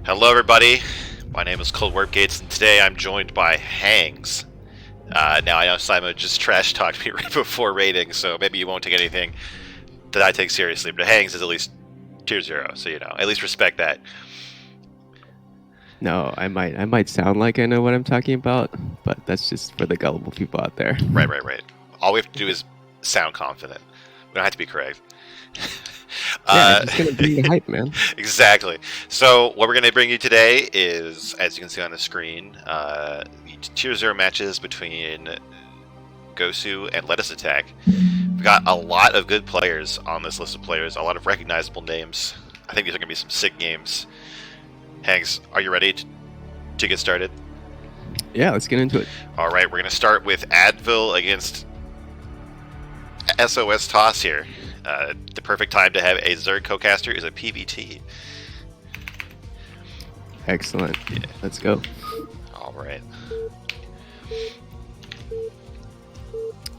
Hello everybody, my name is Cold Warp Gates and today I'm joined by Hangs. Now I know Simon just trash talked me right before raiding, so maybe you won't take anything that I take seriously, but Hangs is at least tier 0, so at least respect that. No, I might sound like I know what I'm talking about, but that's just for the gullible people out there. Right. All we have to do is sound confident. We don't have to be correct. Yeah, it's gonna bring the hype, man. Exactly. So what we're going to bring you today is, as you can see on the screen, the tier 0 matches between GOSU and Lettuce Attack. We've got a lot of good players on this list of players, a lot of recognizable names. I think these are going to be some sick games. Hanks, are you ready to get started? Yeah, let's get into it. All right, we're going to start with advil against SOStoss here. The perfect time to have a Zerg co-caster is a PvT. Excellent. Yeah. Let's go. All right.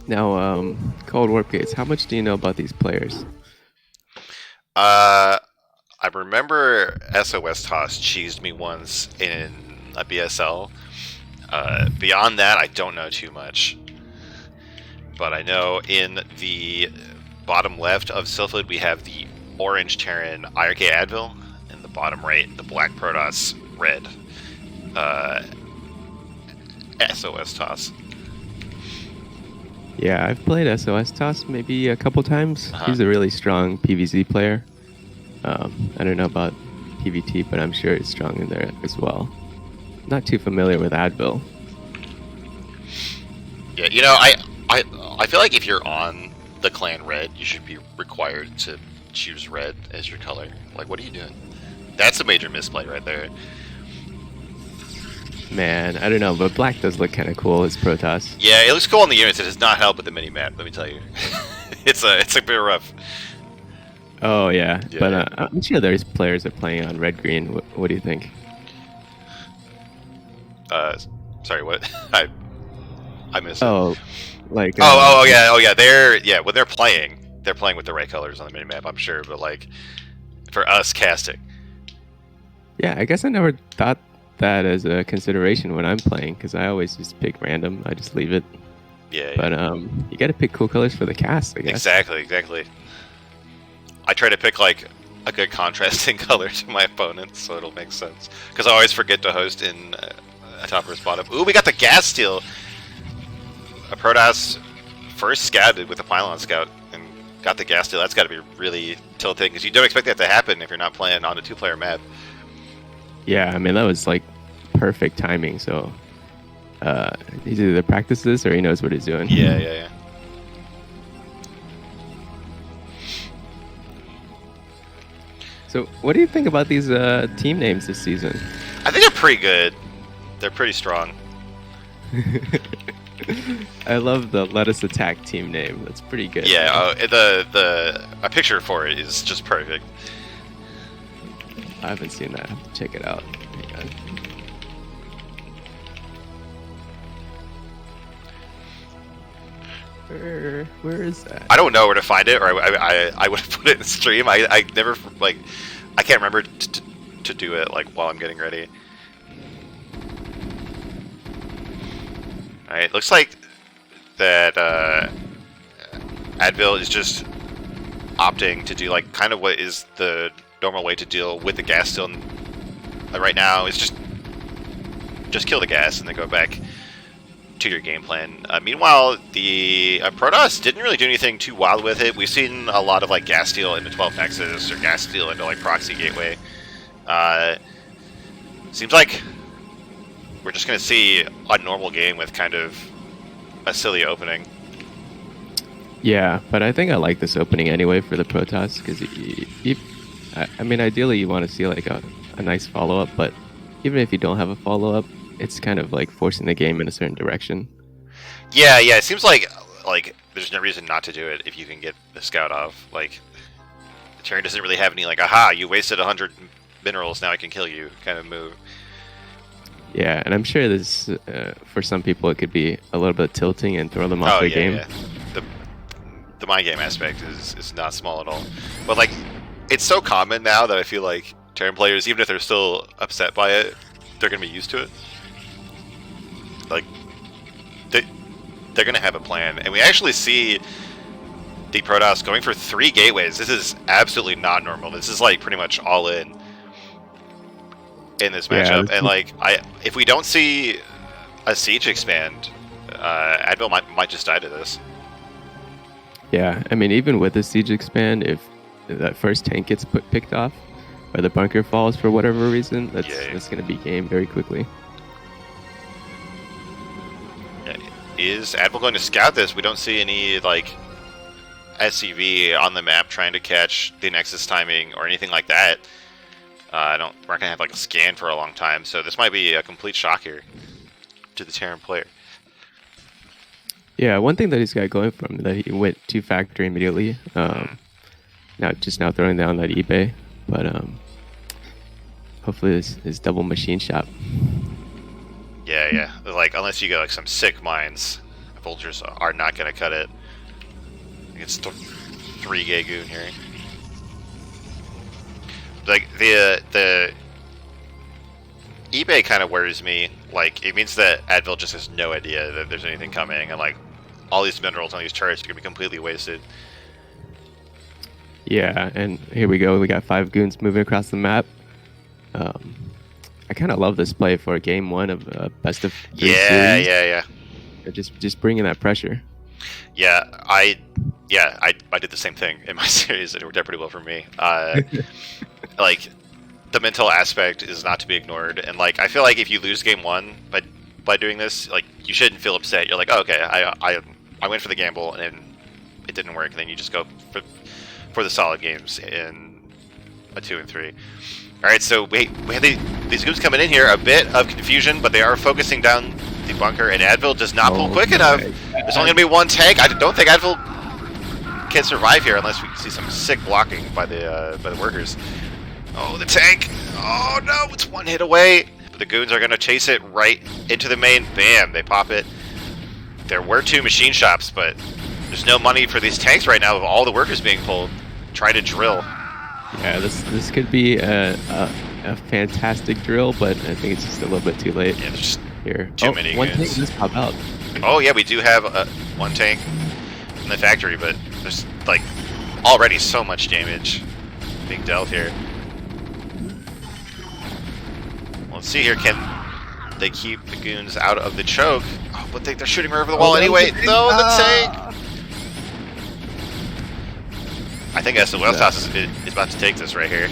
Now, Cold Warp Gates, how much do you know about these players? I remember SOStoss cheesed me once in a BSL. Beyond that, I don't know too much. But I know in the bottom left of Sylphid, we have the orange Terran IRK Advil, and the bottom right, the black Protoss red SOStoss. Yeah, I've played SOStoss maybe a couple times. He's a really strong PvZ player. I don't know about PvT, but I'm sure he's strong in there as well. Not too familiar with advil. Yeah, I feel like if you're on the clan red, you should be required to choose red as your color. Like, what are you doing? That's a major misplay right there. Man, I don't know, but black does look kind of cool as Protoss. Yeah, it looks cool on the units. It does not help with the mini-map, let me tell you. it's a bit rough. Oh, yeah. But I'm sure there's players that are playing on red-green. What do you think? Sorry, what? I missed it. Like oh yeah, when they're playing with the right colors on the minimap, I'm sure, but like for us casting. Yeah, I guess I never thought that as a consideration when I'm playing, because I always just pick random. I just leave it. Yeah. But you got to pick cool colors for the cast, I guess. Exactly. I try to pick like a good contrasting color to my opponents, so it'll make sense. Because I always forget to host in a top versus bottom. Ooh, we got the gas steal. A Protoss first scouted with a pylon scout and got the gas steal. That's got to be really tilting, because you don't expect that to happen if you're not playing on a 2-player map. Yeah, I mean, that was like perfect timing. So he's either practiced this or he knows what he's doing. Yeah. So what do you think about these team names this season? I think they're pretty good. They're pretty strong. I love the Lettuce Attack team name. That's pretty good. Yeah, a picture for it is just perfect. I haven't seen that. I have to check it out. Hang on. Where is that? I don't know where to find it, or I would have put it in stream. I never, like, I can't remember to do it like while I'm getting ready. Alright, looks like that advil is just opting to do like kind of what is the normal way to deal with the gas steal right now is just kill the gas and then go back to your game plan. Meanwhile, the Protoss didn't really do anything too wild with it. We've seen a lot of like gas steal into 12 Nexus or gas steal into like proxy gateway. Seems like we're just going to see a normal game with kind of a silly opening. Yeah, but I think I like this opening anyway for the Protoss, because I mean, ideally you want to see like a nice follow-up, but even if you don't have a follow-up, it's kind of like forcing the game in a certain direction. Yeah, it seems like there's no reason not to do it if you can get the scout off. Like, the Terran doesn't really have any like, aha, you wasted 100 minerals, now I can kill you kind of move. Yeah, and I'm sure this, for some people, it could be a little bit tilting and throw them off their game. Yeah. The mind game aspect is not small at all. But, like, it's so common now that I feel like Terran players, even if they're still upset by it, they're gonna be used to it. Like, they're gonna have a plan, and we actually see the Protoss going for 3 gateways. This is absolutely not normal. This is like pretty much all in this matchup, and like if we don't see a siege expand, advil might just die to this. Yeah, I mean, even with the siege expand, if that first tank gets picked off, or the bunker falls for whatever reason, that's going to be game very quickly. Is advil going to scout this? We don't see any like SCV on the map trying to catch the Nexus timing or anything like that. We're not gonna have like a scan for a long time, so this might be a complete shock here to the Terran player. Yeah, one thing that he's got going for him that he went to factory immediately. Now throwing down that eBay, but hopefully this is double machine shop. Yeah. Like unless you get like some sick mines, vultures are not gonna cut it. It's 3 gay goon here. Like the eBay kind of worries me. Like it means that advil just has no idea that there's anything coming, and like all these minerals on these turrets are gonna be completely wasted. Yeah, and here we go. We got 5 goons moving across the map. I kind of love this play for game 1 of best of 3 series. Yeah. Just bringing that pressure. Yeah, I did the same thing in my series, and it worked out pretty well for me. Like, the mental aspect is not to be ignored, and like I feel like if you lose game 1 by doing this, like you shouldn't feel upset. You're like, oh, okay, I went for the gamble and it didn't work. And then you just go for the solid games in a 2 and 3. All right, so we have these goons coming in here. A bit of confusion, but they are focusing down the bunker, and advil does not pull quick enough. There's only gonna be 1 tank. I don't think advil can survive here unless we see some sick blocking by the workers. Oh, the tank! Oh no, it's 1 hit away. But the goons are gonna chase it right into the main. Bam! They pop it. There were 2 machine shops, but there's no money for these tanks right now with all the workers being pulled. Try to drill. Yeah, this could be a fantastic drill, but I think it's just a little bit too late. Yeah, there's just here. too many one goons. tank just pop out. Oh yeah, we do have 1 tank in the factory, but there's like already so much damage being dealt here. Let's see here, can they keep the goons out of the choke? Oh, but they're shooting right over the wall anyway. No, the tank! I think SOStoss is about to take this right here.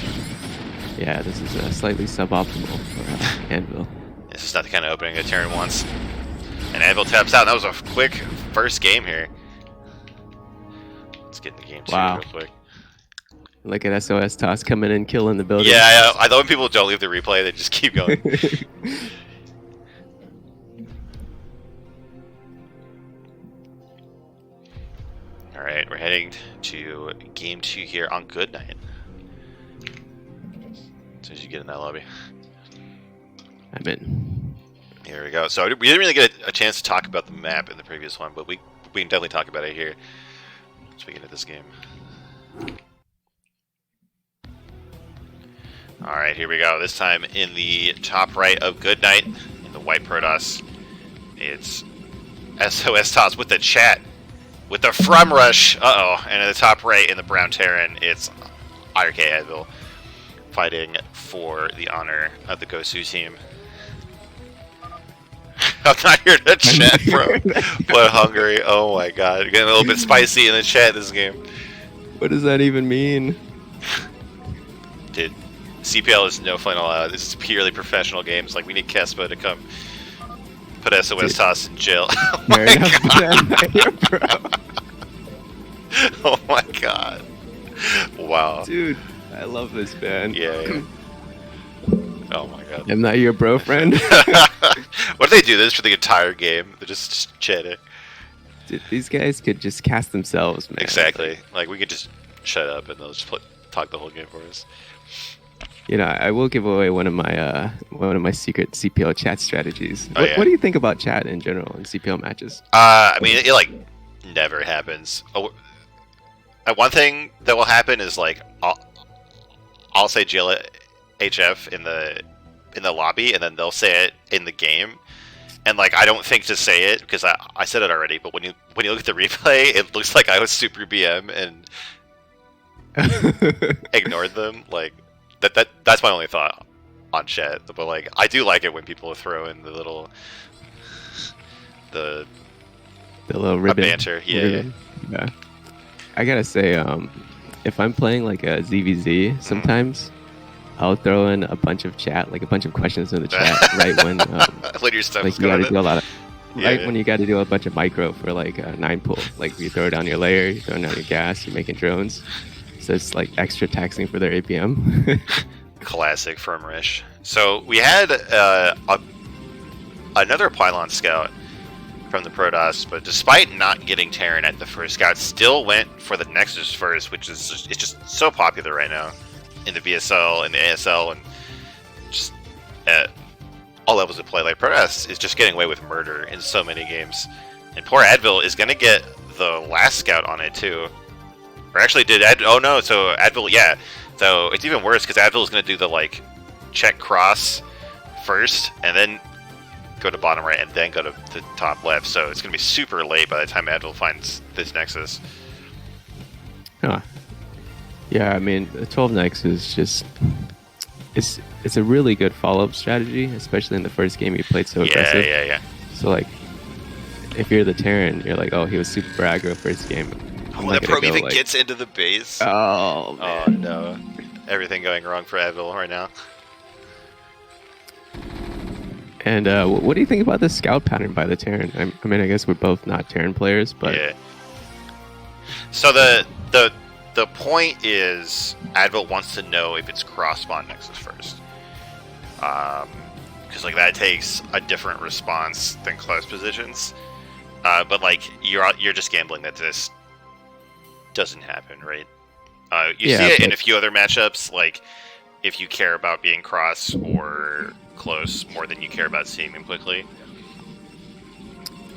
Yeah, this is slightly suboptimal for Anvil. This is not the kind of opening that Terran wants. And Advil taps out. That was a quick first game here. Let's get into game 2 real quick. Look at SOStoss coming in, killing the building. Yeah, I love when people don't leave the replay, they just keep going. Alright, we're heading to game 2 here on Good Night. As soon as you get in that lobby. I'm in. Here we go. So we didn't really get a chance to talk about the map in the previous one, but we can definitely talk about it here as we get into this game. Alright, here we go. This time in the top right of Good Night, in the white Protoss, it's SOStoss with the chat, with the from rush, and in the top right in the brown Terran, it's IRK Advil, fighting for the honor of the GOSU team. I'm not here to chat, bro. Blood hungry. Oh my god. Getting a little bit spicy in the chat this game. What does that even mean? Dude, CPL is no fun allowed. This is purely professional games. Like, we need Kespo to come put SOStoss in jail. Oh my god. Oh my god. Wow. Dude, I love this band. Yeah. Oh my god. I'm not your bro friend. What do they do this for the entire game? They're just chatting. Dude, these guys could just cast themselves, man. Exactly. Like, we could just shut up and they'll just talk the whole game for us. You know, I will give away one of my secret CPL chat strategies. Oh, what do you think about chat in general in CPL matches? I mean, it like never happens. One thing that will happen is like I'll say Jilla HF in the lobby, and then they'll say it in the game. And like I don't think to say it because I said it already, but when you look at the replay, it looks like I was super BM and ignored them. Like that's my only thought on chat. But like I do like it when people throw in the little ribbon banter. Yeah. I gotta say, if I'm playing like a ZVZ, sometimes I'll throw in a bunch of chat, like a bunch of questions in the chat, right when when your stuff like is you gotta going do a lot of, when you gotta do a bunch of micro for like a 9 pool, like you throw down your layer, you throw down your gas, you're making drones, so it's like extra taxing for their APM. Classic Firmrish. So we had another Pylon Scout from the Protoss, but despite not getting Terran at the first scout, still went for the Nexus first, which is it's just so popular right now in the VSL and the ASL and just at all levels of play. Like Protoss is just getting away with murder in so many games, and poor Advil is gonna get the last scout on it too. Or actually, oh no, so Advil, yeah. So it's even worse because Advil is gonna do the like check cross first, and then go to bottom right, and then go to the top left. So it's gonna be super late by the time Advil finds this Nexus. Huh. Yeah, I mean, the 12 Nex is just it's a really good follow-up strategy, especially in the first game you played so aggressive. Yeah. So like, if you're the Terran, you're like, oh, he was super aggro first game. Oh, that probe even gets into the base. Oh, man. Oh no, everything going wrong for Advil right now. And what do you think about the scout pattern by the Terran? I mean, I guess we're both not Terran players, but yeah. So the point is Advil wants to know if it's cross spawn Nexus first, because like that takes a different response than close positions. But like you're just gambling that this doesn't happen, right? You see it in a few other matchups, like if you care about being cross or close more than you care about seeing them quickly.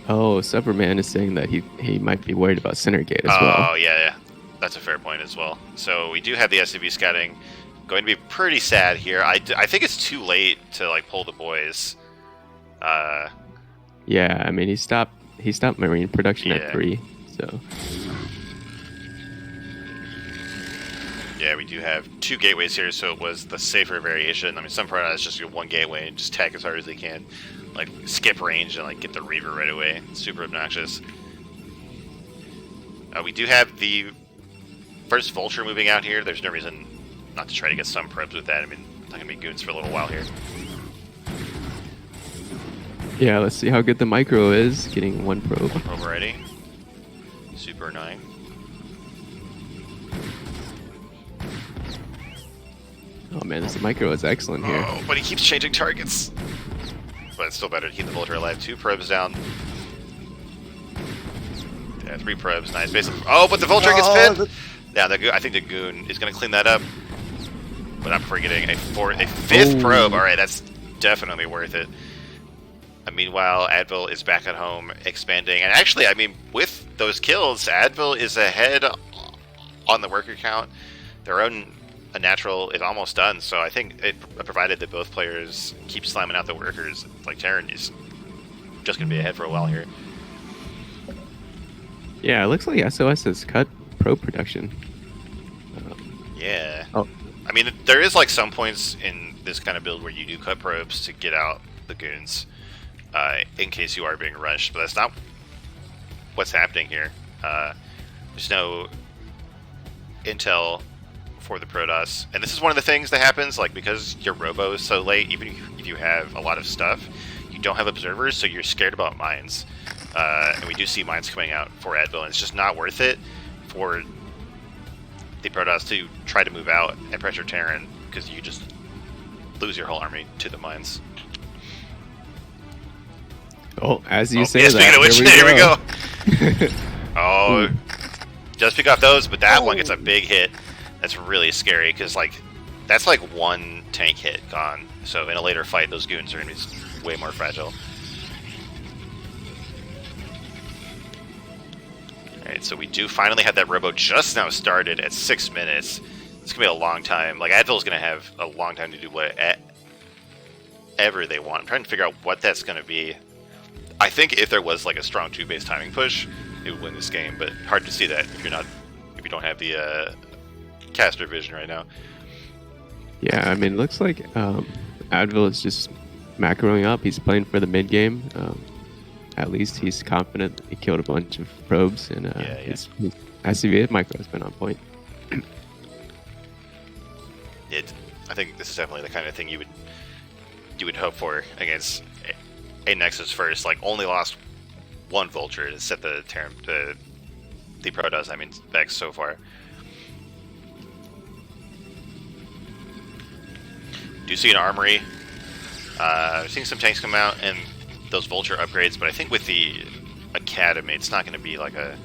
Oh, Superman is saying that he might be worried about center gate as well. Oh yeah, that's a fair point as well. So we do have the SCV scouting. Going to be pretty sad here. I think it's too late to like pull the boys. Yeah, I mean he stopped marine production at 3, so. Yeah, we do have 2 gateways here, so it was the safer variation. I mean, some Protoss just do 1 gateway and just tag as hard as they can, like skip range and like get the Reaver right away. It's super obnoxious. We do have the first Vulture moving out here. There's no reason not to try to get some probes with that. I mean, it's not gonna be goons for a little while here. Yeah, let's see how good the micro is. Getting 1 probe. 1 probe already. Super annoying. Oh man, this micro is excellent here. Oh, but he keeps changing targets. But it's still better to keep the Vulture alive. 2 probes down. Yeah, 3 probes. Nice. Oh, but the Vulture gets pinned! Yeah, I think the Goon is going to clean that up. But not before getting a 5th probe. Alright, that's definitely worth it. Meanwhile, Advil is back at home expanding. And actually, I mean, with those kills, Advil is ahead on the worker count. Their own natural is almost done, so I think it provided that both players keep slamming out the workers, like Terran is just going to be ahead for a while here. Yeah, it looks like SOS has cut probe production. Yeah. Oh. I mean, there is like some points in this kind of build where you do cut probes to get out the goons in case you are being rushed, but that's not what's happening here. There's no intel for the Protoss, and this is one of the things that happens, like because your robo is so late, even if you have a lot of stuff, you don't have observers, so you're scared about mines. And we do see mines coming out for Advil, and it's just not worth it for the Protoss to try to move out and pressure Terran, because you just lose your whole army to the mines. Oh, as you say yeah, that, speaking of which, here we go. Oh, just pick off those, but that one gets a big hit. That's really scary, because like that's like 1 tank hit gone. So in a later fight, those goons are going to be way more fragile. Alright, so we do finally have that robo just now started at 6 minutes. it's gonna be a long time. Like Advil's gonna have a long time to do whatever they want. I'm trying to figure out what that's gonna be. I think if there was like a strong 2-base timing push, it would win this game, but hard to see that if you don't have the caster vision right now. Yeah, I mean, looks like Advil is just macroing up. He's playing for the mid game. At least he's confident. He killed a bunch of probes, and his SCV micro has been on point. I think this is definitely the kind of thing you would hope for against a Nexus first. Like, only lost one Vulture to set the Protoss, back so far. Do see an armory. Seeing some tanks come out and those Vulture upgrades, but I think with the Academy, it's not going to be like a...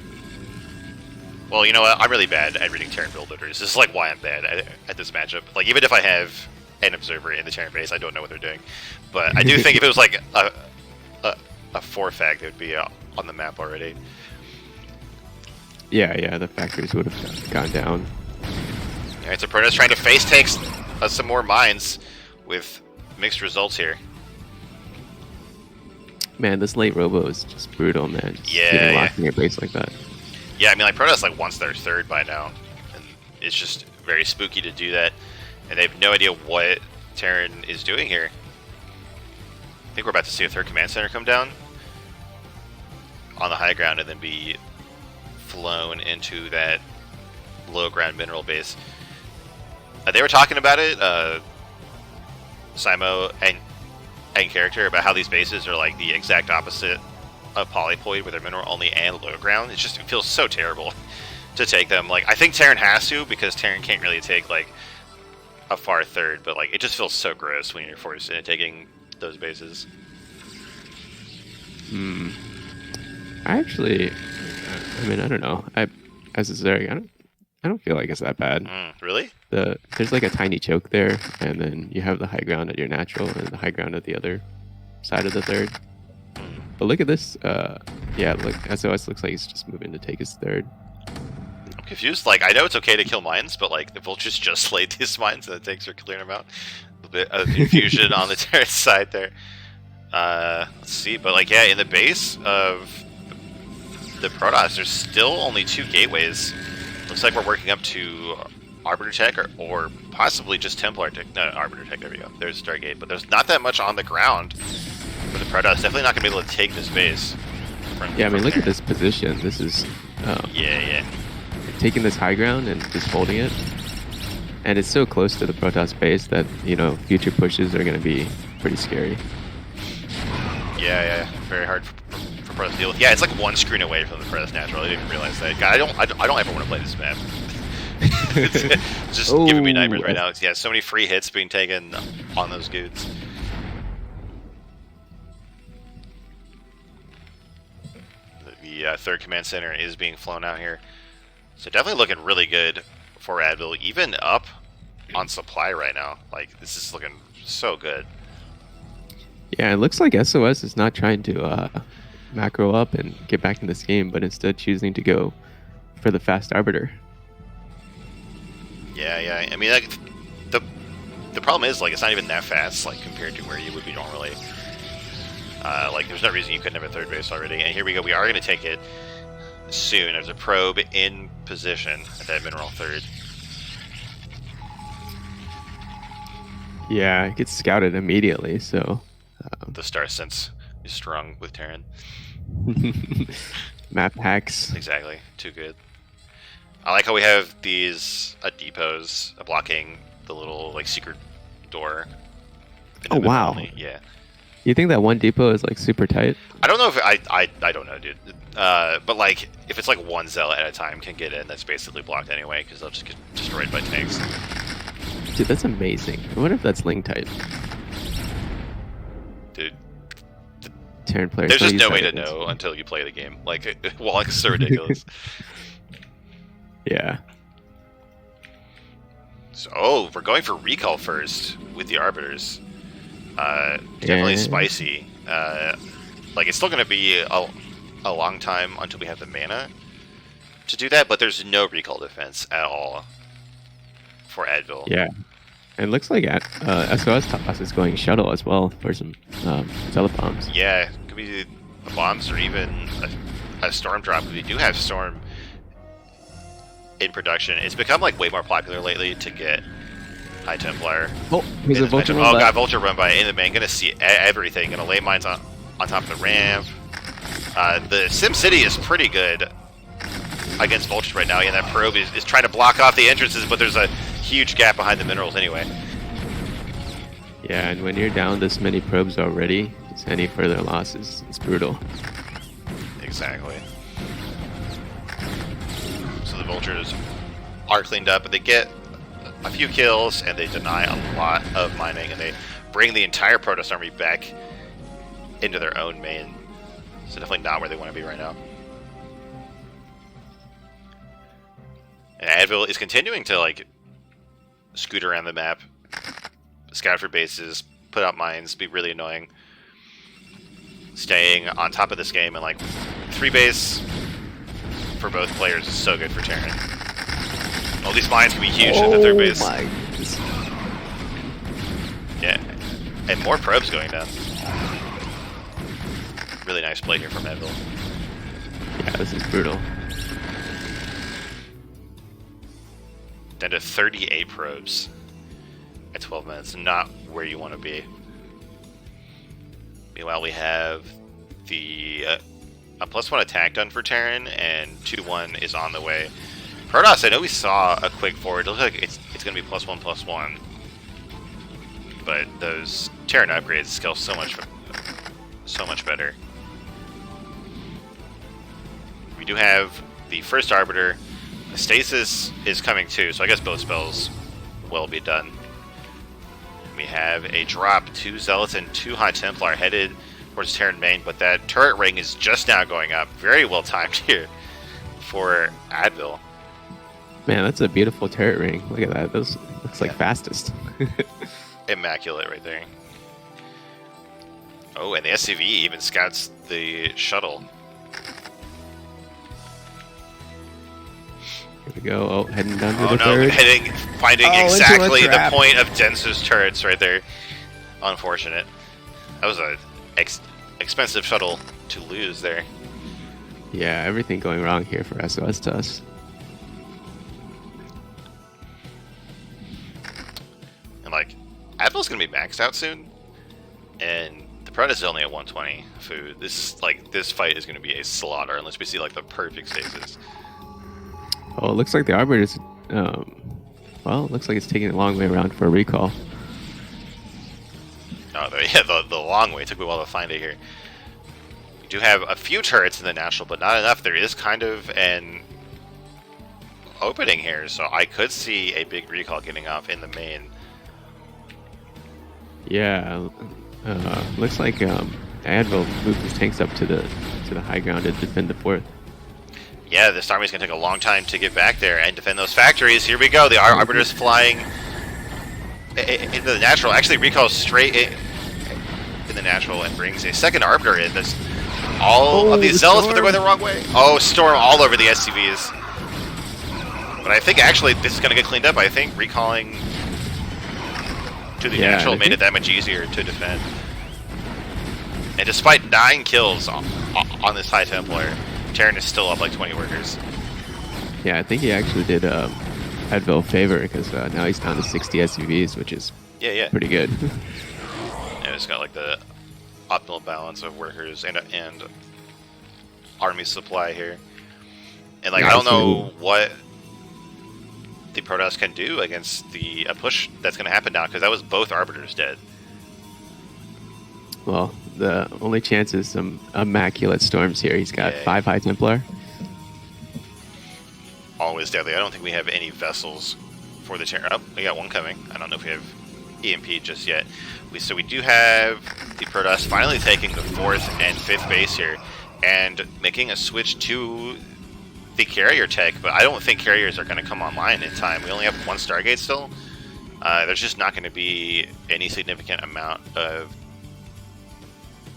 Well, you know what? I'm really bad at reading Terran build orders. This is like why I'm bad at this matchup. Like, even if I have an observer in the Terran base, I don't know what they're doing. But I do think if it was like a 4-fag, they would be on the map already. Yeah, the factories would have gone down. Alright, so Protoss trying to face take some more mines with mixed results here. Man, this late robo is just brutal, man. Just getting locked in your base like that. Yeah, Protoss like wants their third by now, and it's just very spooky to do that, and they have no idea what Terran is doing here. I think we're about to see a third command center come down on the high ground and then be flown into that low ground mineral base. They were talking about it, Scimo and character, about how these bases are like the exact opposite of Polypoid, where they're mineral only and low ground. It feels so terrible to take them. Like, I think Terran has to, because Terran can't really take like a far third, but like it just feels so gross when you're forced into taking those bases. I actually, I don't know. As a Zerg, I don't feel like it's that bad. Really? There's like a tiny choke there, and then you have the high ground at your natural and the high ground at the other side of the third. But look at this. Yeah, look, SOS looks like he's just moving to take his third. I'm confused. Like, I know it's okay to kill mines, but like the Vultures just slayed these mines and the tanks are clearing them out. A little bit of confusion on the Terran side there. Let's see, but like, yeah, in the base of the Protoss, there's still only 2 gateways. Looks like we're working up to Arbiter Tech or possibly just Templar Tech. No, Arbiter Tech, there we go. There's Stargate, but there's not that much on the ground for the Protoss. Definitely not going to be able to take this base. Yeah, look at this position. This is... yeah. Taking this high ground and just holding it. And it's so close to the Protoss base that, future pushes are going to be pretty scary. Yeah. Very hard for Protoss to deal with. Yeah, it's like one screen away from the Protoss natural. I didn't realize that. God, I don't ever want to play this map. It's just giving me nightmares right now. Yeah, so many free hits being taken on those goods. The third command center is being flown out here. So definitely looking really good for Advil, even up on supply right now. Like, this is looking so good. Yeah, it looks like SOS is not trying to macro up and get back in this game, but instead choosing to go for the fast Arbiter. Yeah. Like, the problem is, like, it's not even that fast, like, compared to where you would be normally. Like, there's no reason you couldn't have a third base already. And here we go. We are going to take it soon. There's a probe in position at that mineral third. Yeah, it gets scouted immediately, so... The star sense is strong with Terran. Map hacks. Exactly. Too good. I like how we have these depots blocking the little, like, secret door. Oh, wow. Yeah. You think that one depot is, like, super tight? I don't know if... I don't know, dude. But, like, if it's, like, one zealot at a time can get in, that's basically blocked anyway, because they'll just get destroyed by tanks. Dude, that's amazing. I wonder if that's link tight. Dude. Terran players. There's just no way to know until you play the game. Like, it's so ridiculous. Yeah. So, we're going for recall first with the Arbiters. Definitely spicy. Like, it's still going to be a long time until we have the mana to do that, but there's no recall defense at all for advil. Yeah. And it looks like SOStoss is going shuttle as well for some telebombs. Yeah, could be the bombs or even a storm drop. We do have storm in production. It's become like way more popular lately to get High Templar. Oh, here's a Vulture run Oh by. god, Vulture run by in the main. Gonna see everything. Gonna lay mines on top of the ramp. The Sim City is pretty good against Vultures right now. Yeah, that probe is trying to block off the entrances, but there's a huge gap behind the minerals anyway. Yeah, and when you're down this many probes already, just any further losses, it's brutal. Exactly. So the Vultures are cleaned up, but they get a few kills, and they deny a lot of mining, and they bring the entire Protoss army back into their own main. So definitely not where they want to be right now. And advil is continuing to like scoot around the map, scout for bases, put out mines, be really annoying. Staying on top of this game and like 3 base for both players is so good for Terran. All these mines can be huge in the 3rd base. My. Yeah, and more probes going down. Really nice play here from advil. Yeah, this is brutal. Down to 38 probes at 12 minutes. Not where you want to be. Meanwhile, we have the a +1 attack done for Terran, and 2-1 is on the way. Protoss, I know we saw a quick forward. It looks like it's going to be +1/+1. But those Terran upgrades scale so much better. We do have the first Arbiter. Stasis is coming too, so I guess both spells will be done. We have a drop, 2 Zealots and 2 High Templar headed towards Terran main, but that turret ring is just now going up. Very well timed here for advil. Man, that's a beautiful turret ring. Look at that. Those looks like fastest. Immaculate right there. Oh, and the SCV even scouts the shuttle. Here we go. Oh, heading down to Oh the no, third. finding Oh, into a exactly the trap. point of Densu's turrets right there. Unfortunate. That was a expensive shuttle to lose there. Yeah, everything going wrong here for SOStoss. And like, advil's gonna be maxed out soon, and the Protoss is only at 120 food. This fight is gonna be a slaughter unless we see like the perfect stasis. Oh, it looks like the Arbiter's... well, it looks like it's taking a long way around for a recall. Oh, the long way. It took me a while to find it here. We do have a few turrets in the National, but not enough. There is kind of an opening here, so I could see a big recall getting off in the main. Yeah, looks like Advil moved his tanks up to the high ground to defend the 4th. Yeah, this army's going to take a long time to get back there and defend those factories. Here we go. The Arbiter's flying into the Natural. Actually recalls straight in the Natural and brings a second Arbiter in. There's all of these Zealots, but they're going the wrong way. Oh, Storm all over the SCVs. But I think actually this is going to get cleaned up. I think recalling to the Natural made it that much easier to defend. And despite 9 kills on this High Templar, Terran is still up like 20 workers. Yeah, I think he actually did Advil a favor because now he's down to 60 SUVs, which is pretty good. And it's got like the optimal balance of workers and army supply here. And like I don't know what the Protoss can do against a push that's going to happen now, because that was both Arbiters dead. Well, the only chance is some immaculate storms here. He's got 5 High Templar. Always deadly. I don't think we have any vessels for the Terran. Oh, we got one coming. I don't know if we have EMP just yet. So we do have the Protoss finally taking the 4th and 5th base here and making a switch to the carrier tech, but I don't think carriers are going to come online in time. We only have 1 Stargate still. There's just not going to be any significant amount of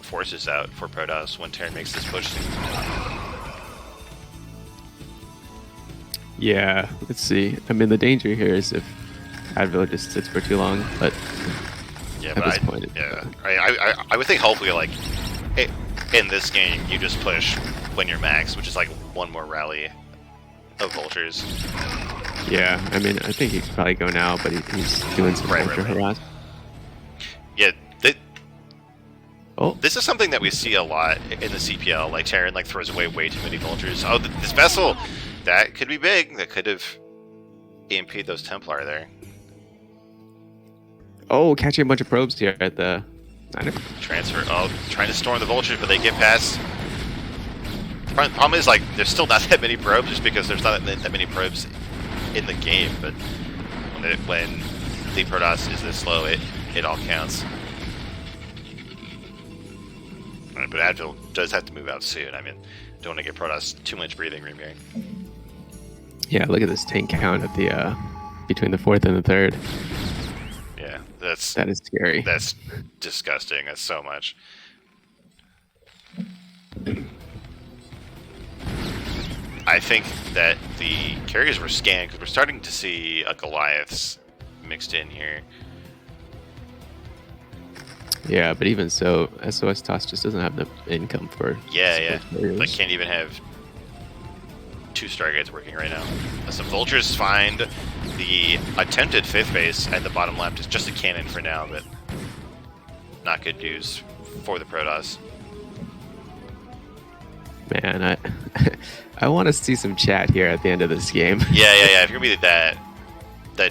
forces out for Protoss when Terran makes this push. Yeah, let's see. I mean, the danger here is if Advil just sits for too long, but Yeah, at but this point, I would think hopefully like in this game you just push when you're max, which is like one more rally of vultures. yeah, I mean, I think he could probably go now, but he's doing some ultra harass. Yeah, oh, this is something that we see a lot in the CPL. Like Terran like throws away way too many vultures. Oh, this vessel, that could be big. That could have EMP'd those Templar there. oh, catching a bunch of probes here at the Transfer. Oh, trying to storm the vultures, but they get past. Problem is, like, there's still not that many probes, just because there's not that many probes in the game. But when the Protoss is this slow, it all counts. Right, but advil does have to move out soon. I mean, don't want to give Protoss too much breathing room here. Yeah, look at this tank count at the between the 4th and the 3rd. Yeah, that is scary. That's disgusting. That's so much. I think that the carriers were scanned because we're starting to see Goliaths mixed in here. Yeah, but even so, SOStoss just doesn't have the income for. Yeah. Like, can't even have 2 Stargates working right now. Some vultures find the attempted 5th base at the bottom left. Is just a cannon for now, but not good news for the Protoss. Man, I want to see some chat here at the end of this game. Yeah. If you're gonna be that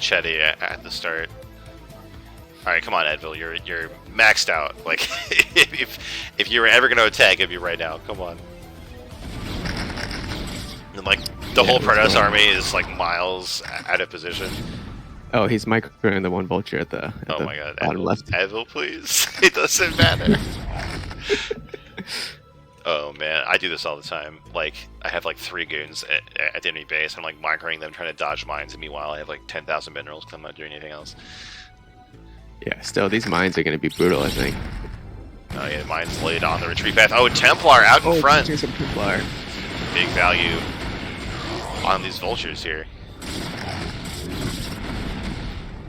chatty at the start. All right, come on, Advil. You're maxed out. Like, if you were ever gonna attack, it'd be right now. Come on. And like the whole Protoss army is like miles out of position. Oh, he's microing the one vulture at the oh my god, bottom Advil, left. Advil, please. It doesn't matter. Oh man, I do this all the time. Like, I have like 3 goons at the enemy base. I'm like microing them, trying to dodge mines, and meanwhile I have like 10,000 minerals because I'm not doing anything else. Yeah, still, these mines are going to be brutal, I think. Oh yeah, mines laid on the retreat path. Oh, Templar out in front. Some Templar. Big value on these vultures here.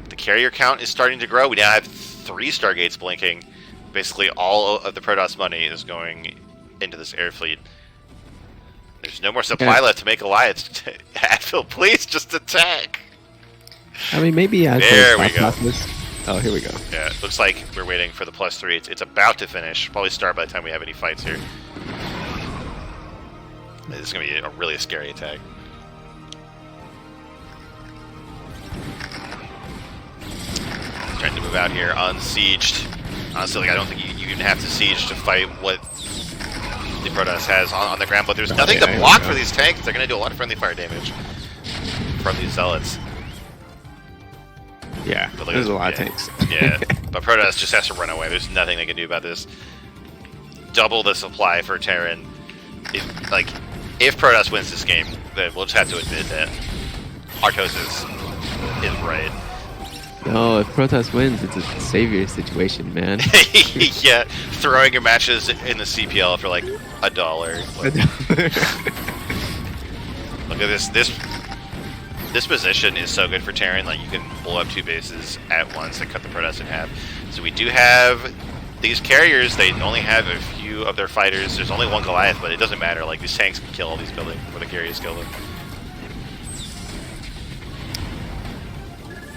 The carrier count is starting to grow. We now have 3 Stargates blinking. Basically, all of the Protoss money is going into this air fleet. There's no more supply left to make Goliaths. Advil, please just attack. I mean, maybe there we go. Oh, here we go. Yeah, it looks like we're waiting for the +3. It's about to finish. Probably start by the time we have any fights here. This is going to be a really scary attack. Trying to move out here unsieged. Honestly, like, I don't think you even have to siege to fight what the Protoss has on the ground, but there's nothing to block for these tanks. They're going to do a lot of friendly fire damage from these zealots. Yeah, there's a lot of tanks. Yeah, but Protoss just has to run away. There's nothing they can do about this. Double the supply for Terran. If Protoss wins this game, then we'll just have to admit that Arctos is right. No, if Protoss wins, it's a savior situation, man. Yeah, throwing your matches in the CPL for like $1. Look at this. This position is so good for Terran. Like, you can blow up 2 bases at once and cut the Protoss in half. So we do have these carriers. They only have a few of their fighters. There's only 1 Goliath, but it doesn't matter. Like, these tanks can kill all these buildings before the carriers kill them.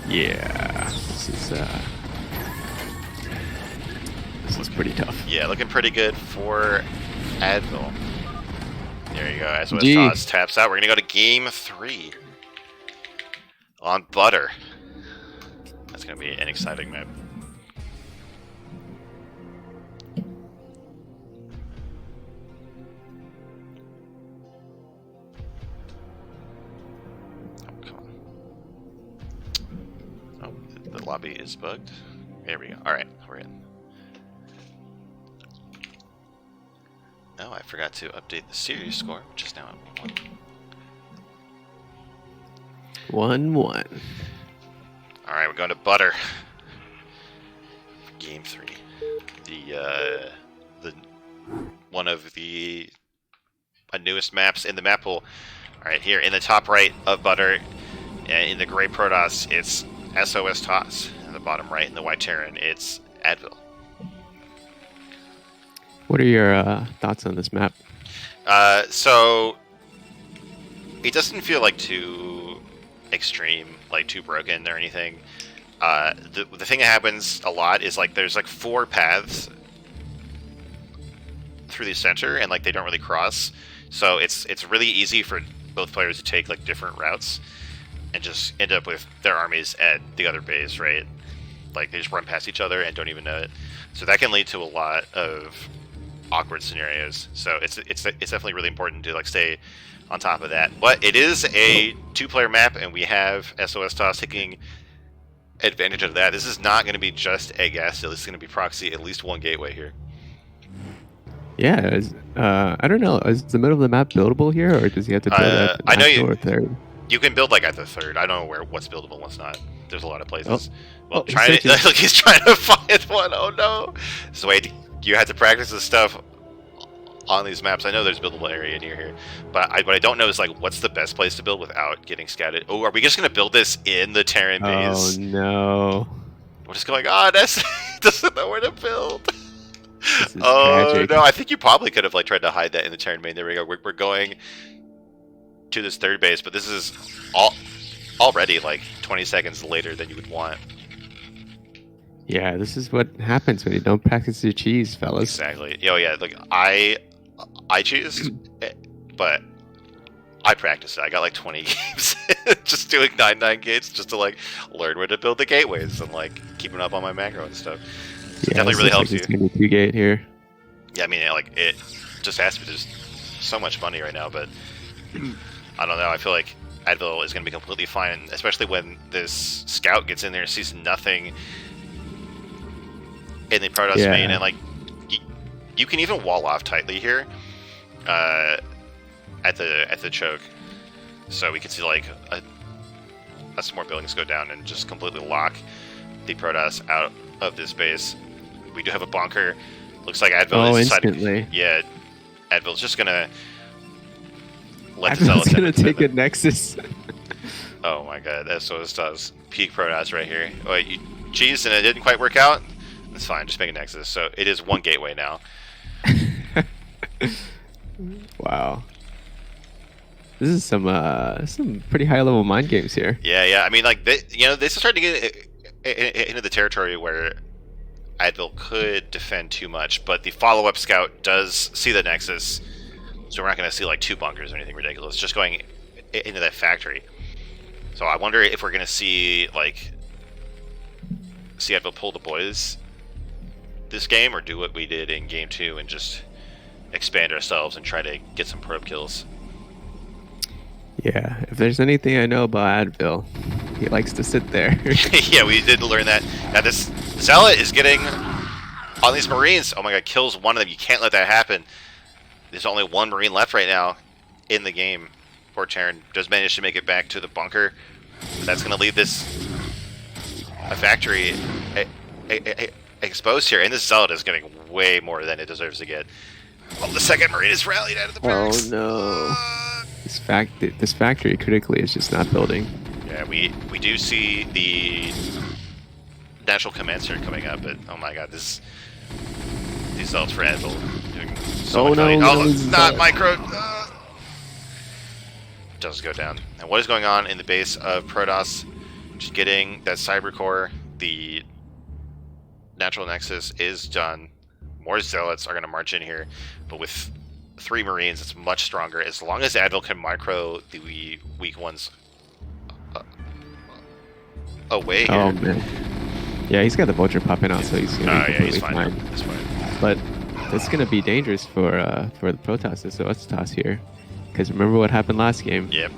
Yeah, this is pretty tough. Yeah, looking pretty good for Advil. There you go. SOStoss taps out. We're gonna go to game 3 on Butter. That's gonna be an exciting map. The lobby is bugged. There we go. Alright, we're in. Oh, I forgot to update the series score, which is now at 1. 1-1. Alright, we're going to Butter. Game 3. The one of the newest maps in the map pool. Alright, here in the top right of Butter, in the Gray Protoss, it's SOStoss. In the bottom right in the white Terran, it's Advil. What are your thoughts on this map? So it doesn't feel like too extreme, like too broken or anything. The thing that happens a lot is like there's like 4 paths through the center, and like they don't really cross. So it's really easy for both players to take like different routes and just end up with their armies at the other base, right? Like they just run past each other and don't even know it. So that can lead to a lot of awkward scenarios. So it's definitely really important to like stay on top of that. But it is a 2-player map, and we have SOStoss taking advantage of that. This is not going to be just a gas steal. This is going to be proxy at least 1 gateway here. Yeah, I don't know. Is the middle of the map buildable here, or does he have to build at the I know or third? You can build like at the third. I don't know what's buildable and what's not. There's a lot of places. Oh, He's trying to find one. Oh no! So wait, you have to practice this stuff on these maps. I know there's buildable area near here, but what I don't know is like what's the best place to build without getting scouted. Oh, are we just gonna build this in the Terran base? Oh no! What is going on? He doesn't know where to build. Oh tragic. No! I think you probably could have like tried to hide that in the Terran main. There we go. We're going to this third base, but this is already like 20 seconds later than you would want. Yeah, this is what happens when you don't practice your cheese, fellas. Exactly. Yeah. Like I cheese, but I practiced it. I got like 20 games just doing 9-9 gates just to like learn where to build the gateways and like keeping up on my macro and stuff. So yeah, it definitely really helps you. It's gonna be 2 gate here. Yeah, I mean, like it just has to be just so much money right now, but I don't know. I feel like Advil is going to be completely fine, especially when this scout gets in there and sees nothing in the Protoss main, and like you can even wall off tightly here at the choke, so we can see like some more buildings go down and just completely lock the Protoss out of this base. We do have a bunker. Looks like Advil is instantly. Yeah, Advil's just gonna let the Zealots gonna take a Nexus. Oh my god, that's what it does. Peak Protoss right here. Oh, you cheesed and it didn't quite work out? That's fine, just make a Nexus. So it is 1 gateway now. Wow. This is some pretty high level mind games here. Yeah. I mean, like, they started to get into the territory where Advil could defend too much, but the follow-up scout does see the Nexus, so we're not going to see like 2 bunkers or anything ridiculous, just going into that factory. So I wonder if we're going to see Advil pull the boys this game, or do what we did in game 2 and just expand ourselves and try to get some probe kills. Yeah, if there's anything I know about Advil, he likes to sit there. Yeah, we did learn that. Now this Zealot is getting on these Marines. Oh my god, kills one of them. You can't let that happen. There's only 1 Marine left right now in the game. Poor Terran does manage to make it back to the bunker. But that's going to leave this factory exposed here. And this Zealot is getting way more than it deserves to get. Oh, the second Marine is rallied out of the barracks. Oh no. This factory critically is just not building. Yeah, we do see the natural command cert coming up, but oh my god, these Zealots for Advil doing so much money. Oh, it's not micro. Does go down. And what is going on in the base of Protoss? Just getting that cyber core. The natural nexus is done. More Zealots are going to march in here, but with 3 Marines, it's much stronger. As long as Advil can micro the weak ones away here. Oh man. Yeah, he's got the vulture popping out, so he's gonna be completely fine. He's fine. But it's gonna be dangerous for the Protoss SOStoss here, because remember what happened last game. Yep.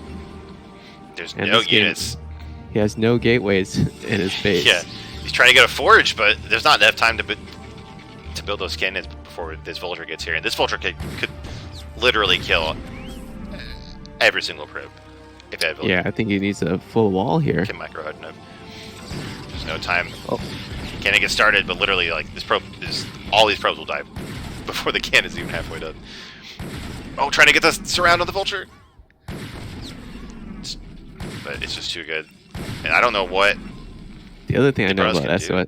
There's no units. He has no gateways in his base. Yeah, he's trying to get a forge, but there's not enough time to build those cannons before this vulture gets here, and this vulture could literally kill every single probe. If Advil I think he needs a full wall here. Can micro HUD enough. There's no time. Oh. Cannon gets started, but literally, like, all these probes will die before the cannon's even halfway done. Oh, trying to get the surround on the vulture. But it's just too good. And I don't know what The other thing I know Protoss about can do. SOS,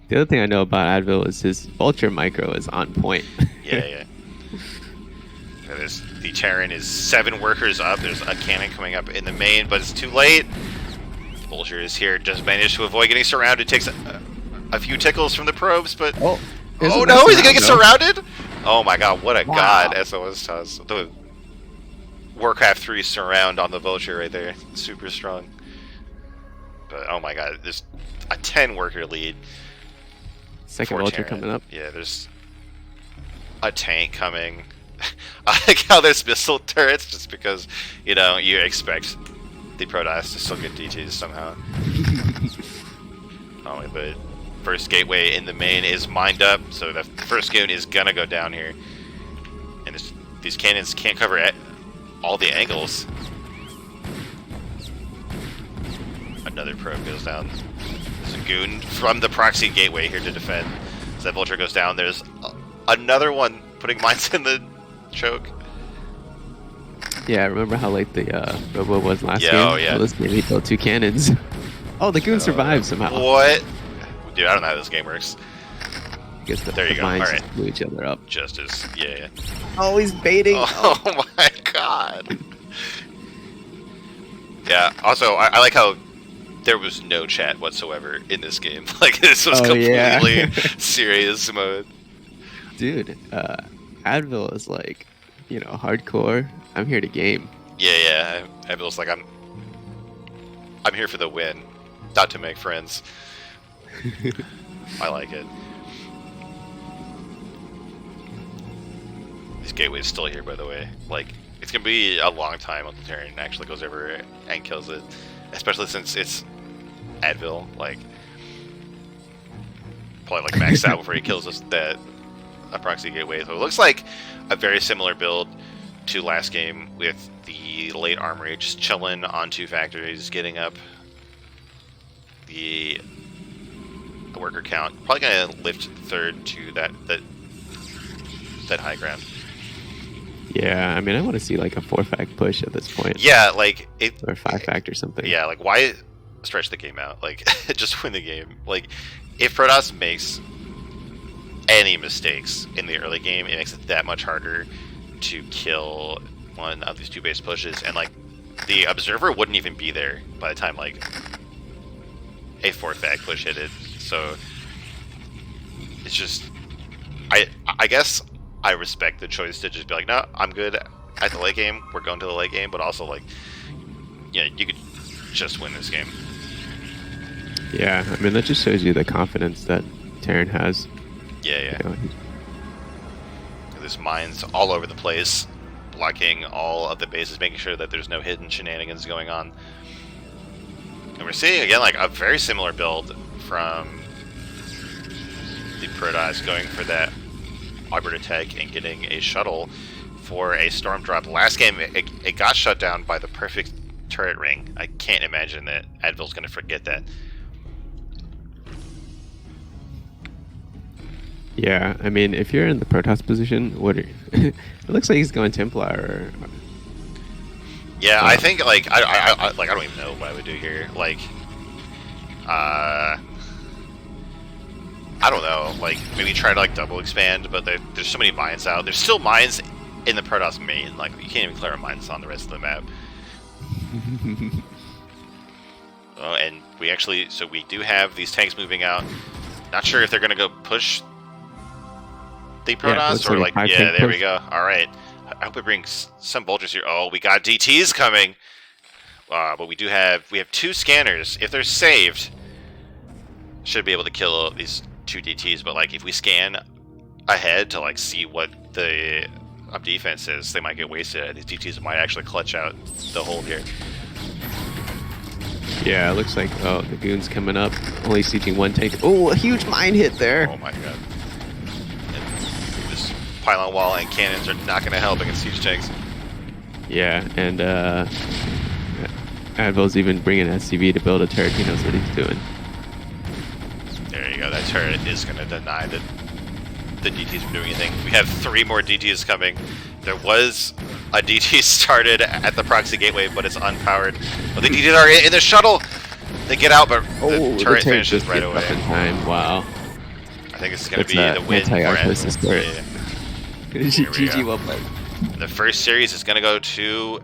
the other thing I know about Advil is his Vulture Micro is on point. Yeah. There's, the Terran is 7 workers up. There's a cannon coming up in the main, but it's too late. Vulture is here, just managed to avoid getting surrounded. Takes a few tickles from the probes, but Oh no, is he gonna get surrounded? Oh my god, what a god SOStoss. The Warcraft 3 surround on the Vulture right there. Super strong. But oh my god, there's a 10 worker lead. Second for Vulture Terran. coming up. Yeah, there's a tank coming. I like how there's missile turrets, just because, you know, you expect the Protoss to still get DTs somehow. Oh, but first gateway in the main is mined up, so the first goon is gonna go down here. And these cannons can't cover all the angles. Another probe goes down. There's a goon from the proxy gateway here to defend. As that Vulture goes down, there's another one putting mines in the choke. Yeah, remember how late the Robo was last game? Oh yeah. Well, this game he built 2 cannons. Oh, the goon survived somehow. What? Dude, I don't know how this game works. I guess There you go. mines Alright. just blew each other up. Just as, yeah. Oh, he's baiting. Oh my god. Yeah, also, I like how there was no chat whatsoever in this game. Like, this was completely serious mode. Dude, Advil is like, you know, hardcore. I'm here to game. Yeah. I feels like I'm here for the win, not to make friends. I like it. This gateway is still here, by the way. Like, it's gonna be a long time until Terran actually goes over and kills it, especially since it's Advil. Like, probably like maxed out before he kills us a proxy gateway. So it looks like a very similar build to last game, with the late armory just chilling on 2 factories, getting up the worker count. Probably gonna lift third to that high ground. Yeah, I mean, I want to see like a 4-fact push at this point. Yeah, like it, or 5-fact or something. Yeah, like why stretch the game out? Like just win the game. Like if Protoss makes any mistakes in the early game, it makes it that much harder to kill one of these 2 base pushes, and like the observer wouldn't even be there by the time like a 4-fact push hit it. So it's just, I guess I respect the choice to just be like, no, I'm good at the late game. We're going to the late game, but also like, you know, you could just win this game. Yeah, I mean, that just shows you the confidence that Terran has. Yeah. You know, there's mines all over the place, blocking all of the bases, making sure that there's no hidden shenanigans going on. And we're seeing, again, like a very similar build from the Protoss, going for that Arbiter Tech and getting a shuttle for a storm drop. Last game, it got shut down by the perfect turret ring. I can't imagine that Advil's going to forget that. Yeah, I mean, if you're in the Protoss position, it looks like he's going Templar. Yeah, I think like I don't even know what I would do here. Like, I don't know. Like maybe try to like double expand, but there's so many mines out. There's still mines in the Protoss main. Like you can't even clear mines on the rest of the map. Oh, and we do have these tanks moving out. Not sure if they're gonna go push the Protoss or like yeah, there we go. All right. I hope it brings some vultures here. Oh, we got DTs coming. But we have 2 scanners. If they're saved, should be able to kill these 2 DTs. But like if we scan ahead to like see what the defense is, they might get wasted. These DTs might actually clutch out the hold here. Yeah, it looks like the goon's coming up. Only sieging 1 tank. Oh, a huge mine hit there. Oh my god. Pylon wall and cannons are not going to help against siege tanks. Yeah, and Advil's even bringing SCV to build a turret. He knows what he's doing. There you go. That turret is going to deny that the DTs from doing anything. We have 3 more DTs coming. There was a DT started at the proxy gateway, but it's unpowered. But the DTs are in the shuttle. They get out, but Oh, the turret finishes just right gets away. up in time. Wow. I think this is going to That's be the win for anti-arthrosis Advil. turret. Yeah. GG, well played. The first series is going to go to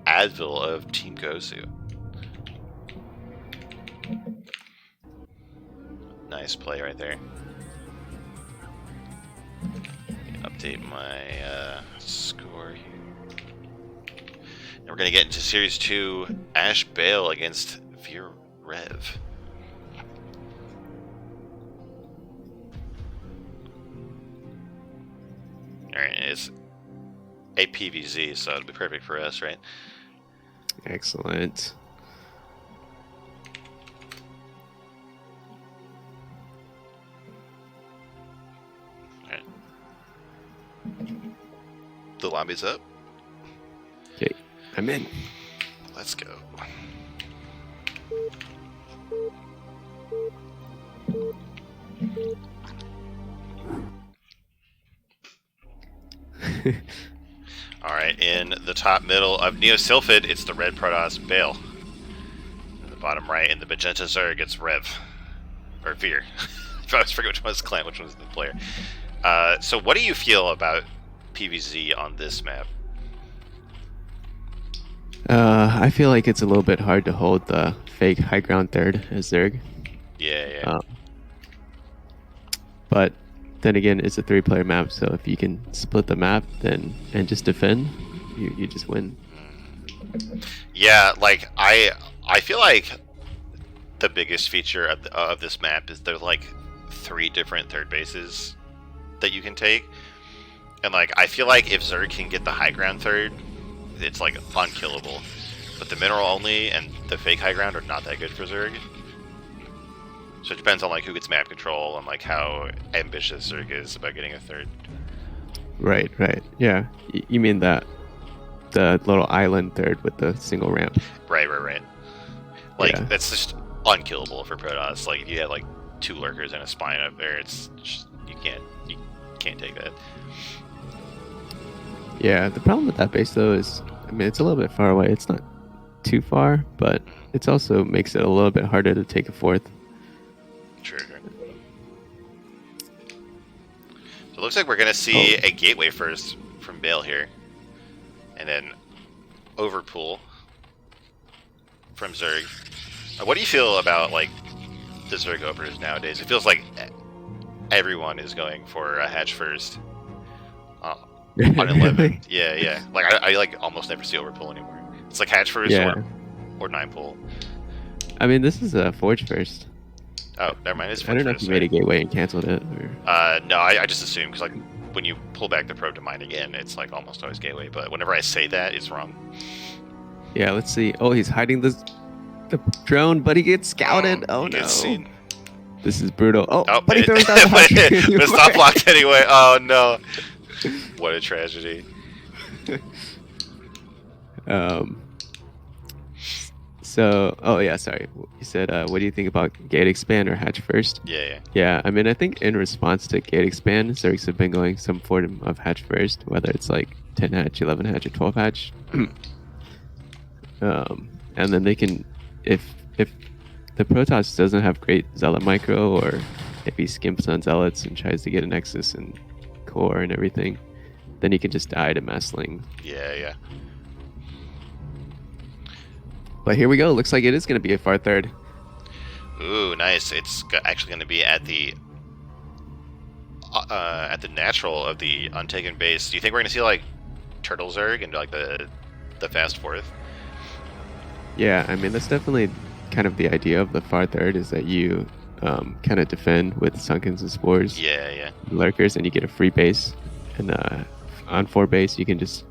Advil of Team GOSU. Nice play right there. Update my score here. And we're going to get into Series 2, ash.Baal against Rev. Alright, it's a PVZ, so it'll be perfect for us, right? Excellent. Alright. The lobby's up. Okay, I'm in. Let's go. Alright, in the top middle of Neosylphid, it's the red Protoss Baal. In the bottom right, in the magenta Zerg, it's Rev. Or Veer. I always forget which one's clan, which one's the player. So what do you feel about PvZ on this map? I feel like it's a little bit hard to hold the fake high ground third as Zerg. Yeah. But then again, it's a 3-player map, so if you can split the map and just defend, you just win. Yeah, like I feel like the biggest feature of this map is there's like 3 different third bases that you can take, and like I feel like if Zerg can get the high ground third, it's like unkillable. But the mineral only and the fake high ground are not that good for Zerg. So it depends on like who gets map control and like how ambitious Zerg is about getting a third. Right. Yeah, you mean the little island third with the single ramp? Right. Like Yeah. that's just unkillable for Protoss. Like if you had like 2 lurkers and a spine up there, it's just, you can't take that. Yeah, the problem with that base though is, I mean, it's a little bit far away. It's not too far, but it also makes it a little bit harder to take a fourth. Sure. So it looks like we're gonna see a gateway first from Baal here, and then Overpool from Zerg. What do you feel about like the Zerg overs nowadays? It feels like everyone is going for a hatch first. On 11. Yeah. Like I like almost never see Overpool anymore. It's like hatch first or 9 pull. I mean, this is a forge first. Oh, never mind. It's I don't know if you made a gateway and canceled it. Or... No, I just assume because like when you pull back the probe to mine again, it's like almost always gateway. But whenever I say that, it's wrong. Yeah, let's see. Oh, he's hiding the drone, but he gets scouted. Oh no! Gets seen. This is brutal. Oh, but he it, throws down the but hatch. it's not blocked anyway. Oh no! What a tragedy. So, oh yeah, sorry. You said, what do you think about gate expand or hatch first? Yeah. Yeah, I mean, I think in response to gate expand, Zergs have been going some form of hatch first, whether it's like 10 hatch, 11 hatch, or 12 hatch. And then they can, if the Protoss doesn't have great Zealot micro, or if he skimps on Zealots and tries to get a Nexus and core and everything, then he can just die to Massling. Yeah. But here we go. Looks like it is going to be a far third. Ooh, nice. It's actually going to be at the natural of the untaken base. Do you think we're going to see like Turtle Zerg and like the fast fourth? Yeah, I mean, that's definitely kind of the idea of the far third, is that you kind of defend with Sunkens and Spores. Yeah. Lurkers, and you get a free base. And on 4 base, you can just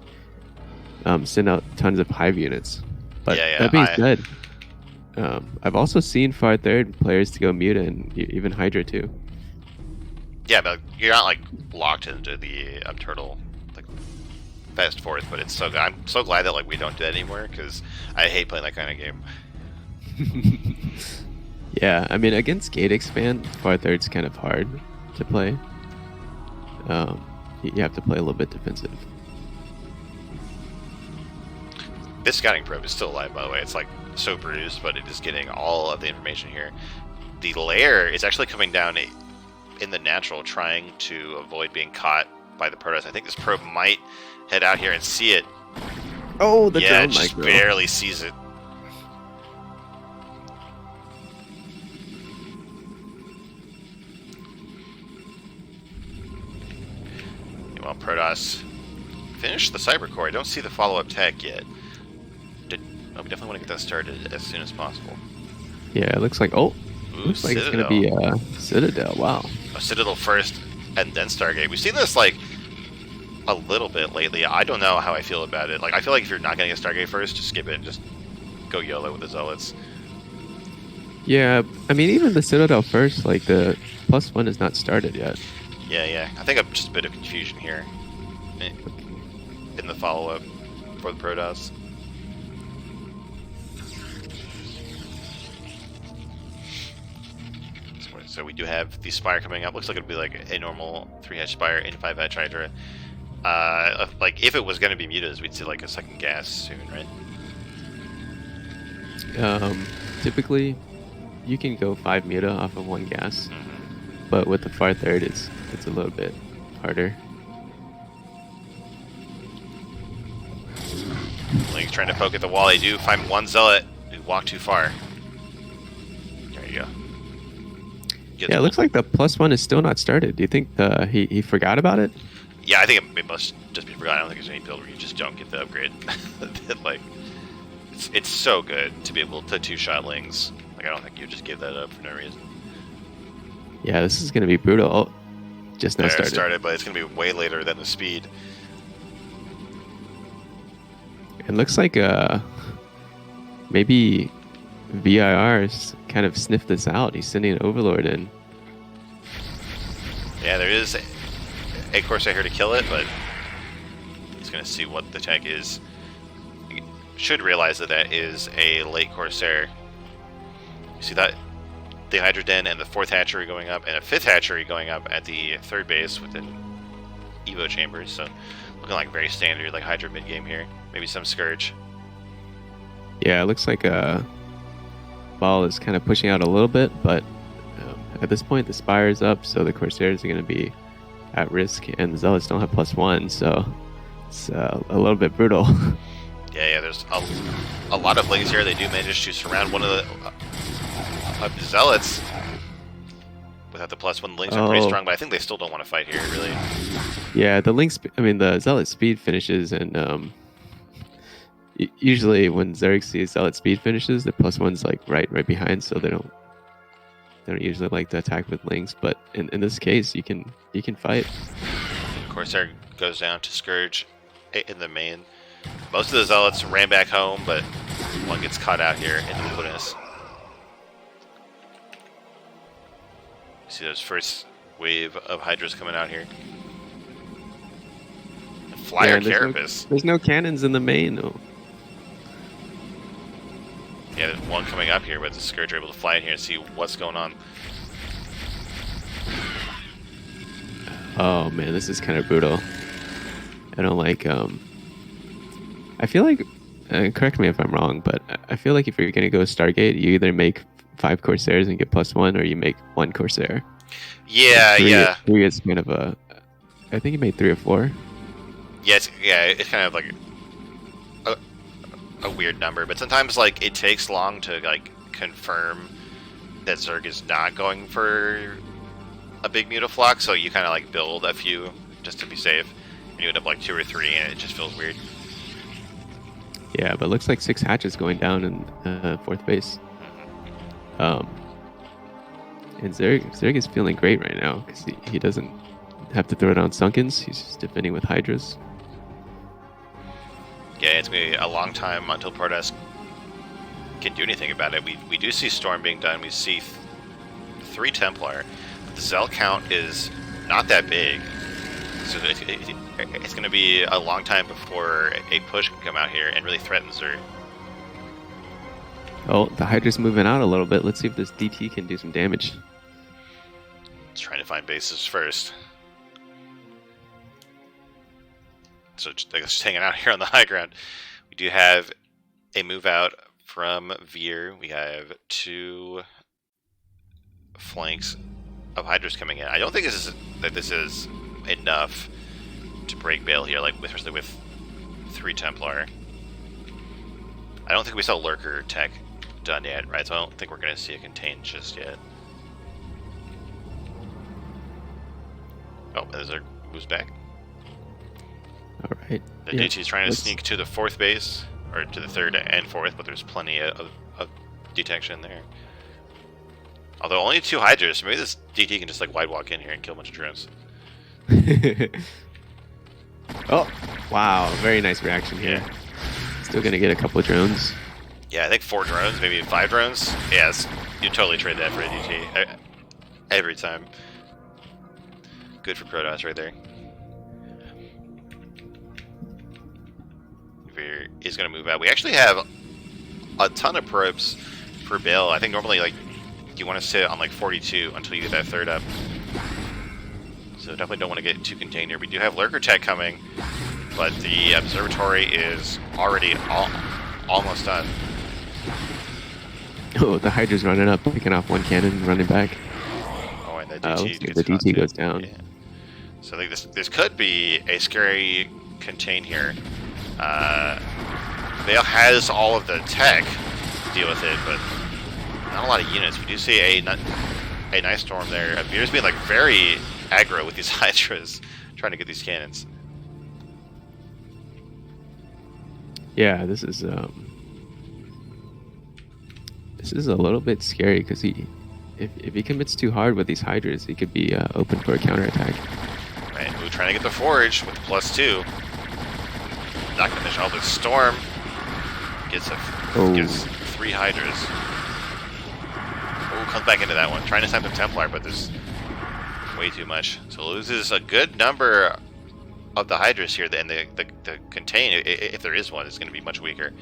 send out tons of hive units. But that being said, I've also seen far third players to go Muta and even Hydra too. Yeah, but you're not like locked into the turtle like fast fourth. But it's so good. I'm so glad that like we don't do that anymore, because I hate playing that kind of game. Yeah, I mean, against gate expand, far third's kind of hard to play. You have to play a little bit defensive. This scouting probe is still alive, by the way. It's like so bruised, but it is getting all of the information here. The lair is actually coming down in the natural, trying to avoid being caught by the Protoss. I think this probe might head out here and see it. Oh, the yeah, drone it just micro. barely sees it. Well, Protoss finished the cyber core. I don't see the follow-up tech yet. We definitely want to get that started as soon as possible. Yeah, it looks like looks like Citadel. it's gonna be Citadel. Wow. A Citadel first, and then Stargate. We've seen this like a little bit lately. I don't know how I feel about it. Like, I feel like if you're not getting a Stargate first, just skip it and just go YOLO with the Zealots. Yeah, I mean, even the Citadel first, like the +1 is not started yet. Yeah. I think I'm just a bit of confusion here in the follow-up for the Protoss. So we do have the Spire coming up. Looks like it'll be like a normal 3-hatch Spire in 5-hatch Hydra. Like, if it was going to be mutas, we'd see like a second gas soon, right? Typically, you can go 5 muta off of 1 gas, but with the far third, it's a little bit harder. Link's trying to poke at the wall. They do find one Zealot who walked too far. There you go. Yeah, it looks like the +1 is still not started. Do you think he forgot about it? Yeah, I think it must just be forgotten. I don't think there's any build where you just don't get the upgrade. Like, it's so good to be able to 2-shot Lings. Like, I don't think you just give that up for no reason. Yeah, this is going to be brutal. Oh, just now started, but it's going to be way later than the speed. It looks like maybe VIR's kind of sniffed this out. He's sending an Overlord in. Yeah, there is a Corsair here to kill it, but he's going to see what the tech is. You should realize that that is a late Corsair. You see that? The Hydra Den and the 4th hatchery going up, and a 5th hatchery going up at the 3rd base within Evo chambers. So looking like very standard, like Hydra mid game here. Maybe some Scourge. Yeah, it looks like Baal is kind of pushing out a little bit, but at this point the Spire is up, so the Corsairs are going to be at risk, and the Zealots don't have +1, so it's a little bit brutal. Yeah, there's a lot of Lings here. They do manage to surround one of the Zealots. Without the +1, Lings are pretty strong, but I think they still don't want to fight here, really. Yeah, the Zealot speed finishes, and usually when Zerg sees Zealot speed finishes, the +1's like right behind, so they don't usually like to attack with Lings. But in this case, you can fight. Corsair goes down to Scourge in the main. Most of the Zealots ran back home, but one gets caught out here in the wilderness. See those first wave of Hydras coming out here. Flyer Carapace. There's no cannons in the main, though. Yeah, there's one coming up here, but the Scourge are able to fly in here and see what's going on. Oh man, this is kind of brutal. I don't like. I feel like, correct me if I'm wrong, but I feel like if you're gonna go Stargate, you either make 5 Corsairs and get +1, or you make 1 Corsair. Yeah. 3 is kind of a. I think you made 3 or 4. It's kind of like a weird number, but sometimes like it takes long to like confirm that Zerg is not going for a big mutaflock, so you kind of like build a few just to be safe, and you end up like 2 or 3, and it just feels weird. Yeah, but it looks like 6 hatches going down in 4th base. And Zerg is feeling great right now because he doesn't have to throw down Sunkens. He's just defending with Hydras. Yeah, it's going to be a long time until Protoss can do anything about it. We do see Storm being done. We see 3 Templar. The Zell count is not that big. So it's going to be a long time before a push can come out here and really threaten Zerg. Oh, the Hydra's moving out a little bit. Let's see if this DT can do some damage. It's trying to find bases first. So just hanging out here on the high ground. We do have a move out from Veer. We have 2 flanks of Hydras coming in. I don't think this is enough to break Baal here, like especially with 3 Templar. I don't think we saw Lurker tech done yet, right? So I don't think we're going to see a contain just yet. Oh, Ezra moves back. All right. The DT is trying to sneak to the 4th base, or to the 3rd and 4th, but there's plenty of detection there. Although only 2 Hydras, so maybe this DT can just like wide walk in here and kill a bunch of drones. Oh, wow. Very nice reaction here. Yeah. Still going to get a couple of drones. Yeah, I think 4 drones, maybe 5 drones. Yes, you totally trade that for a DT. Every time. Good for Protoss right there. Veer is going to move out. We actually have a ton of probes for Baal. I think normally like you want to sit on like 42 until you get that 3rd up. So definitely don't want to get too contained here. We do have Lurker tech coming, but the observatory is already almost done. Oh, the Hydra's running up, picking off 1 cannon, running back. Oh, and the DT, the DT goes down. Yeah. So I think this could be a scary contain here. Baal has all of the tech to deal with it, but not a lot of units. We do see a nice storm there. Veer's being like very aggro with these Hydras, trying to get these cannons. Yeah, this is a little bit scary because if he commits too hard with these Hydras, he could be open for a counterattack. Right, we're trying to get the Forge with +2. Not gonna finish all this storm. Gets 3 Hydras. Oh, comes back into that one. Trying to send the Templar, but there's way too much. So loses a good number of the Hydras here, and the contain, if there is one, is going to be much weaker.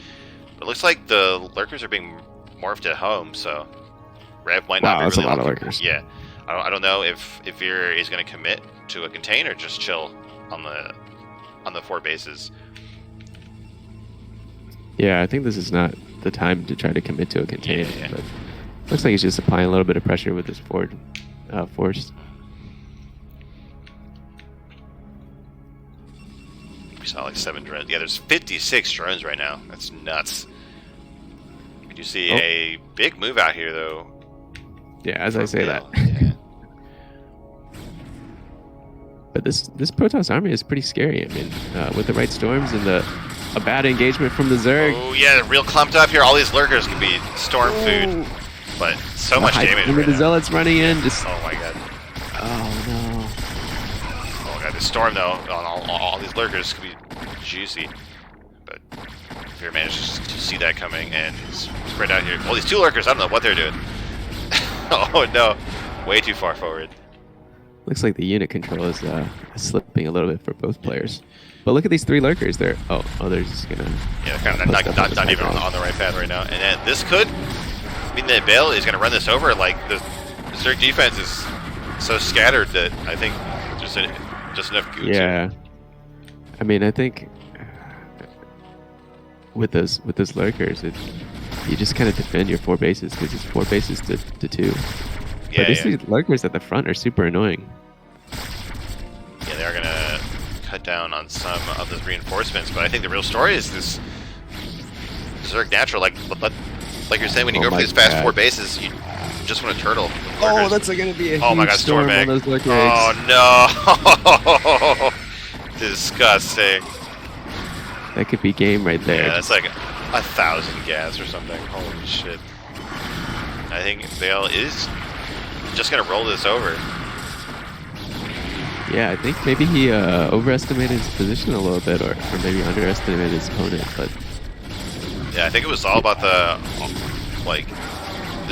But it looks like the Lurkers are being morphed at home, so Rev might not be really a lot of Lurkers. Yeah, I don't know if Veer is going to commit to a contain or just chill on the 4 bases. Yeah, I think this is not the time to try to commit to a contain. Yeah. But looks like he's just applying a little bit of pressure with this forward force. We saw like 7 drones. Yeah, there's 56 drones right now. That's nuts. We do see a big move out here, though. Yeah, as I say that. Yeah. But this Protoss army is pretty scary. I mean, with the right storms and a bad engagement from the Zerg. Oh yeah, real clumped up here. All these Lurkers can be storm food, but so much damage. Right the Zealots running in. Just oh my god. Oh no. Oh my god, the storm though on all these Lurkers could be juicy, but Veer manages to see that coming and spread out here. Well, these 2 Lurkers, I don't know what they're doing. Oh no, way too far forward. Looks like the unit control is slipping a little bit for both players. But look at these 3 Lurkers. They're just gonna. Yeah, kind of not even on the right path right now. And then this could mean that Baal is gonna run this over. Like the Zerg defense is so scattered that I think just enough GOSU. Yeah, I mean, I think with those Lurkers, you just kind of defend your 4 bases because it's 4 bases to 2. Yeah, but these Lurkers at the front are super annoying. Yeah, they are gonna cut down on some of those reinforcements, but I think the real story is this Zerg natural. Like you're saying, when you go for these fast 4 bases, you just want to turtle. Oh, that's gonna be a huge storm on those Lurkers. Oh no! Disgusting. That could be game right there. Yeah, that's like 1,000 gas or something. Holy shit! I think Baal is just gonna roll this over. Yeah, I think maybe he overestimated his position a little bit, or maybe underestimated his opponent. But yeah, I think it was all about the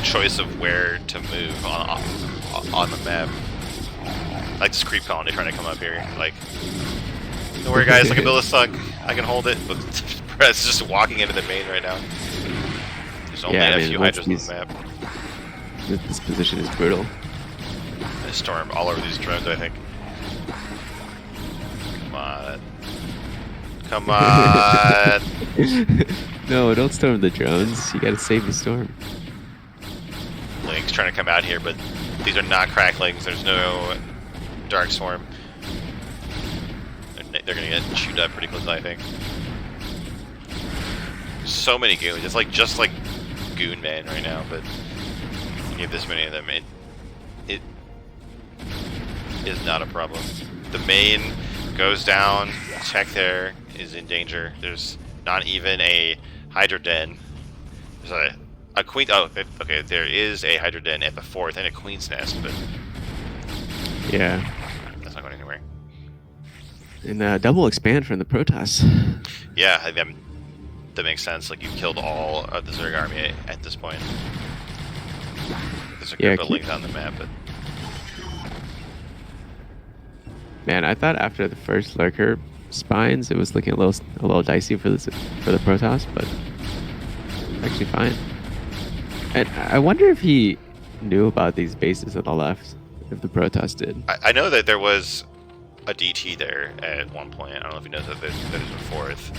choice of where to move on the map. Like this creep colony trying to come up here. Like, don't worry, guys. I can build a sunk. I can hold it. But it's just walking into the main right now. There's only a few Hydras on the map. This position is brutal. And storm all over these drones, I think. Come on. Come on. No, don't storm the drones. You gotta save the storm. Link's trying to come out here, but these are not cracklings. There's no dark swarm. They're gonna get chewed up pretty quickly, I think. So many goons. It's like just like Goon Man right now, but when you have this many of them, it is not a problem. The main goes down. Tech there is in danger. There's not even a Hydra Den. There's a queen. Oh, okay. There is a Hydra Den at the 4th and a Queen's Nest, but yeah, that's not going anywhere. And double expand from the Protoss. Yeah, I think that makes sense. Like, you've killed all of the Zerg army at this point. There's a group of links on the map, but man, I thought after the first lurker spines, it was looking a little dicey for the Protoss, but actually fine. And I wonder if he knew about these bases on the left, if the Protoss did. I know that there was a DT there at one point. I don't know if he knows that there's a 4th.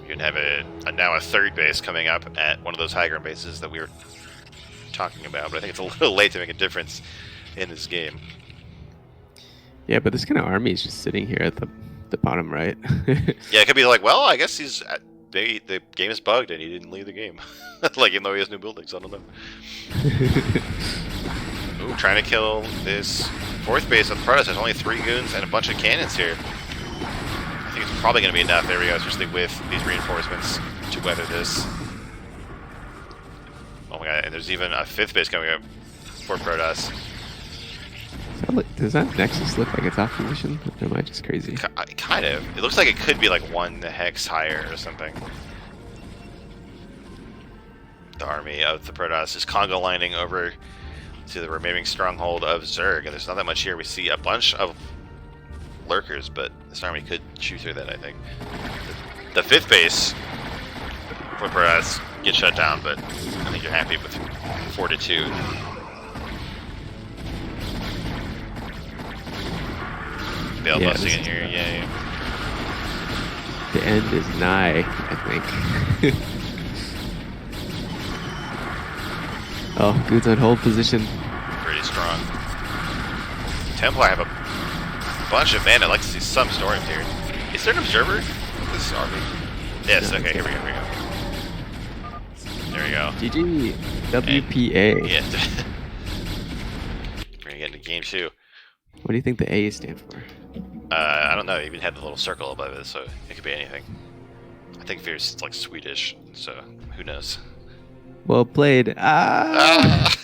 You can have now a 3rd base coming up at one of those high ground bases that we were talking about, but I think it's a little late to make a difference in this game. Yeah, but this kind of army is just sitting here at the bottom right. Yeah, it could be like, well, I guess the game is bugged and he didn't leave the game. Like, even though he has new buildings, I don't know. Ooh, trying to kill this 4th base of the Protoss. There's only 3 goons and a bunch of cannons here. I think it's probably going to be enough. There we go, especially with these reinforcements to weather this. Oh my god, and there's even a 5th base coming up for Protoss. Does that Nexus look like it's off position? Or am I just crazy? Kind of. It looks like it could be like 1 hex higher or something. The army of the Protoss is Congo lining over to the remaining stronghold of Zerg, and there's not that much here. We see a bunch of lurkers, but this army could chew through that, I think. The 5th base for Protoss gets shut down, but I think you're happy with 4-2. Baal busting in here, yay. The end is nigh, I think. Oh, Goon's on hold position. Pretty strong. Templar have a bunch of men. I'd like to see some storms here. Is there an observer with this army? Yes, no, okay, here we go. There we go. GG. WPA. Yeah. We're gonna get into game 2. What do you think the A stand for? I don't know. It even had the little circle above it, so it could be anything. I think Fierce is like Swedish, so who knows? Well played. Right,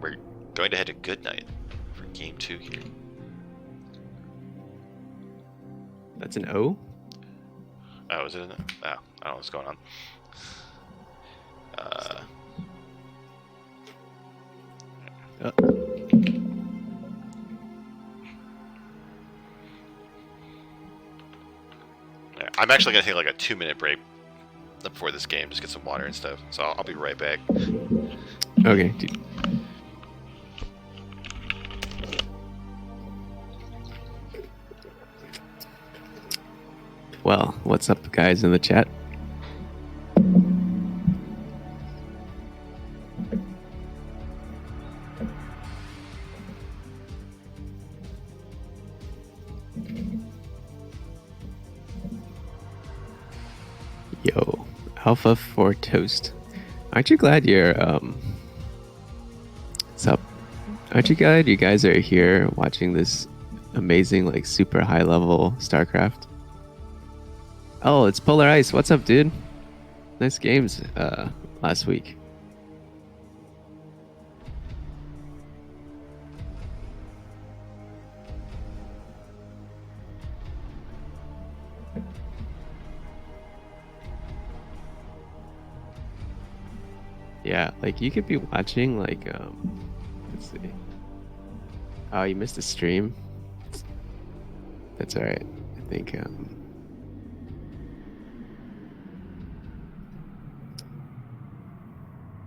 we're going to head to Goodnight for game 2 here. That's an O? Oh, is it? Oh, I don't know what's going on. I'm actually going to take like a 2-minute break before this game, just get some water and stuff. So I'll be right back. Okay, dude. Well, what's up, guys in the chat? Yo, Alpha for Toast. Aren't you glad you're what's up? Aren't you glad you guys are here watching this amazing, like, super high level StarCraft? Oh, it's Polar Ice. What's up, dude? Nice games last week. Yeah, like you could be watching like let's see. Oh, you missed a stream. That's all right. I think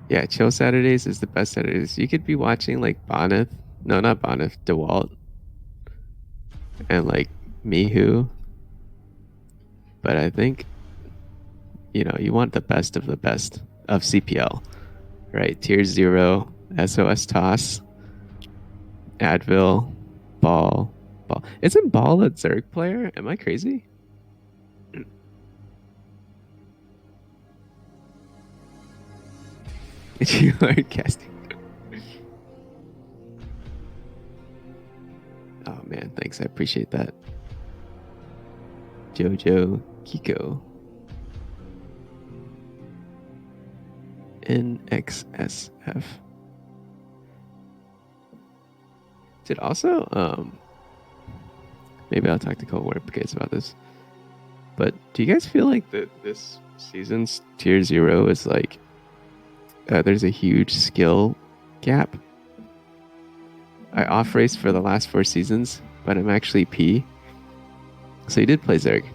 yeah, Chill Saturdays is the best Saturdays. You could be watching like Boneth. No, not Boneth, DeWalt. and like Mihu, but I think you want the best of the best of CPL, right? Tier 0, SOStoss, advil, Baal, Baal. Isn't Baal a Zerg player? Am I crazy? You are casting. Oh man, thanks. I appreciate that. JoJo Kik0. nxsf. Did also maybe I'll talk to co-workers about this. But do you guys feel like that this season's tier 0 is like there's a huge skill gap? I off raced for the last 4 seasons, but I'm actually P. So you did play Zerg.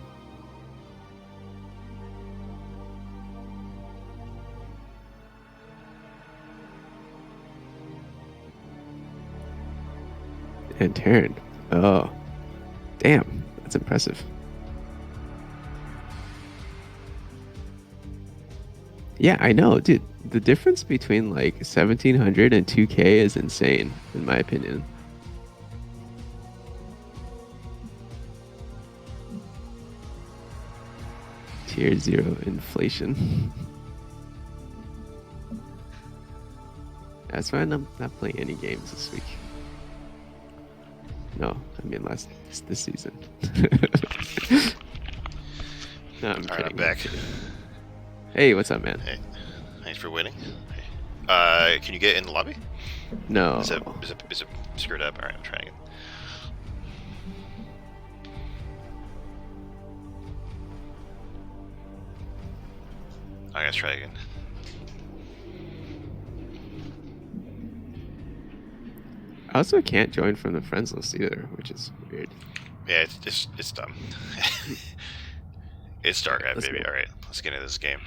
And Terran. Oh, damn. That's impressive. Yeah, I know, dude. The difference between like 1700 and 2K is insane, in my opinion. Tier 0 inflation. That's why I'm not playing any games this week. No, I mean this season. No, I'm kidding. I'm back. Hey, what's up, man? Hey, thanks for winning. Can you get in the lobby? No. Is it screwed up? All right, I'm trying it. I gotta try again. I also can't join from the friends list either, which is weird. Yeah, it's dumb. It's StarCraft, baby. All right, let's get into this game.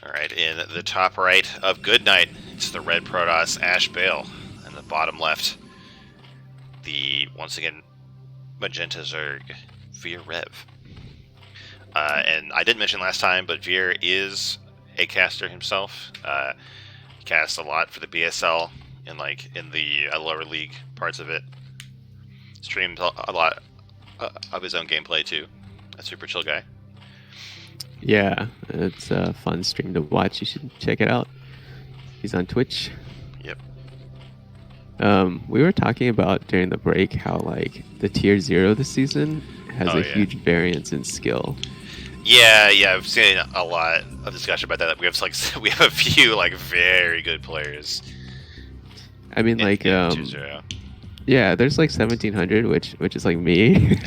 All right, in the top right of Goodnight, it's the red Protoss ash.Baal, and the bottom left, the once again magenta Zerg Veer Rev. And I didn't mention last time, but Veer is a caster himself. He casts a lot for the BSL and like in the lower league parts of it. Streams a lot of his own gameplay too. A super chill guy. Yeah, it's a fun stream to watch. You should check it out. He's on Twitch. Yep. We were talking about during the break how like the tier 0 this season has a huge variance in skill. Yeah, I've seen a lot of discussion about that. We have a few like very good players. I mean, like yeah, there's like 1700, which is like me,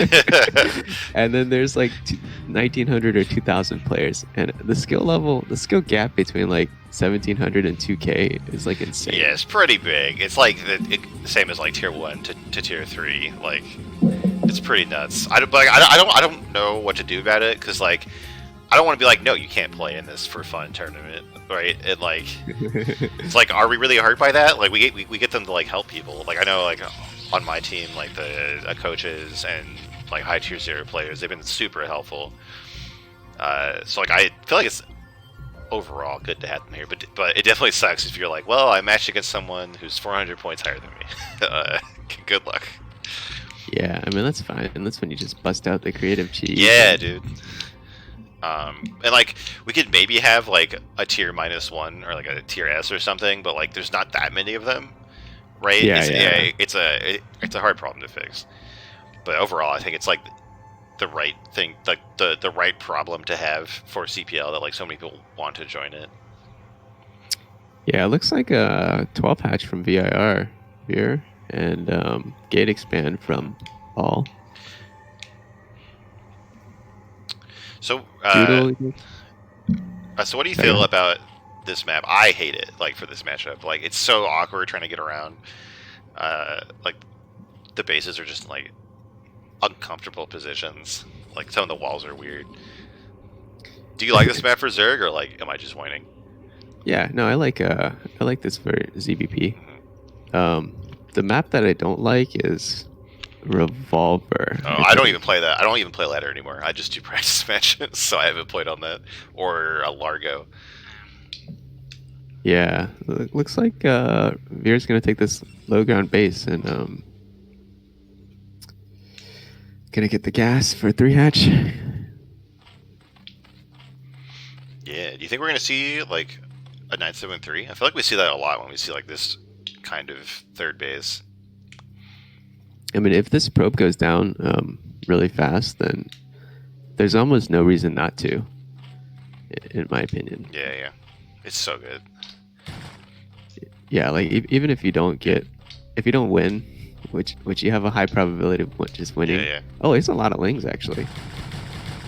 and then there's like 1900 or 2000 players, and the skill gap between like 1700 and 2K is like insane. Yeah, it's pretty big. It's like the same as like tier 1 to tier 3. Like, it's pretty nuts. I don't know what to do about it because like I don't want to be like, no, you can't play in this for fun tournament, right? And like, it's like, are we really hurt by that? Like, we get them to like help people. Like, I know like on my team, like the coaches and like high tier 0 players, they've been super helpful. So like, I feel like it's overall good to have them here, but it definitely sucks if you're like, well, I matched against someone who's 400 points higher than me. Good luck. Yeah, I mean that's fine, and that's when you just bust out the creative cheese. Yeah, dude. And like we could maybe have like a tier -1 or like a tier S or something, but like there's not that many of them, right? Yeah, it's a hard problem to fix. But overall, I think it's like the right thing, like the right problem to have for CPL that like so many people want to join it. Yeah, it looks like a 12 hatch from VIR here, and gate expand from Baal. So, so what do you feel about this map? I hate it, like, for this matchup. Like, it's so awkward trying to get around. Like, the bases are just, like, uncomfortable positions. Like, some of the walls are weird. Do you like this map for Zerg, or like, am I just whining? Yeah, no, I like this for ZVP. The map that I don't like is Revolver. Oh, I don't even play that. I don't even play ladder anymore. I just do practice matches, so I haven't played on that or a Largo. Yeah, looks like Veer's gonna take this low ground base and gonna get the gas for 3-hatch. Yeah. Do you think we're gonna see like a 973? I feel like we see that a lot when we see like this kind of third base. I mean, if this probe goes down really fast, then there's almost no reason not to, in my opinion. Yeah, yeah. It's so good. Yeah, like even if you don't win, which you have a high probability of just winning. Yeah, yeah. Oh, it's a lot of lings actually.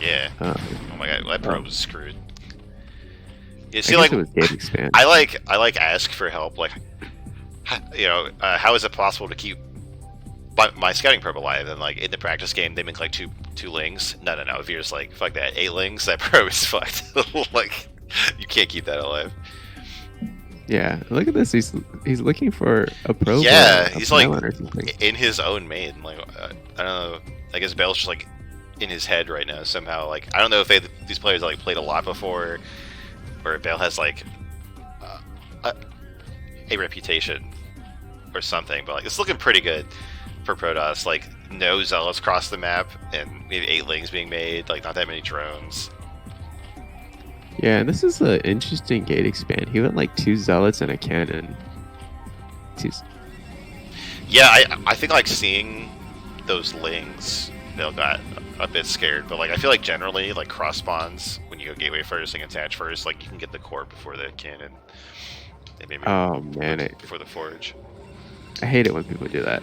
Yeah. Oh my god, that probe was screwed. You see, I guess like, it was gate expand. I like ask for help. Like, you know, how is it possible to keep my scouting probe alive? And like in the practice game, they make like two lings. No. If you're just like fuck that 8 lings, that probe is fucked. Like, you can't keep that alive. Yeah, look at this. He's looking for a probe. Yeah, or a he's like pylon or something. in his own main. Like, I don't know. I guess Bale's just like in his head right now somehow. Like, I don't know if these players like played a lot before, or Bale has like a reputation or something. But like, it's looking pretty good for Protoss. Like, no zealots across the map, and maybe 8 lings being made. Like, not that many drones. Yeah, this is an interesting gate expand. He went like 2 zealots and a cannon. Yeah, I think like seeing those lings, Bill got a bit scared. But like, I feel like generally like cross spawns when you go gateway first and attach first, like you can get the core before the cannon. And maybe before the forge. I hate it when people do that.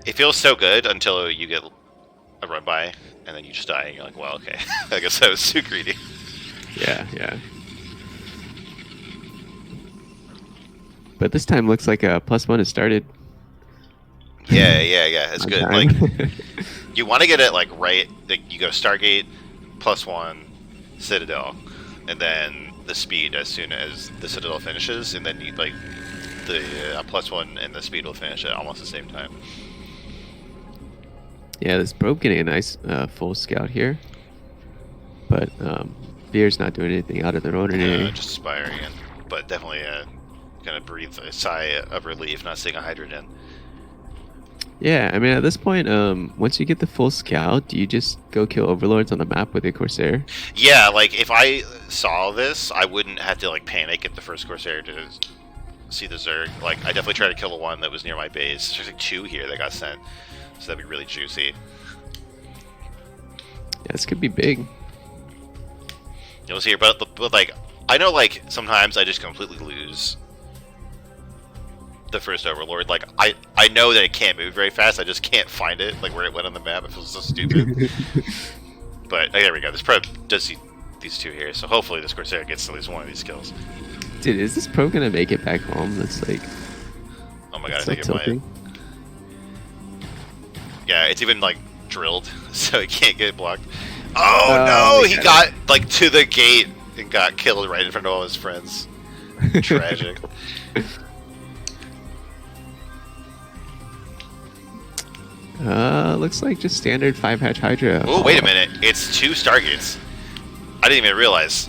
It feels so good until you get a run by and then you just die and you're like, well, okay, I guess that was too greedy. Yeah. But this time looks like a +1 has started. Yeah, it's good. Like, you want to get it like right. Like, you go Stargate, +1, Citadel, and then the speed as soon as the Citadel finishes, and then you like the +1 and the speed will finish at almost the same time. Yeah, this probe getting a nice full scout here, but Veer's not doing anything out of their ordinary. Just aspiring, but definitely gonna breathe a sigh of relief not seeing a Hydrogen. Yeah, I mean, at this point, once you get the full scout, do you just go kill overlords on the map with a Corsair? Yeah, like if I saw this, I wouldn't have to like panic at the first Corsair to see the Zerg. Like, I definitely try to kill the one that was near my base. There's like 2 here that got sent, so that'd be really juicy. Yeah, this could be big. You'll see here, but like, I know like sometimes I just completely lose the first Overlord. Like, I know that it can't move very fast. I just can't find it, like where it went on the map. It feels so stupid. But there we go. This probe does see these 2 here, so hopefully this Corsair gets at least one of these kills. Dude, is this probe gonna make it back home? That's like, oh my god, I so think it might. tilting. Yeah, it's even like drilled, so it can't get blocked. Oh no, he got like to the gate and got killed right in front of all his friends. Tragic. Looks like just standard 5-hatch Hydra. Oh, wait a minute. It's 2 Stargates. I didn't even realize.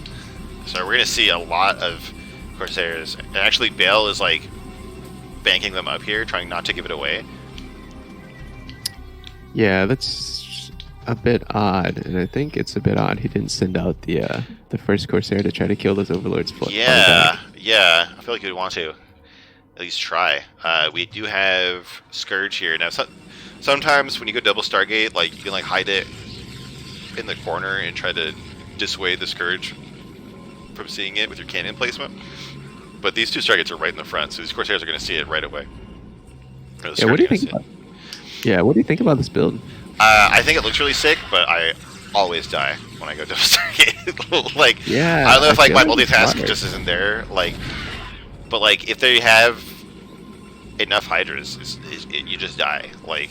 So we're going to see a lot of Corsairs. And actually, Bale is like banking them up here, trying not to give it away. Yeah, that's a bit odd. And I think it's a bit odd he didn't send out the first Corsair to try to kill those Overlords. Yeah. I feel like you'd want to at least try. We do have Scourge here. Now, sometimes when you go double Stargate, like, you can like hide it in the corner and try to dissuade the Scourge from seeing it with your cannon placement. But these 2 Stargates are right in the front, so these Corsairs are going to see it right away. Yeah, what do you think about this build? I think it looks really sick, but I always die when I go double Stargate. Like, yeah, I don't know if like my like multitask just isn't there. Like, but like if they have enough Hydras, you just die. Like,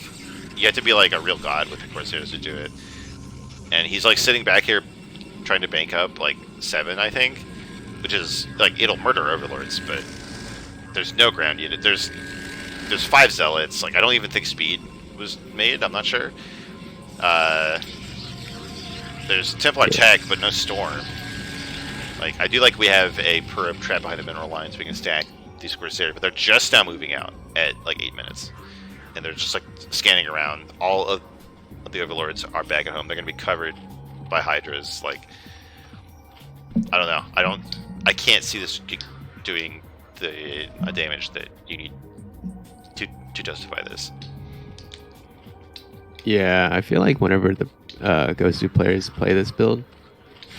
you have to be like a real god with the Corsairs to do it. And he's like sitting back here trying to bank up like 7, I think, which is like it'll murder overlords, but there's no ground unit. There's 5 zealots. Like I don't even think speed was made. I'm not sure. There's Templar tech, but no storm. Like I do like we have a probe trap behind the mineral line, so we can stack these Corsairs, but they're just now moving out at like 8 minutes, and they're just like scanning around. All of the overlords are back at home. They're gonna be covered by hydras. Like I don't know. I can't see this doing the damage that you need to justify this. Yeah, I feel like whenever the GOSU players play this build,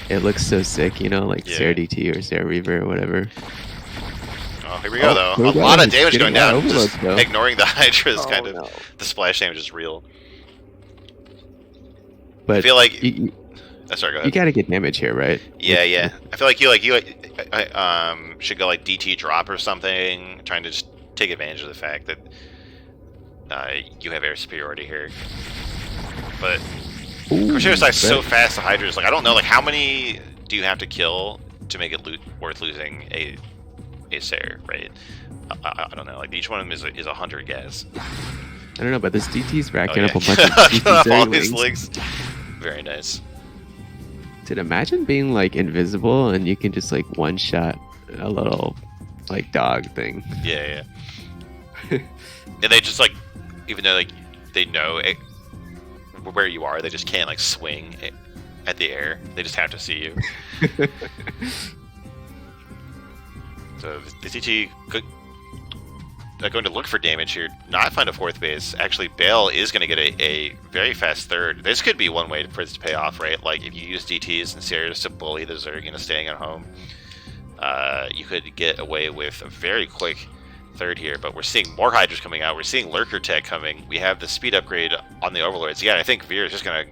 it looks so sick, you know, like Sarah DT or Sarah Reaver or whatever. Oh, here we go, though. A lot of damage going down. Just ignoring the hydras, kind of. No. The splash damage is real. But I feel like... sorry, go ahead. You gotta get damage here, right? Yeah. I feel like you should go like DT drop or something, trying to just take advantage of the fact that you have air superiority here. But Crusader's like so fast, the Hydra's like I don't know, like how many do you have to kill to make it worth losing a Sayer, right? I don't know. Like each one of them is 100 gas. I don't know, but this DT's racking up a bunch of DT's all these links. Very nice. Dude, imagine being like invisible and you can just like one shot a little like dog thing. Yeah. And they just like, even though like they know where you are, they just can't like swing at the air. They just have to see you. So the CT going to look for damage here, not find a 4th base. Actually, Baal is going to get a very fast 3rd. This could be one way for this to pay off, right? Like if you use DTs and Series to bully the Zerg staying at home, you could get away with a very quick 3rd here. But we're seeing more Hydras coming out. We're seeing Lurker Tech coming. We have the speed upgrade on the Overlords. Yeah, I think Veer is just going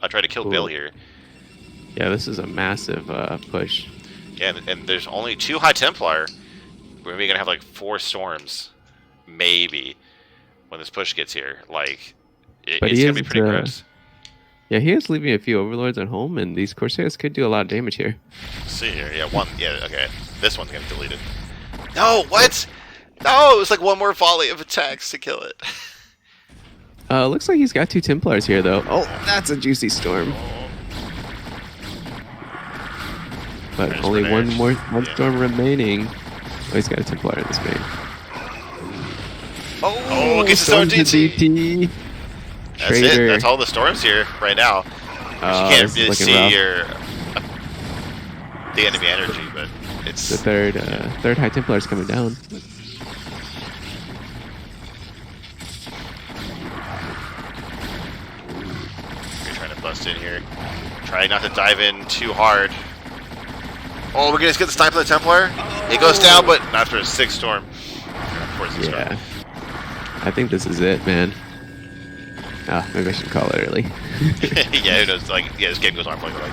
to try to kill Baal here. Yeah, this is a massive push. Yeah, and there's only 2 High Templar. We're maybe gonna have like 4 storms, maybe, when this push gets here. Like, it's gonna be pretty gross. Yeah, he is leaving a few overlords at home, and these Corsairs could do a lot of damage here. Let's see here, yeah, one, yeah, okay. This one's gonna be deleted. No, what? No, it was like one more volley of attacks to kill it. Looks like he's got 2 Templars here, though. Oh, that's a juicy storm. But only one storm remaining. Oh, he's got a Templar in this main. Oh, gets his own DT. That's it. That's all the storms here right now. You can't really see the enemy energy, but it's the third High Templar is coming down. You're trying to bust in here. Try not to dive in too hard. Oh, we're gonna get the snipe of the Templar. It goes down, but not after a 6 storm. Yeah. I think this is it, man. Maybe I should call it early. Yeah, who knows? Like, yeah, this game goes on for like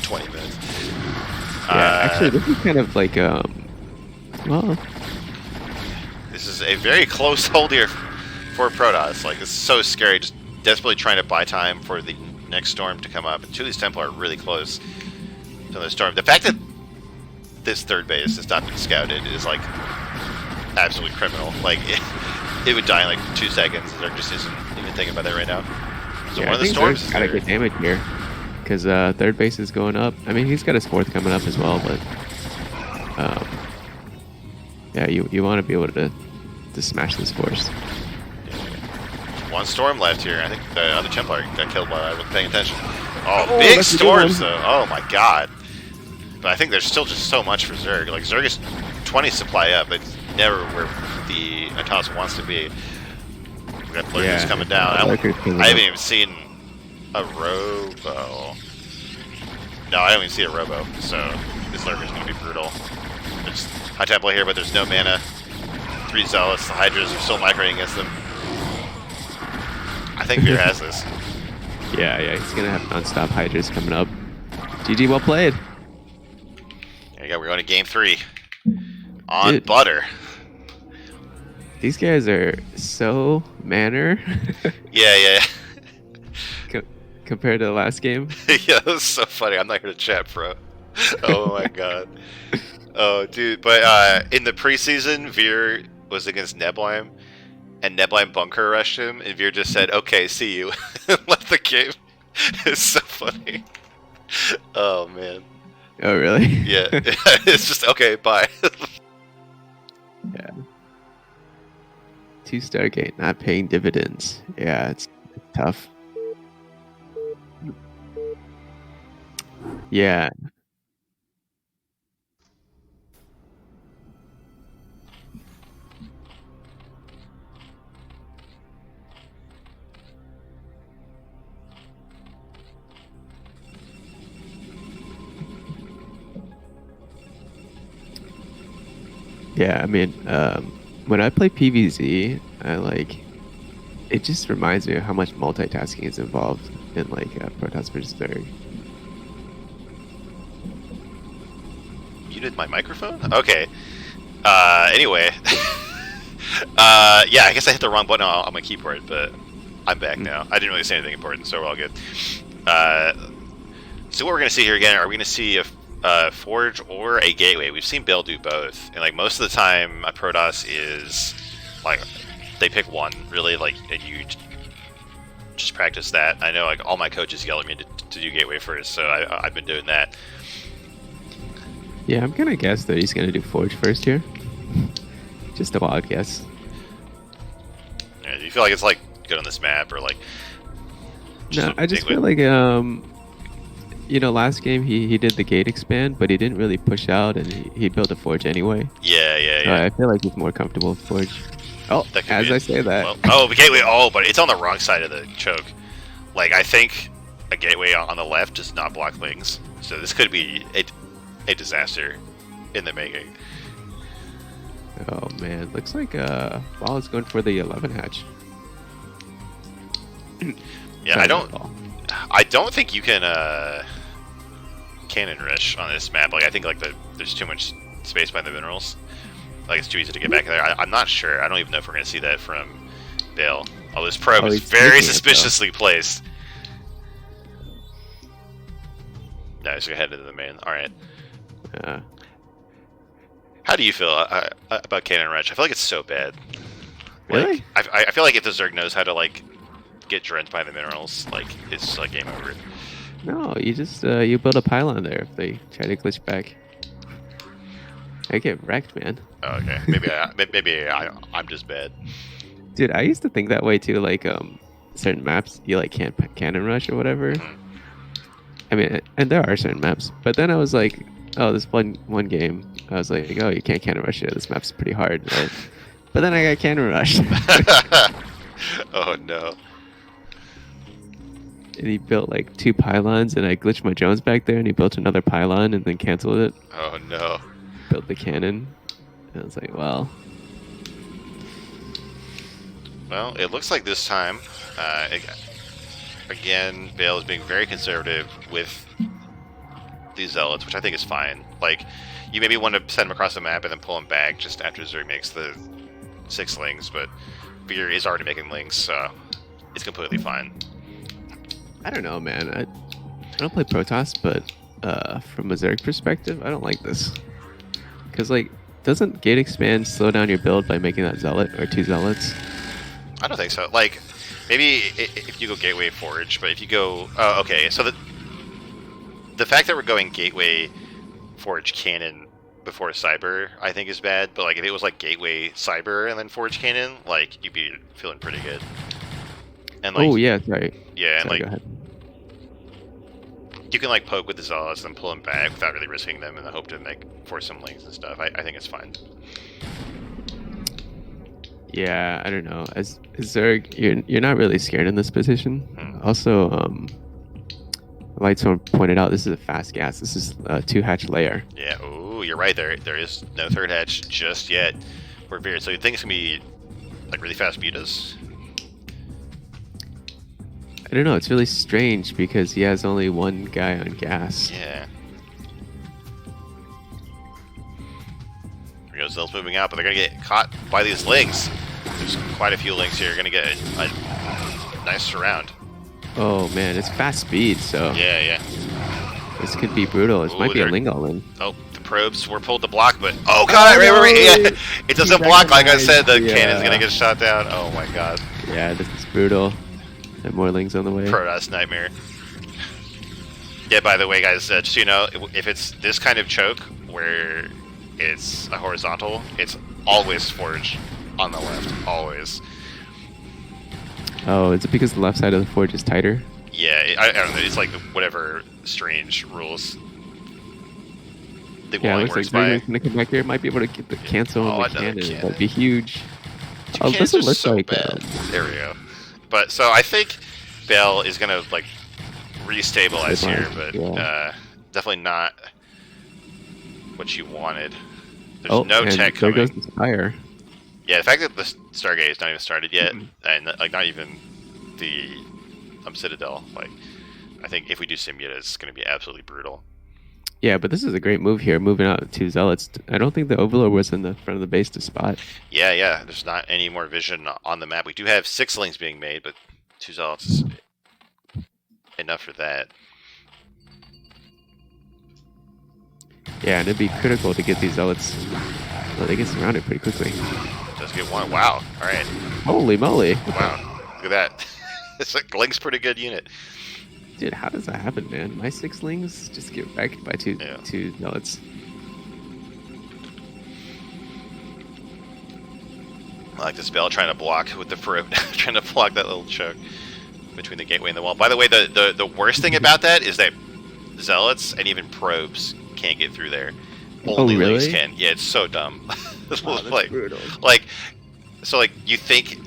20 minutes. Yeah, actually, this is kind of like, well, this is a very close hold here for Protoss. Like, it's so scary, just desperately trying to buy time for the next storm to come up. And 2 of these Templar are really close to the storm. The fact that this 3rd base has not been scouted is like absolutely criminal. Like it would die in like 2 seconds. There just isn't even thinking about that right now. So one of the storms is gotta get damage here because 3rd base is going up. I mean, he's got his 4th coming up as well, but yeah, you want to be able to smash this force. Yeah. 1 storm left here. I think the other Templar got killed while I wasn't paying attention. Oh, big storms though. Oh my god. But I think there's still just so much for Zerg. Like, Zerg is 20 supply up, but never where the Atos wants to be. We got Lurkers coming down. I haven't even seen a Robo. No, I haven't even seen a Robo, so this Lurker's going to be brutal. There's High Templar here, but there's no mana. 3 Zealots, the Hydras are still microing against them. I think Veer has this. Yeah, he's going to have non-stop Hydras coming up. GG, well played. There you go, we're going to game 3 on butter. These guys are so manner. Yeah. compared to the last game. Yeah, that was so funny. I'm not here to chat, bro. Oh my god. Oh, dude. But in the preseason, Veer was against Neblime, and Neblime bunker rushed him, and Veer just said, "Okay, see you," and left the game. It's so funny. Oh man. Oh really? Yeah. It's just okay. Bye. Yeah. 2 Stargate not paying dividends. Yeah, it's tough. Yeah. Yeah, I mean, when I play PvZ, I like it just reminds me of how much multitasking is involved in like Protoss vs Zerg. Muted my microphone? Okay. Anyway. Yeah, I guess I hit the wrong button on my keyboard, but I'm back now. I didn't really say anything important, so we're all good. So what we're going to see here again, are we going to see a Forge or a Gateway? We've seen Baal do both, and like most of the time, a Protoss is like they pick one, really, like, and you just practice that. I know like all my coaches yell at me to do Gateway first, so I've been doing that. Yeah, I'm gonna guess that he's gonna do Forge first here. Just a wild guess. Yeah, do you feel like it's like good on this map, or like? No, I just feel like you know, last game he did the gate expand, but he didn't really push out, and he built a Forge anyway. Yeah. So I feel like he's more comfortable with Forge. Oh, as I say that. Well, oh, the Gateway. Oh, but it's on the wrong side of the choke. Like I think a Gateway on the left does not block lings, so this could be a disaster in the making. Oh man, looks like Baal is going for the 11 hatch. Yeah, sorry, I don't think you can cannon rush on this map. Like I think like there's too much space by the minerals. Like it's too easy to get back there. I'm not sure. I don't even know if we're gonna see that from Baal. Oh, this probe is very suspiciously placed. No, just go ahead into the main. All right. How do you feel about cannon rush? I feel like it's so bad. Really? Like, I feel like if the Zerg knows how to like get drenched by the minerals, like it's like game over. No, you just you build a pylon there if they try to glitch back. I get wrecked, man. Oh, okay, maybe I'm just bad. Dude, I used to think that way too. Like certain maps you like can't cannon rush or whatever. Mm-hmm. I mean, and there are certain maps, but then I was like, oh, this one game, I was like, oh, you can't cannon rush it. This map's pretty hard, right? But then I got cannon rushed. Oh no. And he built like 2 pylons, and I glitched my Jones back there, and he built another pylon and then canceled it. Oh no. Built the cannon. And I was like, well. Well, it looks like this time, again, Baal is being very conservative with these zealots, which I think is fine. Like, you maybe want to send them across the map and then pull them back just after Zerg makes the 6 lings, but Veer is already making lings, so it's completely fine. I don't know, man. I don't play Protoss, but from a Zerg perspective, I don't like this. Because, like, doesn't Gate Expand slow down your build by making that Zealot or 2 Zealots? I don't think so. Like, maybe if you go Gateway Forge, but if you go... Oh, okay, so the fact that we're going Gateway Forge Cannon before Cyber, I think is bad, but, like, if it was, like, Gateway Cyber and then Forge Cannon, like, you'd be feeling pretty good. And, like, oh, yeah, sorry. Yeah, sorry, and, go ahead. You can like poke with the zealots and pull them back without really risking them in the hope to like force some lings and stuff. I think it's fine. Yeah, I don't know. As Zerg, you're not really scared in this position. Also, like someone pointed out, this is a fast gas. This is a 2 hatch layer. Yeah. Oh, you're right. There is no 3rd hatch just yet. We're very so you think it's gonna be like really fast mutas. I don't know. It's really strange because he has only 1 guy on gas. Yeah. Here goes Zill's moving out, but they're gonna get caught by these lings. There's quite a few lings here. Gonna get a nice surround. Oh man, it's fast speed, so Yeah, yeah. this could be brutal. This Ooh, might be a they're- Ling all in. Oh, the probes were pulled to block, but oh god, right. Yeah, it doesn't block. Like I said, the cannon's gonna get shot down. Oh my god. Yeah, this is brutal. And more Lings on the way. Protoss nightmare. Yeah, by the way, guys, just so you know, if it's this kind of choke where it's a horizontal, it's always forge on the left, always. Oh, is it because the left side of the forge is tighter? Yeah, I don't know. It's like whatever strange rules. The Yeah, it walling looks like works by. Zergo's gonna come back here. Might be able to get the cancel on the another cannon. cannon. That'd be huge. Two Oh, cannons this one are looks so like bad. There we go. But so I think Baal is gonna like restabilize here, but definitely not what you wanted. There's no and tech there coming. goes the Spire. Yeah, the fact that the Stargate is not even started yet, and like not even the Citadel, like I think if we do Simuta, it's going to be absolutely brutal. Yeah, but this is a great move here, moving out to Zealots. I don't think the Overlord was in the front of the base to spot. Yeah, there's not any more vision on the map. We do have 6 Lings being made, but 2 Zealots is enough for that. Yeah, and it'd be critical to get these Zealots. Well, they get surrounded pretty quickly. Does get one. Wow. All right. Holy moly. Wow. Look at that. It's like Ling's pretty good unit. Dude, how does that happen, man? My 6 Lings just get wrecked by two Zealots. I like this Baal trying to block with the probe, trying to block that little choke between the gateway and the wall. By the way, the worst thing about that is that Zealots and even probes can't get through there. Only really? Lings can. Yeah, it's so dumb. Oh, that's like, brutal. So you think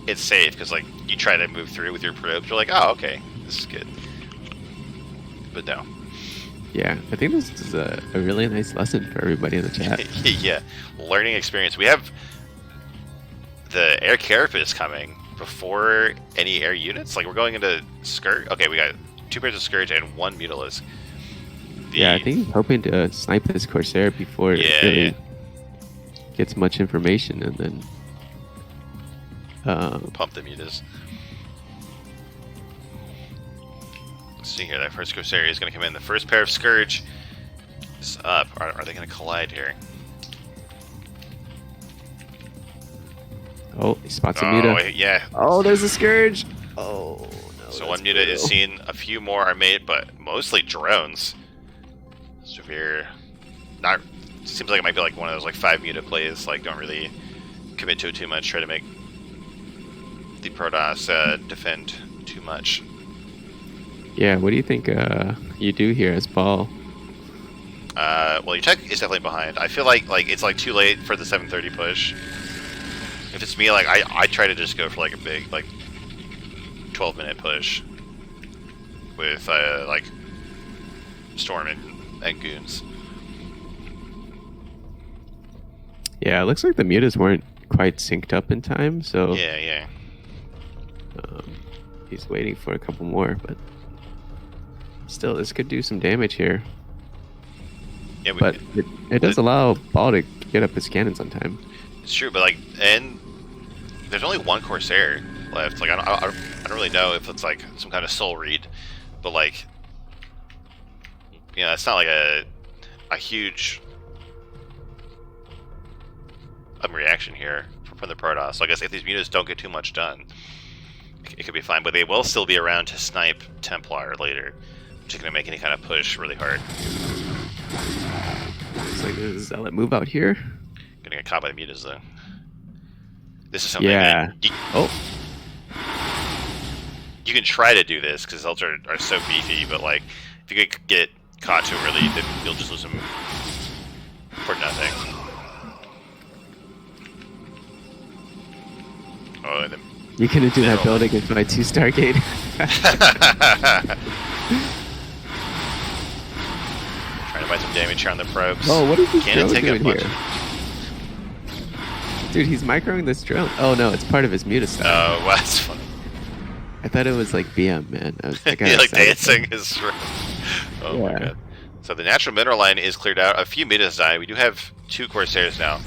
it's safe because like you try to move through with your probes, you're like, oh, okay, this is good. But no. Yeah, I think this is a really nice lesson for everybody in the chat. Yeah, learning experience. We have the air carapace coming before any air units. Like we're going into Scourge. Okay, we got 2 pairs of Scourge and 1 Mutalisk. Yeah, I think he's hoping to snipe this Corsair before it really gets much information, and then pump the mutas. Let's see here. That first Corsair is going to come in. The first pair of Scourge is up. Are they going to collide here? Oh, he spots a Muta. Yeah. Oh, there's a Scourge. Oh, no. So 1 Muta is seen. A few more are made, but mostly drones. Severe. Not. Seems like it might be like one of those like 5 Muta plays. Like don't really commit to it too much. Try to make the Protoss defend too much. Yeah, what do you think you do here as Baal? Well, your tech is definitely behind. I feel like it's like too late for the 7:30 push. If it's me, like I try to just go for like a big like 12-minute push with like Storm and Goons. Yeah, it looks like the Mutas weren't quite synced up in time, so Yeah. He's waiting for a couple more, but still, this could do some damage here. Yeah, but it does allow Baal to get up his cannons on time. It's true, but like, and there's only 1 Corsair left. Like, I don't really know if it's like some kind of soul read, but like, you know, it's not like a huge reaction here from the Protoss. So I guess if these mutas don't get too much done, it could be fine. But they will still be around to snipe Templar later, which is going to make any kind of push really hard. Looks like there's a Zealot move out here. Gonna get caught by the mutas though. This is something that you can try to do this because Zealots are so beefy, but like if you could get caught too early, then you'll just lose them for nothing. Oh, and then you couldn't do that build against my 2 Stargate. Trying to buy some damage here on the probes. Oh, what is this drone doing here? Dude, he's microing this drone. Oh no, it's part of his Muta style. Oh, well, that's funny. I thought it was like BM, man. I was He like dancing his drone. Oh my god. So the natural mineral line is cleared out. A few mutas died. We do have 2 Corsairs now.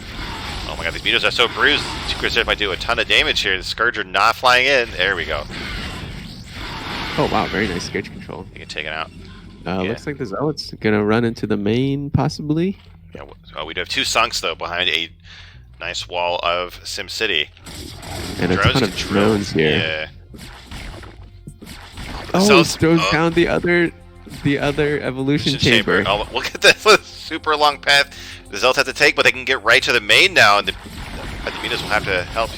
Oh my god, these mutas are so bruised. 2 Corsairs might do a ton of damage here. The Scourge are not flying in. There we go. Oh wow, very nice sketch control. You can take it out. Looks like the Zealot's gonna run into the main, possibly. Yeah, we do have 2 sunks though behind a nice wall of SimCity. And a ton of drones here. Yeah. Oh, throws down the other evolution chamber. Oh, look at that super long path the Zealots have to take, but they can get right to the main now, and the Mutas will have to help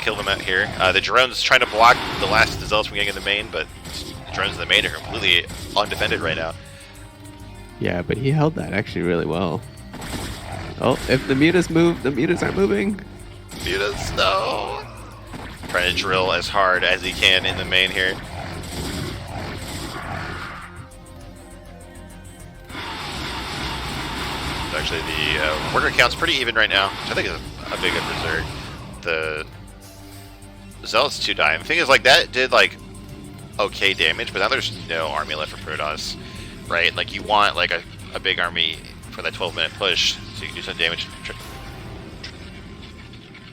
kill them out here. The drones trying to block the last of the Zealots from getting in the main, but the drones in the main are completely undefended right now. Yeah, but he held that actually really well. Oh, if the Mutas move, the Mutas aren't moving. Mutas, no! Trying to drill as hard as he can in the main here. Actually, the worker count's pretty even right now, which I think is a big berserk. The Zealots 2 die. The thing is, like, that did, like, okay damage, but now there's no army left for Protoss, right? Like, you want, like, a big army for that 12-minute push, so you can do some damage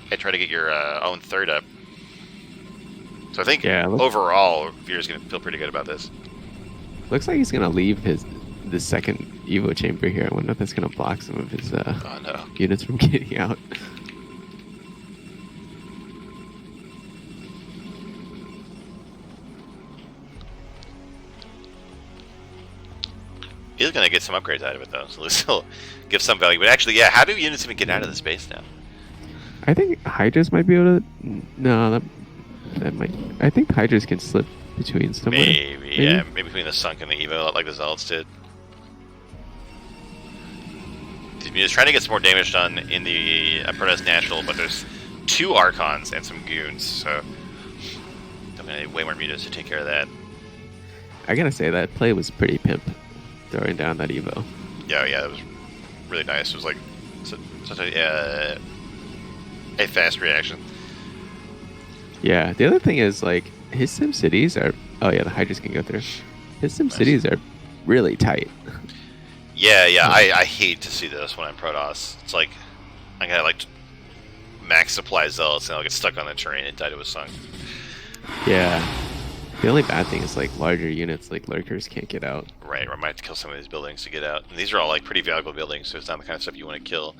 and try to get your own third up. So I think overall, Veer's going to feel pretty good about this. Looks like he's going to leave the second Evo chamber here. I wonder if that's going to block some of his units from getting out. He's going to get some upgrades out of it, though, so this will give some value. But actually, yeah, how do units even get out of this base now? I think Hydras might be able to... No, that might... I think Hydras can slip between somewhere. Maybe, yeah. Maybe between the Sunk and the Evo, like the Zealots did. He's trying to get some more damage done in the Protoss National, but there's 2 Archons and some Goons, so... I'm going to need way more Mutas to take care of that. I gotta say, that play was pretty pimp, throwing down that Evo. Yeah, it was really nice. It was like such a fast reaction. Yeah, the other thing is, like, his Sim Cities are... Oh yeah, the Hydras can go through. His Sim Cities are really tight. Yeah, I hate to see this when I'm Protoss. It's like, I gotta, like, max supply Zealots and I'll get stuck on the terrain and die to a Sunk. Yeah. The only bad thing is, like, larger units like Lurkers can't get out. Right, or I might have to kill some of these buildings to get out. And these are all, like, pretty valuable buildings, so it's not the kind of stuff you want to kill.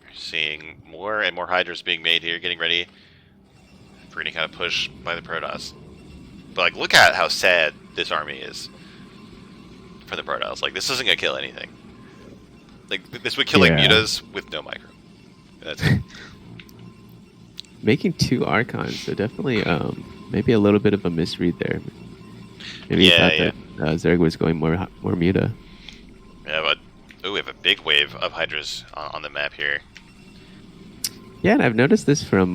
We're seeing more and more Hydras being made here, getting ready for any kind of push by the Protoss. But, like, look at how sad this army is for the Protoss. Like, this isn't going to kill anything. Like, this would kill, like, Mutas with no micro. That's it. Making 2 Archons, so definitely maybe a little bit of a misread there. Maybe he thought that Zerg was going more Muta. Yeah, but we have a big wave of Hydras on the map here. Yeah, and I've noticed this from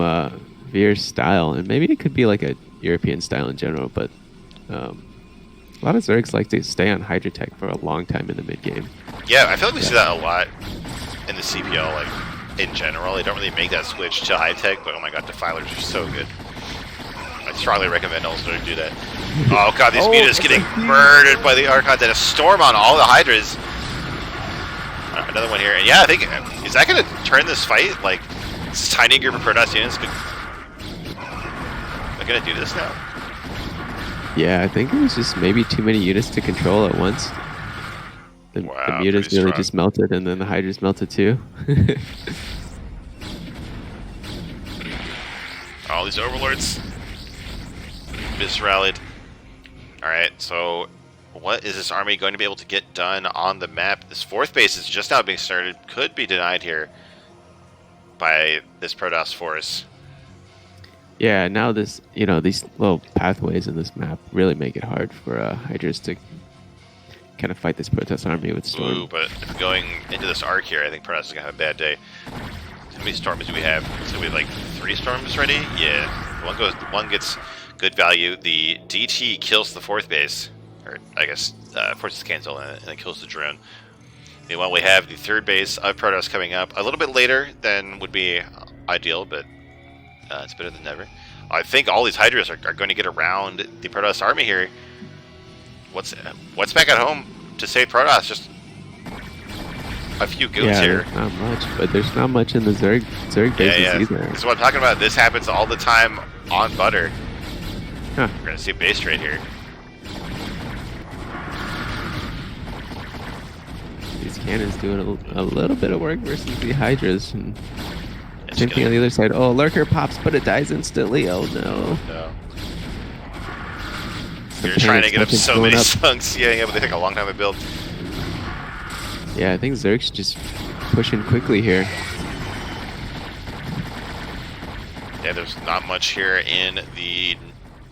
Veer's style, and maybe it could be like a European style in general, but a lot of Zergs like to stay on Hydra Tech for a long time in the mid game. Yeah, I feel like we see that a lot in the CPL, like, in general. They don't really make that switch to high tech, but oh my god, Defilers are so good. I strongly recommend also to do that. Oh god, these Mutas getting murdered by the Archons and a storm on all the Hydras. Another one here, and yeah, I think, is that going to turn this fight? Like, this tiny group of Protoss units are going to do this now? Yeah, I think it was just maybe too many units to control at once. The Mutas really just melted, and then the Hydras melted too. All these Overlords misrallied. Alright, so what is this army going to be able to get done on the map? This 4th base is just now being started. Could be denied here by this Protoss force. Yeah, now this, these little pathways in this map really make it hard for Hydras to kind of fight this Protoss army with Storm. Ooh, but if we're going into this arc here, I think Protoss is going to have a bad day. How many Storms do we have? So we have like 3 Storms ready? Yeah. One gets good value. The DT kills the 4th base. Or, I guess, forces cancel and it kills the drone. Meanwhile, we have the 3rd base of Protoss coming up a little bit later than would be ideal, but it's better than never. I think all these Hydras are going to get around the Protoss army here. What's back at home to save Protoss? Just a few goons Yeah, here. there's not much, but there's not much in the Zerg bases either. This is what I'm talking about. This happens all the time on Butter. Huh. We're gonna see base trade here. These cannons doing a little bit of work versus the Hydras. And It's same thing on the other side. Oh, Lurker pops, but it dies instantly. Oh no. No. You're trying to get up so many sunks. Yeah, but they take a long time to build. Yeah, I think Zerg's just pushing quickly here. Yeah, there's not much here in the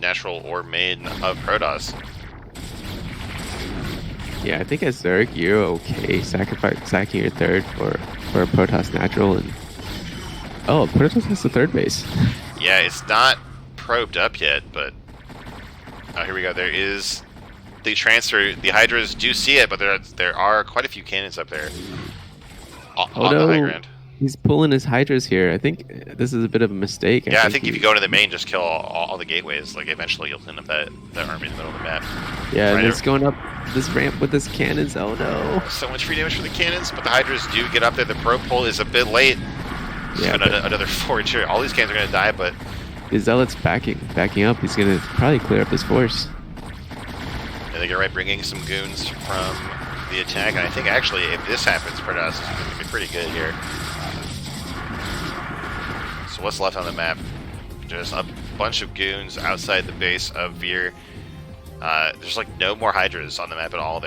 natural or main of Protoss. Yeah, I think as Zerg, you're okay sacking your third for a Protoss natural. And oh, Protoss has the third base. Yeah, it's not probed up yet, but oh, here we go. There is the transfer. The Hydras do see it, but there are quite a few cannons up there on the high ground. He's pulling his Hydras here. I think this is a bit of a mistake. Yeah, I think if you go into the main, just kill all the gateways. Like eventually, you'll end up that army in the middle of the map. Yeah, right, and it's going up this ramp with his cannons. Oh no! So much free damage for the cannons, but the Hydras do get up there. The probe pull is a bit late. Yeah, another forge here. All these cannons are going to die, but the Zealot's backing up. He's going to probably clear up his force. I think you're right, bringing some goons from the attack, and I think actually if this happens, Protoss is going to be pretty good here. So what's left on the map? Just a bunch of goons outside the base of Veer. There's like no more Hydras on the map at all.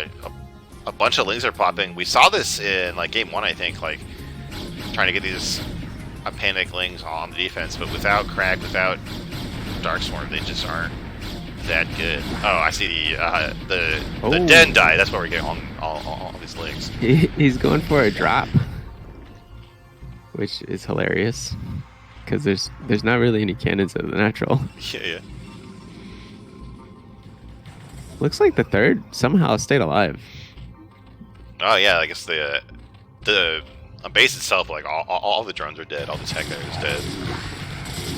A bunch of Lings are popping. We saw this in like game 1, I think, like trying to get these panic Lings on the defense, but without Crack, without Darkstorm, they just aren't that good. Oh, I see the Den die. That's why we're getting all these Lings. He's going for a drop, which is hilarious because there's not really any cannons of the natural. Yeah. Looks like the third somehow stayed alive. Oh yeah, I guess the base itself, like all the drones are dead, all the tech there is dead.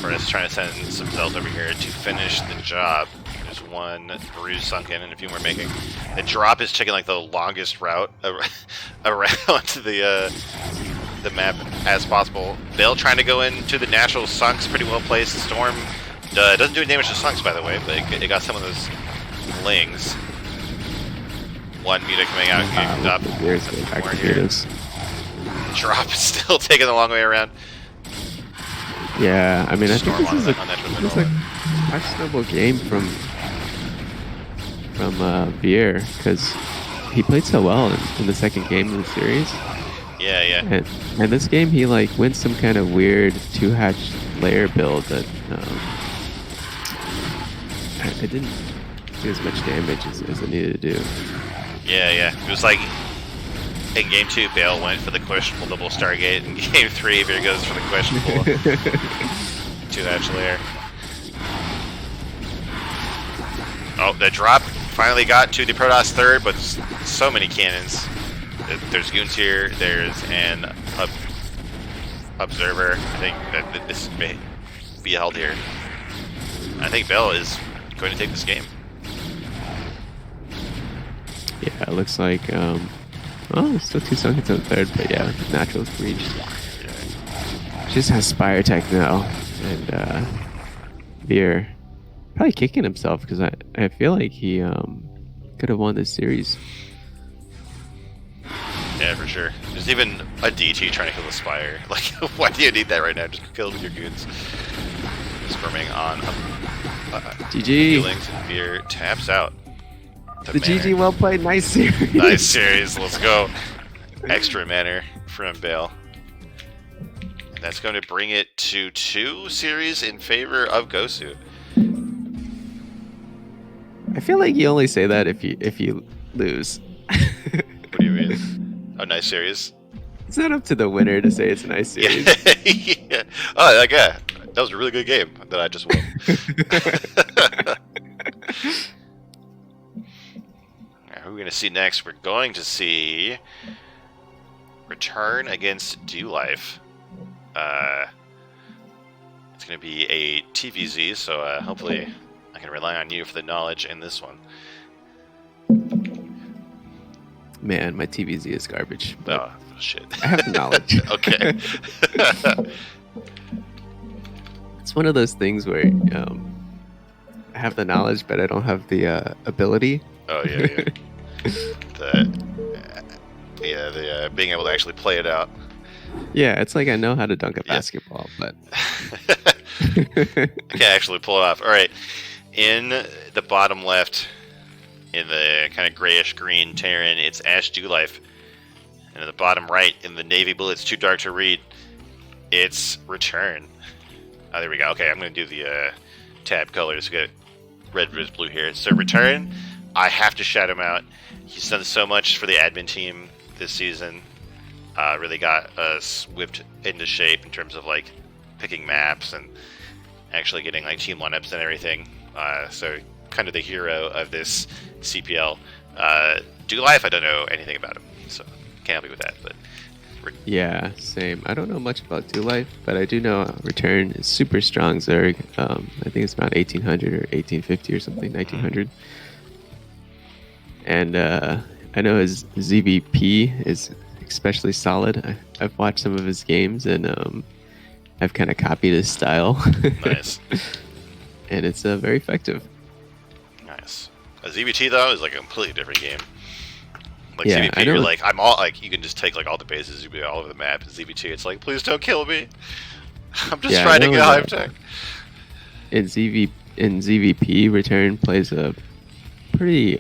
We're just trying to send some cells over here to finish the job. There's one bruise sunk in and a few more making. The drop is taking like the longest route around the map as possible. Baal trying to go into the natural sunks, pretty well placed. Storm doesn't do any damage to sunks, by the way, but it got some of those Lings. One Muta coming out and up. Drop is still taking the long way around. Yeah, I mean, I think Storm this is a questionable game from Veer because he played so well in the second game of the series. Yeah. And this game, he like went some kind of weird 2-hatch layer build that it didn't do as much damage as it needed to do. Yeah. It was like in game 2, Baal went for the questionable double Stargate. In game 3, Veer goes for the questionable 2-hatch layer. Oh, the drop finally got to the Protoss third, but so many cannons. There's goons here. There's an observer. I think that this may be held here. I think Baal is going to take this game. Yeah, it looks like. Oh, still 2 seconds on the third, but yeah, natural's breached. Yeah. Just has Spire Tech now, and Veer probably kicking himself because I feel like he could have won this series. Yeah, for sure. There's even a DT trying to kill the Spire. Like, why do you need that right now? Just kill with your goons. Squirming on GG. Lings, and Veer taps out. The GG, well played. Nice series. Nice series. Let's go. Extra manner from Baal. And that's going to bring it to 2 series in favor of GOSU. I feel like you only say that if you lose. What do you mean? A nice series? It's not up to the winner to say it's a nice series. Yeah. Oh, like, yeah. That was a really good game that I just won. Who are we going to see next? We're going to see Return against doLife. It's going to be a TVZ, so hopefully I can rely on you for the knowledge in this one. Man, my TVZ is garbage. But Oh, shit. I have the knowledge. Okay. It's one of those things where I have the knowledge, but I don't have the ability. Oh, yeah. The being able to actually play it out. Yeah, it's like I know how to dunk a basketball, but I can't actually pull it off. All right. In the bottom left, in the kind of grayish green Terran, it's ash.Life. And in the bottom right, in the navy blue, it's too dark to read. It's return. Oh, there we go. Okay, I'm going to do the tab colors. We got red versus blue here. So return, I have to shout him out. He's done so much for the admin team this season. Really got us whipped into shape in terms of like picking maps and actually getting like team lineups and everything. So kind of the hero of this CPL. doLife, I don't know anything about him, so can't help you with that. But yeah, same. I don't know much about doLife, but I do know Return is super strong Zerg. I think it's about 1800 or 1850 or something, 1900. And I know his ZVP is especially solid. I've watched some of his games, and I've kind of copied his style. Nice. And it's very effective. Nice. A ZVT though is like a completely different game. Like yeah, ZVP, you're like, I'm all like, you can just take like all the bases, you be all over the map. ZVT, it's like, please don't kill me. I'm just trying to get hype tech. In ZVP, Return plays a pretty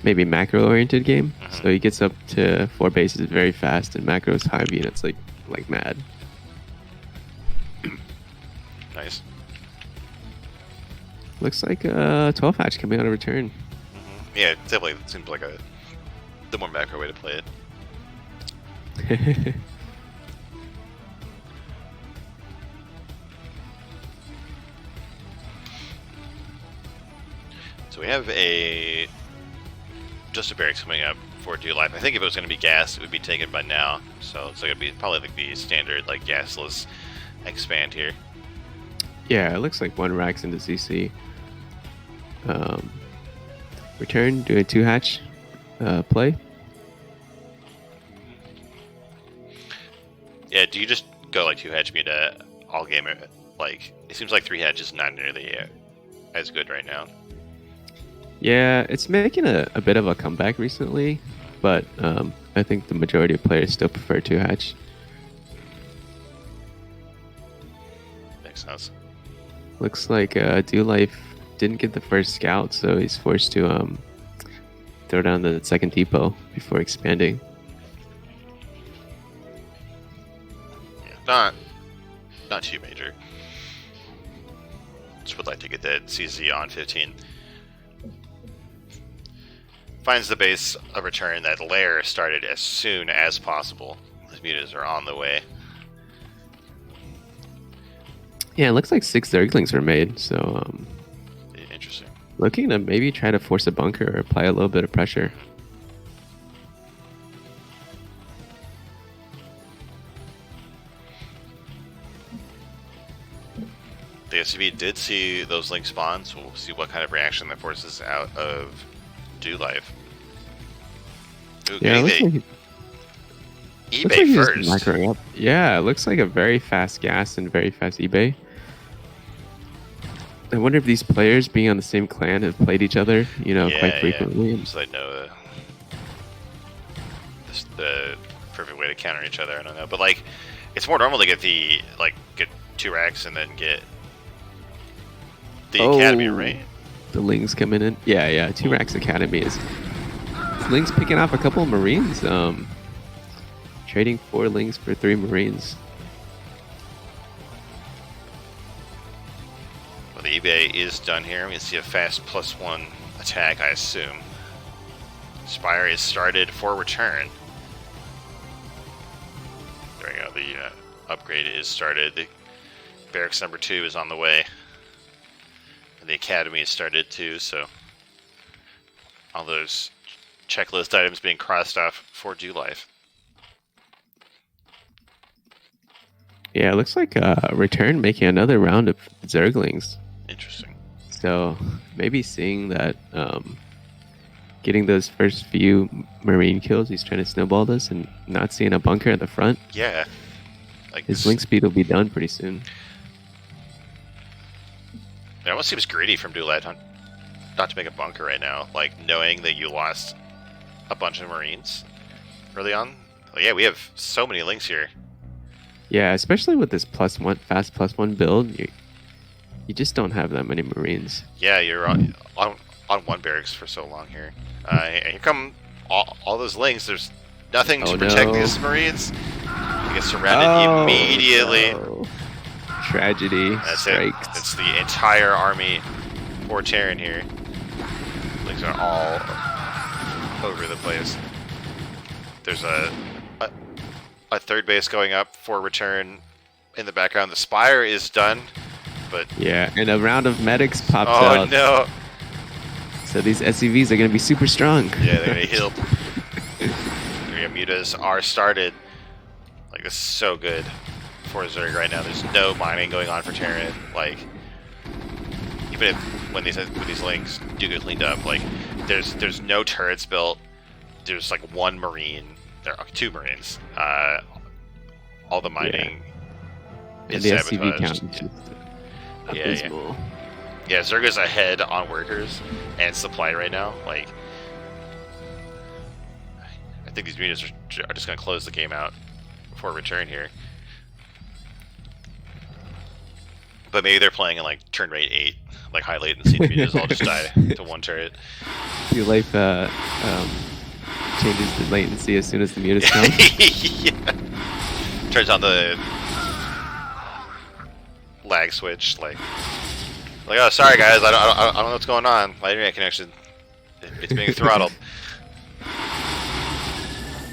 maybe macro oriented game. So he gets up to 4 bases very fast, and macros high beam, it's like mad. Nice. Looks like a 12 hatch coming out of Return. Yeah, it definitely seems like the more macro way to play it. So we have just a barracks coming up for doLife. I think if it was going to be gas, it would be taken by now. So it's like it'd be probably like the standard like gasless expand here. Yeah, it looks like 1 racks into CC. Return doing 2 hatch play. Yeah, do you just go like 2 hatch meta all game? Like it seems like 3 hatch is not nearly as good right now. Yeah, it's making a bit of a comeback recently, but I think the majority of players still prefer 2 hatch. Makes sense. Looks like doLife didn't get the first scout, so he's forced to throw down the second depot before expanding. Yeah, not too major. Just would like to get that CZ on 15. Finds the base of Return. That lair started as soon as possible. The mutas are on the way. Yeah, it looks like 6 Zerglings were made, so Interesting. looking to maybe try to force a bunker or apply a little bit of pressure. The SCB did see those link spawns, so we'll see what kind of reaction that forces out of doLife. Yeah, eBay first. Up. Yeah, it looks like a very fast gas and very fast eBay. I wonder if these players, being on the same clan, have played each other, quite frequently. Yeah. So I know the perfect way to counter each other. I don't know, but like, it's more normal to get get 2 racks and then get the academy, right? The Lings coming in. Yeah. 2 racks academy is Lings picking off a couple of Marines. Trading 4 Lings for 3 Marines. Well, the eBay is done here. We see a fast +1 attack, I assume. Spire is started for Return. There we go. The upgrade is started. The barracks number 2 is on the way. And the academy is started too, so all those checklist items being crossed off for doLife. Yeah, it looks like Return making another round of Zerglings. Interesting. So maybe seeing that getting those first few Marine kills. He's trying to snowball this and not seeing a bunker at the front. Yeah. Like His link speed will be done pretty soon. It almost seems greedy from doLife not to make a bunker right now. Like, knowing that you lost a bunch of Marines early on. Well, yeah, we have so many links here. Yeah, especially with this +1 fast +1 build, you just don't have that many Marines. Yeah, you're on one barracks for so long here. And here come all those links. There's nothing to protect these Marines. You get surrounded immediately. No. Tragedy. That's strikes. it. It's the entire army for Terran here. Links are all over the place. There's a third base going up for return in the background. The Spire is done, but yeah, and a round of medics pops out. Oh no! So these SCVs are going to be super strong. Yeah, they're going to heal. Three mutas are started. Like, this is so good for Zerg right now. There's no mining going on for Terran. Like, even if when these links do get cleaned up, like, there's no turrets built. There's like one Marine. There are 2 Marines. All the mining is the sabotaged. SCV count is just abysmal. Yeah, Zerg is ahead on workers and supply right now. Like, I think these mutas are just going to close the game out before return here. But maybe they're playing in like turn rate 8, like high latency. The mutas all just die to one turret. doLife changes the latency as soon as the mutas come. Yeah. Turns on the lag switch. Like, oh, sorry guys, I don't know what's going on. My internet connection, it's being throttled.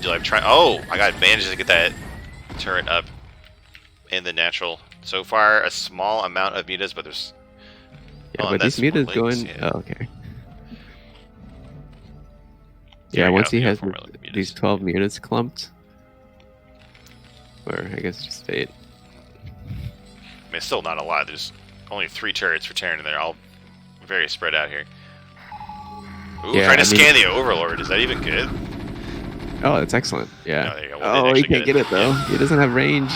doLife try. Oh, I got advantage to get that turret up in the natural. So far, a small amount of mutas, but there's. Yeah, but these mutas going. Yeah. Oh, okay. Yeah, once he has these 12 mutas clumped, or I guess just fate. I mean, it's still not a lot. There's only 3 turrets for Terran, and they're all very spread out here. Ooh, yeah, trying to scan the Overlord. Is that even good? Oh, that's excellent. Yeah. No, there you go. Well, he can't get it though. Yeah. He doesn't have range.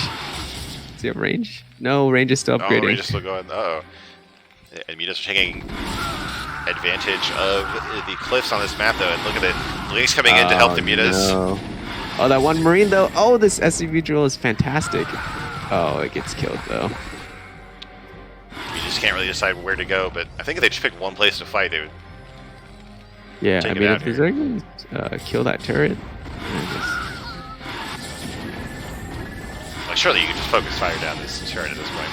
Does he have range? No, range is still upgrading. Oh, range is still going. Uh-oh. And mutas are taking advantage of the cliffs on this map, though. And look at it. Link's coming in to help the mutas. No. Oh, that one Marine, though. Oh, this SCV drill is fantastic. Oh, it gets killed, though. You just can't really decide where to go, but I think if they just picked one place to fight, they would. Yeah, I mean, if they're going to kill that turret, like, surely you could just focus fire down this turret at this point.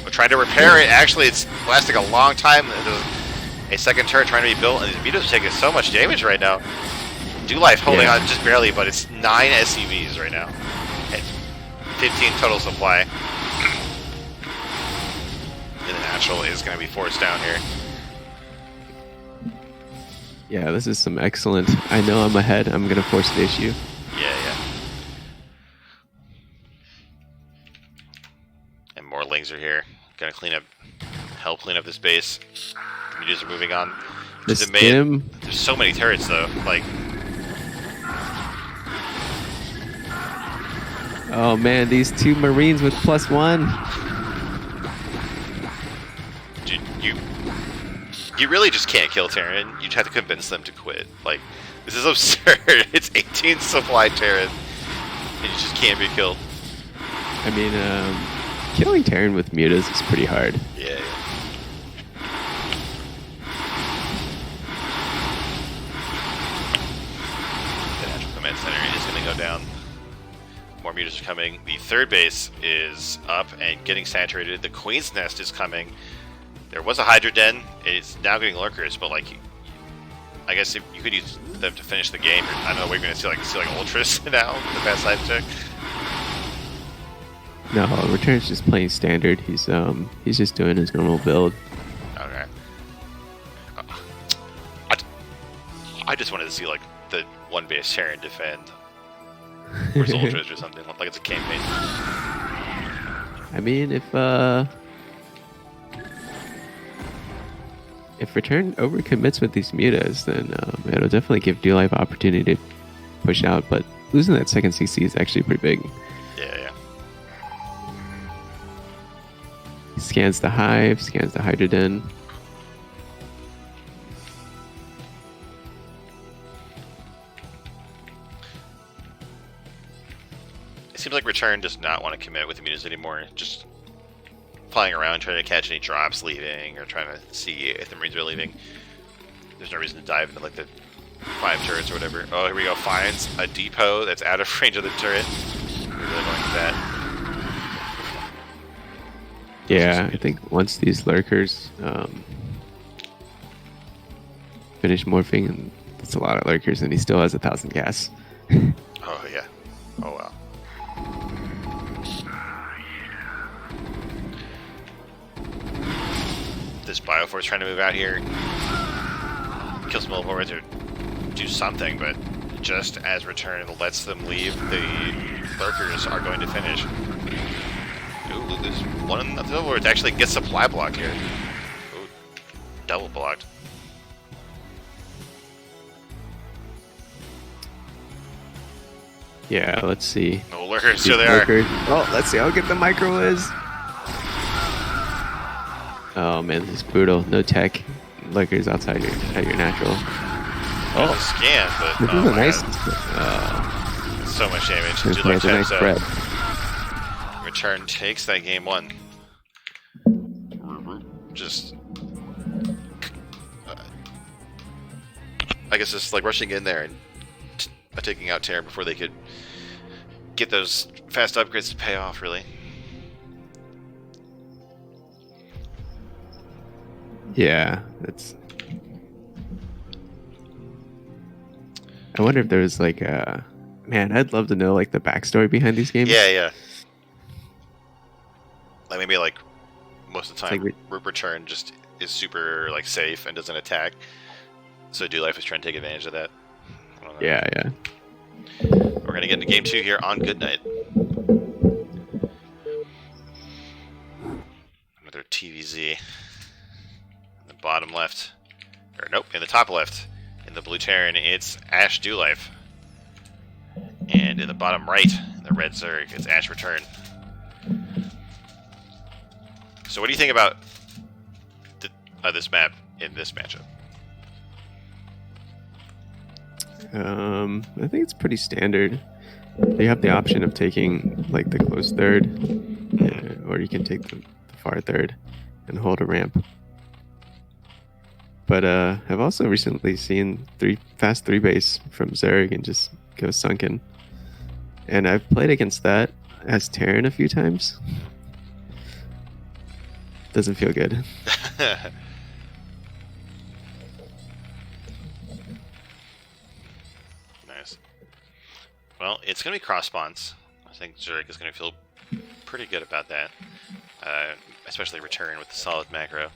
We're trying to repair it. Actually, it's lasting a long time. There's a second turret trying to be built, and these mutas are taking so much damage right now. doLife holding on just barely, but it's 9 SCVs right now. And 15 total supply. And the natural is going to be forced down here. Yeah, this is some excellent. I know I'm ahead. I'm going to force the issue. Yeah. And more lings are here. Gonna help clean up this base. The mutas are moving on to the main. There's so many turrets though. Like, oh man, these 2 Marines with +1. Dude, you really just can't kill Terran. You just have to convince them to quit. Like, this is absurd. It's 18 supply Terran, and you just can't be killed. I mean, killing Terran with mutas is pretty hard. Yeah. The natural command center is going to go down. More mutas are coming. The third base is up and getting saturated. The Queen's Nest is coming. There was a Hydra Den. It's now getting lurkers, but like, I guess if you could use them to finish the game. I don't know. We're going to see like Ultras now. The best side check. No, Return's just playing standard. He's just doing his normal build. Okay. I just wanted to see like the one base Terran defend versus Ultras or something. Like it's a campaign. if Return overcommits with these mutas, then it'll definitely give doLife opportunity to push out. But losing that second CC is actually pretty big. Yeah. He scans the Hive, scans the Hydra Den. It seems like Return does not want to commit with the mutas anymore. Just flying around trying to catch any drops leaving or trying to see if the Marines are leaving. There's no reason to dive into like the 5 turrets or whatever. Oh, here we go. Finds a depot that's out of range of the turret. We're really going for that. Yeah, I think once these lurkers finish morphing, and that's a lot of lurkers, and he still has 1,000 gas. Oh yeah. Oh wow. This Bioforce trying to move out here, kill some Overpowered or do something, but just as Return lets them leave, the lurkers are going to finish. Ooh, there's one of the Overpowered actually gets supply blocked here. Ooh, double blocked. Yeah, let's see. No lurkers, so they are. Oh, let's see how good the micro is. Oh man, this is brutal. No tech. Lurkers outside your natural. Oh, scan, but This oh is a my nice. God. So much damage. This doLife is a nice taps spread. out. Return takes that game 1. Just, I guess just like rushing in there and taking out Terran before they could get those fast upgrades to pay off. Really. Yeah, that's. I wonder if there was like a. Man, I'd love to know like the backstory behind these games. Yeah. Like maybe like most of the time, like Return just is super like safe and doesn't attack. So doLife is trying to take advantage of that. I don't know. Yeah. We're gonna get into game 2 here on Goodnight. Another TVZ. In the bottom left, or nope, in the top left. In the blue Terran, it's Ash doLife. And in the bottom right, the red Zerg, it's Ash Return. So what do you think about this map in this matchup? I think it's pretty standard. You have the option of taking like the close third, or you can take the far third and hold a ramp. But I've also recently seen fast 3-base from Zerg and just go sunken. And I've played against that as Terran a few times. Doesn't feel good. Nice. Well, it's going to be cross spawns. I think Zurich is going to feel pretty good about that. Especially Return with the solid macro.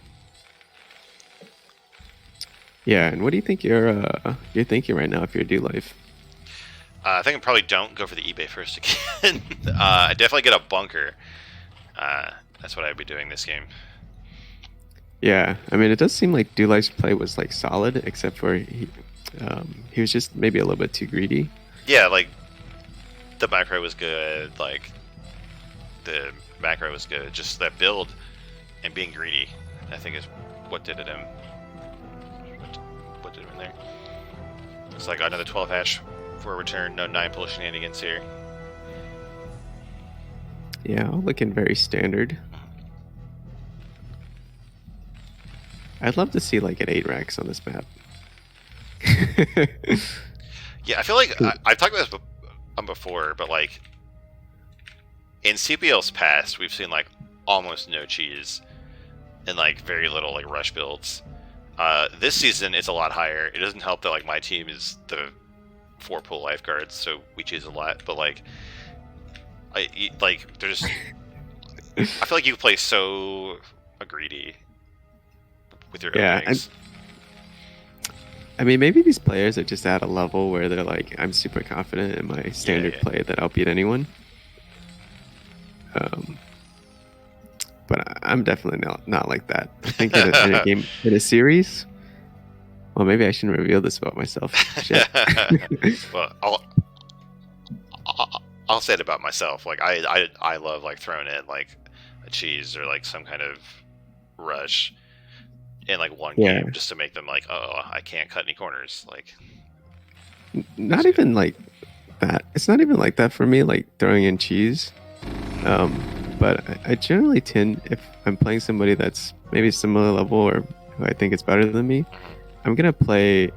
Yeah, and what do you think you're thinking right now if you're doLife? I think I probably don't go for the eBay first again. I definitely get a bunker. That's what I'd be doing this game. Yeah, I mean, it does seem like doLife's play was like solid, except for he was just maybe a little bit too greedy. Yeah, like the macro was good. Like the macro was good. Just that build and being greedy, I think, is what did it him. What did him in there? It's like another 12 hatch for Return. No 9 pull shenanigans here. Yeah, all looking very standard. I'd love to see like an 8 racks on this map. Yeah, I feel like I've talked about this before, but like in CPL's past, we've seen like almost no cheese and like very little like rush builds. This season, it's a lot higher. It doesn't help that like my team is the 4 pull lifeguards, so we cheese a lot. But like, there's, I feel like you play so greedy with your openings. I mean, maybe these players are just at a level where they're like, I'm super confident in my standard play that I'll beat anyone. But but I'm definitely not like that. I think in a game, in a series. Well, maybe I shouldn't reveal this about myself. Shit. Well, I'll say it about myself. Like I love like throwing in like a cheese or like some kind of rush in like one game just to make them like, oh, I can't cut any corners. Like, not even like that. It's not even like that for me. Like throwing in cheese. But I generally tend, if I'm playing somebody that's maybe similar level or who I think is better than me, I'm not gonna play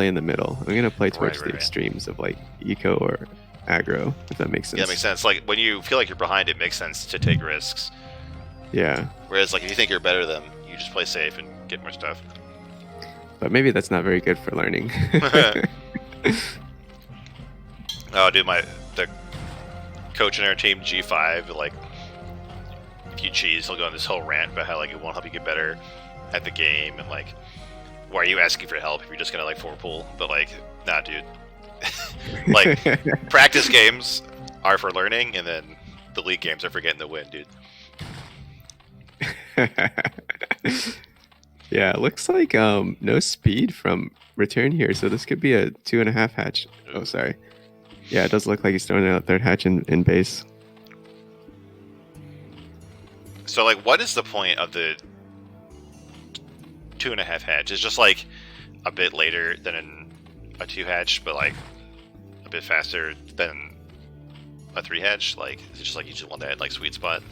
in the middle. I'm gonna play towards the extremes of like eco or aggro, if that makes sense. Yeah, that makes sense. Like when you feel like you're behind, it makes sense to take risks. Yeah. Whereas like if you think you're better than them, you just play safe and get more stuff. But maybe that's not very good for learning. Oh, dude, the coach in our team, G5, like if you cheese, he'll go on this whole rant about how like it won't help you get better at the game and like why are you asking for help if you're just gonna like 4-pull? But like, nah, dude. Like practice games are for learning, and then the league games are for getting the win, dude. Yeah, it looks like no speed from return here, so this could be a 2.5 hatch. Oh, sorry. Yeah, it does look like he's throwing out third hatch in base. So like, what is the point of the 2.5 hatch? It's just like a bit later than a 2 hatch, but like a bit faster than a 3 hatch. Like, is it just like you just want that like sweet spot?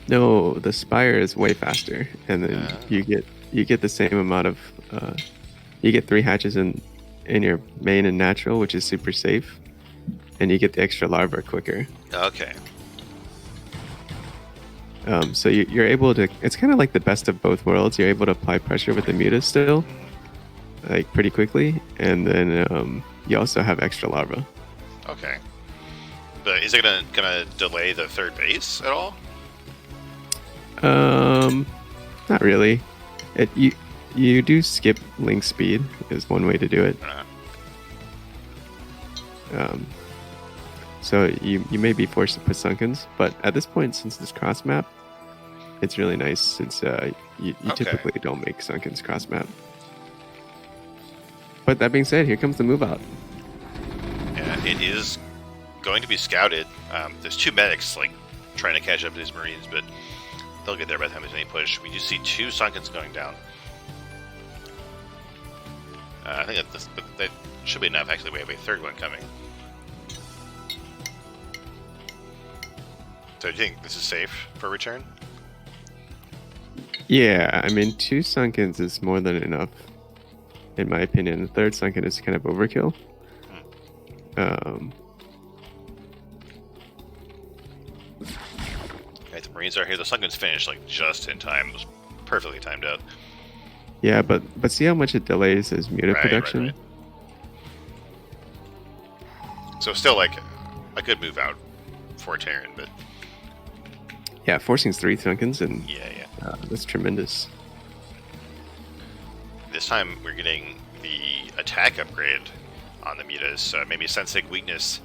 No, the Spire is way faster, and then you get the same amount of you get 3 hatches in your main and natural, which is super safe, and you get the extra larva quicker. Okay. So you're able to. It's kind of like the best of both worlds. You're able to apply pressure with the mutas still, like pretty quickly, and then you also have extra larva. Okay. But is it gonna delay the third base at all? Not really. You do skip link speed is one way to do it. So you may be forced to put sunkens, but at this point, since this cross map, it's really nice since you typically don't make sunkens cross map. But that being said, here comes the move out. Yeah, it is going to be scouted. There's 2 medics like trying to catch up to these Marines, but they'll get there by the time there's any push. We do see 2 sunkens going down. I think that should be enough. Actually, we have a third one coming. So do you think this is safe for return? Yeah, I mean, 2 sunkens is more than enough, in my opinion. The third sunken is kind of overkill. Right, the Marines are here. The sunken's finished like just in time. It was perfectly timed out. Yeah, but see how much it delays his muta production? Right. So still like a good move out for Terran, but yeah, forcing 3 sunkens and yeah. That's tremendous. This time we're getting the attack upgrade on the mutas. Maybe sensing weakness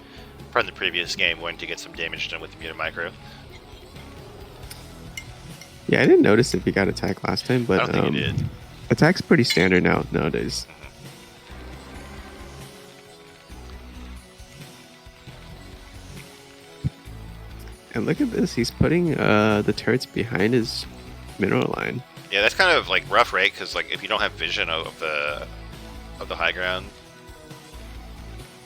from the previous game, wanting to get some damage done with the muta micro. Yeah, I didn't notice if he got attack last time, but I don't think he did. Attack's pretty standard nowadays. And look at this, he's putting the turrets behind his mineral line. Yeah, that's kind of like rough, right? Because like if you don't have vision of the high ground,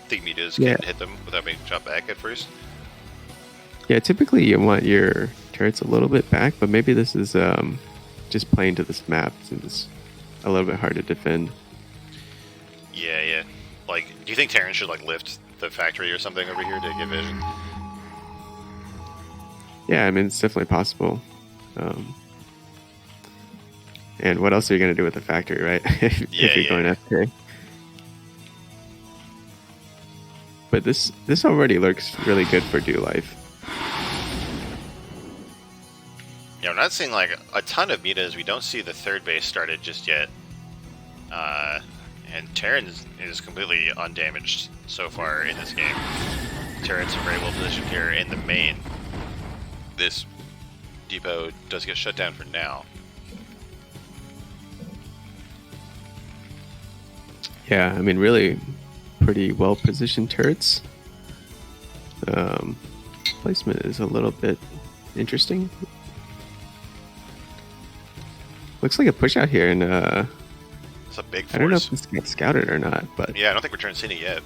the mutas can hit them without being shot back at first. Yeah, typically you want your turrets a little bit back, but maybe this is just playing to this map since it's a little bit hard to defend. Yeah. Like, do you think Terran should like lift the factory or something over here to get vision? Yeah, I mean, it's definitely possible. And what else are you going to do with the factory, right? if you're going FK. But this already looks really good for doLife. Yeah, I'm not seeing like a ton of mutas. We don't see the third base started just yet. And Terran is completely undamaged so far in this game. Terran's very well positioned here in the main. This depot does get shut down for now. Yeah, I mean, really pretty well positioned turrets. Placement is a little bit interesting. Looks like a push out here, and It's a big force. I don't know if this gets scouted or not, but yeah, I don't think Return's seen it yet.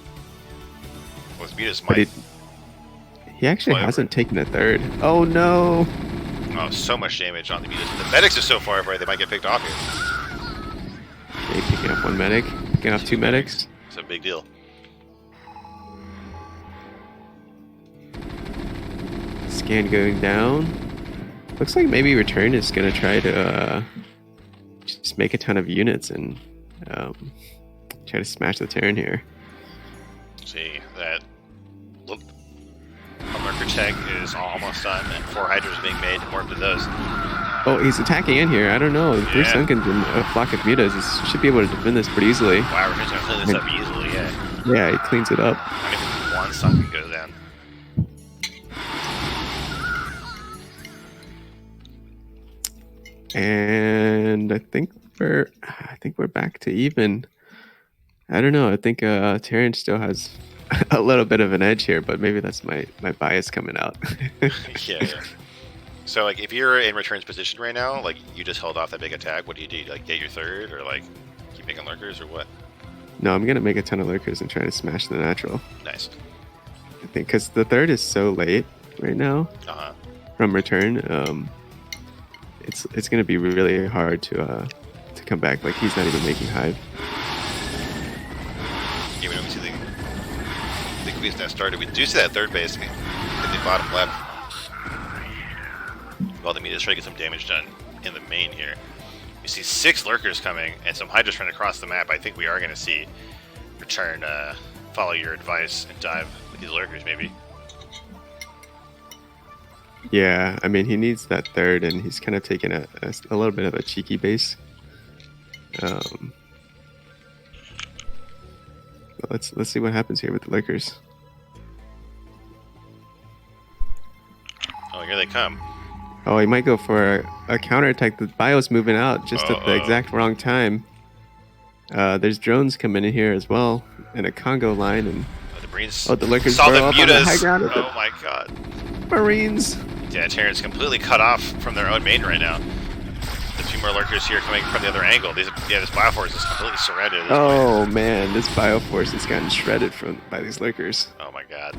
Well, Mutas but might. he actually hasn't taken a third. Oh no! Oh, so much damage on the Mutas. The medics are so far away they might get picked off here. Okay, picking up one medic, picking off two medics. It's a big deal. Scan going down. Looks like maybe Return is gonna try to just make a ton of units and try to smash the Terran here. See that. Look, a lurker tech is almost done, and 4 hydras being made. More to those. Oh, he's attacking in here. I don't know. 3 Sunkens and a flock of mutas should be able to defend this pretty easily. Wow, Return's gonna clean this up easily. Yeah. Yeah, he cleans it up. I mean, one Sunken goes down. And I think we're back to even. I don't know. I think Terran still has a little bit of an edge here, but maybe that's my bias coming out. yeah. So, like, if you're in Return's position right now, like, you just held off that big attack, what do you do? Like, get your third, or, like, keep making lurkers, or what? No, I'm going to make a ton of lurkers and try to smash the natural. Nice. I think, because the third is so late right now from Return, it's going to be really hard to come back. Like, he's not even making hive. Yeah, we don't see the Queen's Nest started. We do see that third base in the bottom left. Well, the Mutas try to get some damage done in the main here. You see 6 lurkers coming and some hydras running across the map. I think we are going to see Return follow your advice and dive with these lurkers, maybe. Yeah, I mean, he needs that third, and he's kind of taking a little bit of a cheeky base. Let's see what happens here with the lurkers. Oh, here they come. Oh, he might go for a counterattack. The bio's moving out just at the exact wrong time. There's drones coming in here as well, and a Congo line, and the lurkers saw the burrow up on the high Mutas. ground. Oh my god. Marines. Yeah, Terran's completely cut off from their own main right now. The 2 more lurkers here coming from the other angle. This Bioforce is completely surrendered at this point. Man, this Bioforce has gotten shredded by these lurkers. Oh my god.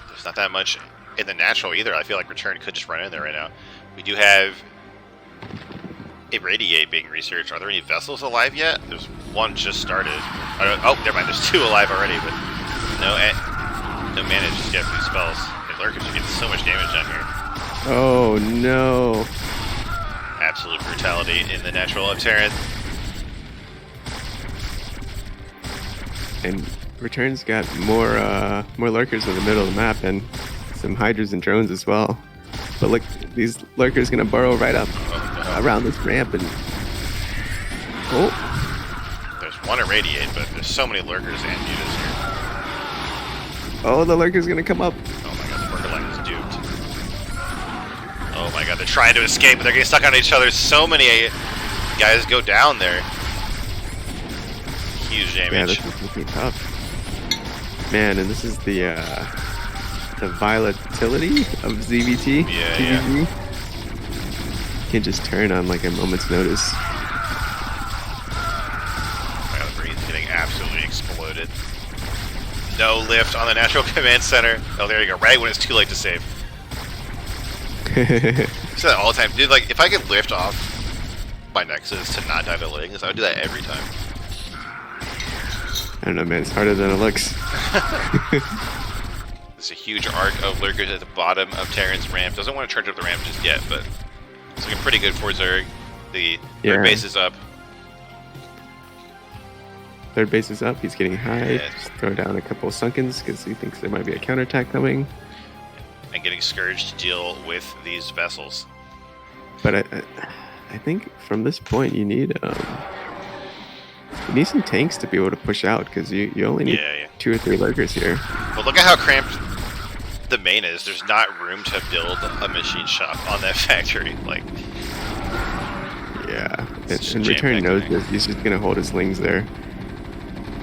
There's not that much in the natural either. I feel like Return could just run in there right now. We do have Irradiate being researched. Are there any vessels alive yet? There's one just started. Oh, never mind. There's 2 alive already, but no mana just yet for these spells. And lurkers are getting so much damage down here. Oh no. Absolute brutality in the natural of Terran. And Return's got more lurkers in the middle of the map, and some hydras and drones as well. But look, these lurkers gonna burrow right up around this ramp, and there's one Irradiate, but there's so many lurkers and mutas here. Oh, the lurker's gonna come up. Oh my god, the lurker line is duped. Oh my god, they're trying to escape, but they're getting stuck on each other. So many guys go down there. Huge damage. Yeah, this is looking tough. Man, and this is the volatility of ZVT. Yeah. Can just turn on like a moment's notice. Oh my god, the Marine's getting absolutely exploded. No lift on the natural command center. Oh, there you go. Right when it's too late to save. I say that all the time. Dude, like, if I could lift off my Nexus to not die to Lings, I would do that every time. I don't know, man. It's harder than it looks. There's a huge arc of lurkers at the bottom of Terran's ramp. Doesn't want to charge up the ramp just yet, but it's looking pretty good for Zerg. The third base is up. Third base is up. He's getting high. Yeah. Just throw down a couple of Sunkens because he thinks there might be a counterattack coming. And getting Scourge to deal with these vessels. But I think from this point you need some tanks to be able to push out, because you only need 2 or 3 lurkers here. But look at how cramped the main is, there's not room to build a machine shop on that factory. Like, Yeah, It's and just Return jam-packed knows there. this. He's just gonna hold his lings there.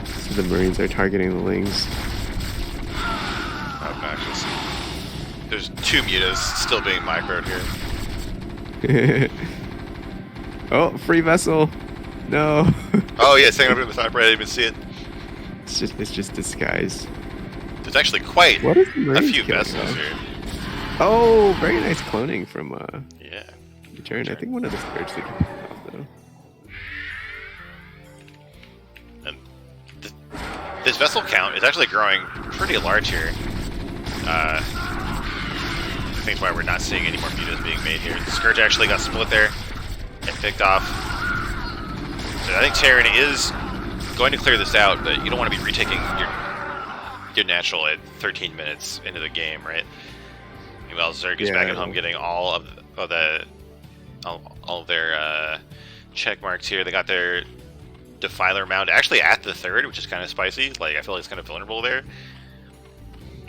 So the Marines are targeting the lings. obnoxious. There's 2 mutas still being microed here. Oh, free vessel! No. Oh yeah, staying up in the top right, I didn't even see it. It's just disguise. There's actually quite What is the a Marines few killing vessels now? here. Oh, very nice cloning from Yeah. Return. I think one of the Scourge did pick it off though. And this vessel count is actually growing pretty large here. I think that's why we're not seeing any more mutas being made here. The Scourge actually got split there and picked off. So I think Terran is going to clear this out, but you don't want to be retaking your natural at 13 minutes into the game, right? Meanwhile, Zerg is back at home getting all of their check marks here. They got their Defiler mount actually at the 3rd, which is kind of spicy. Like, I feel like it's kind of vulnerable there.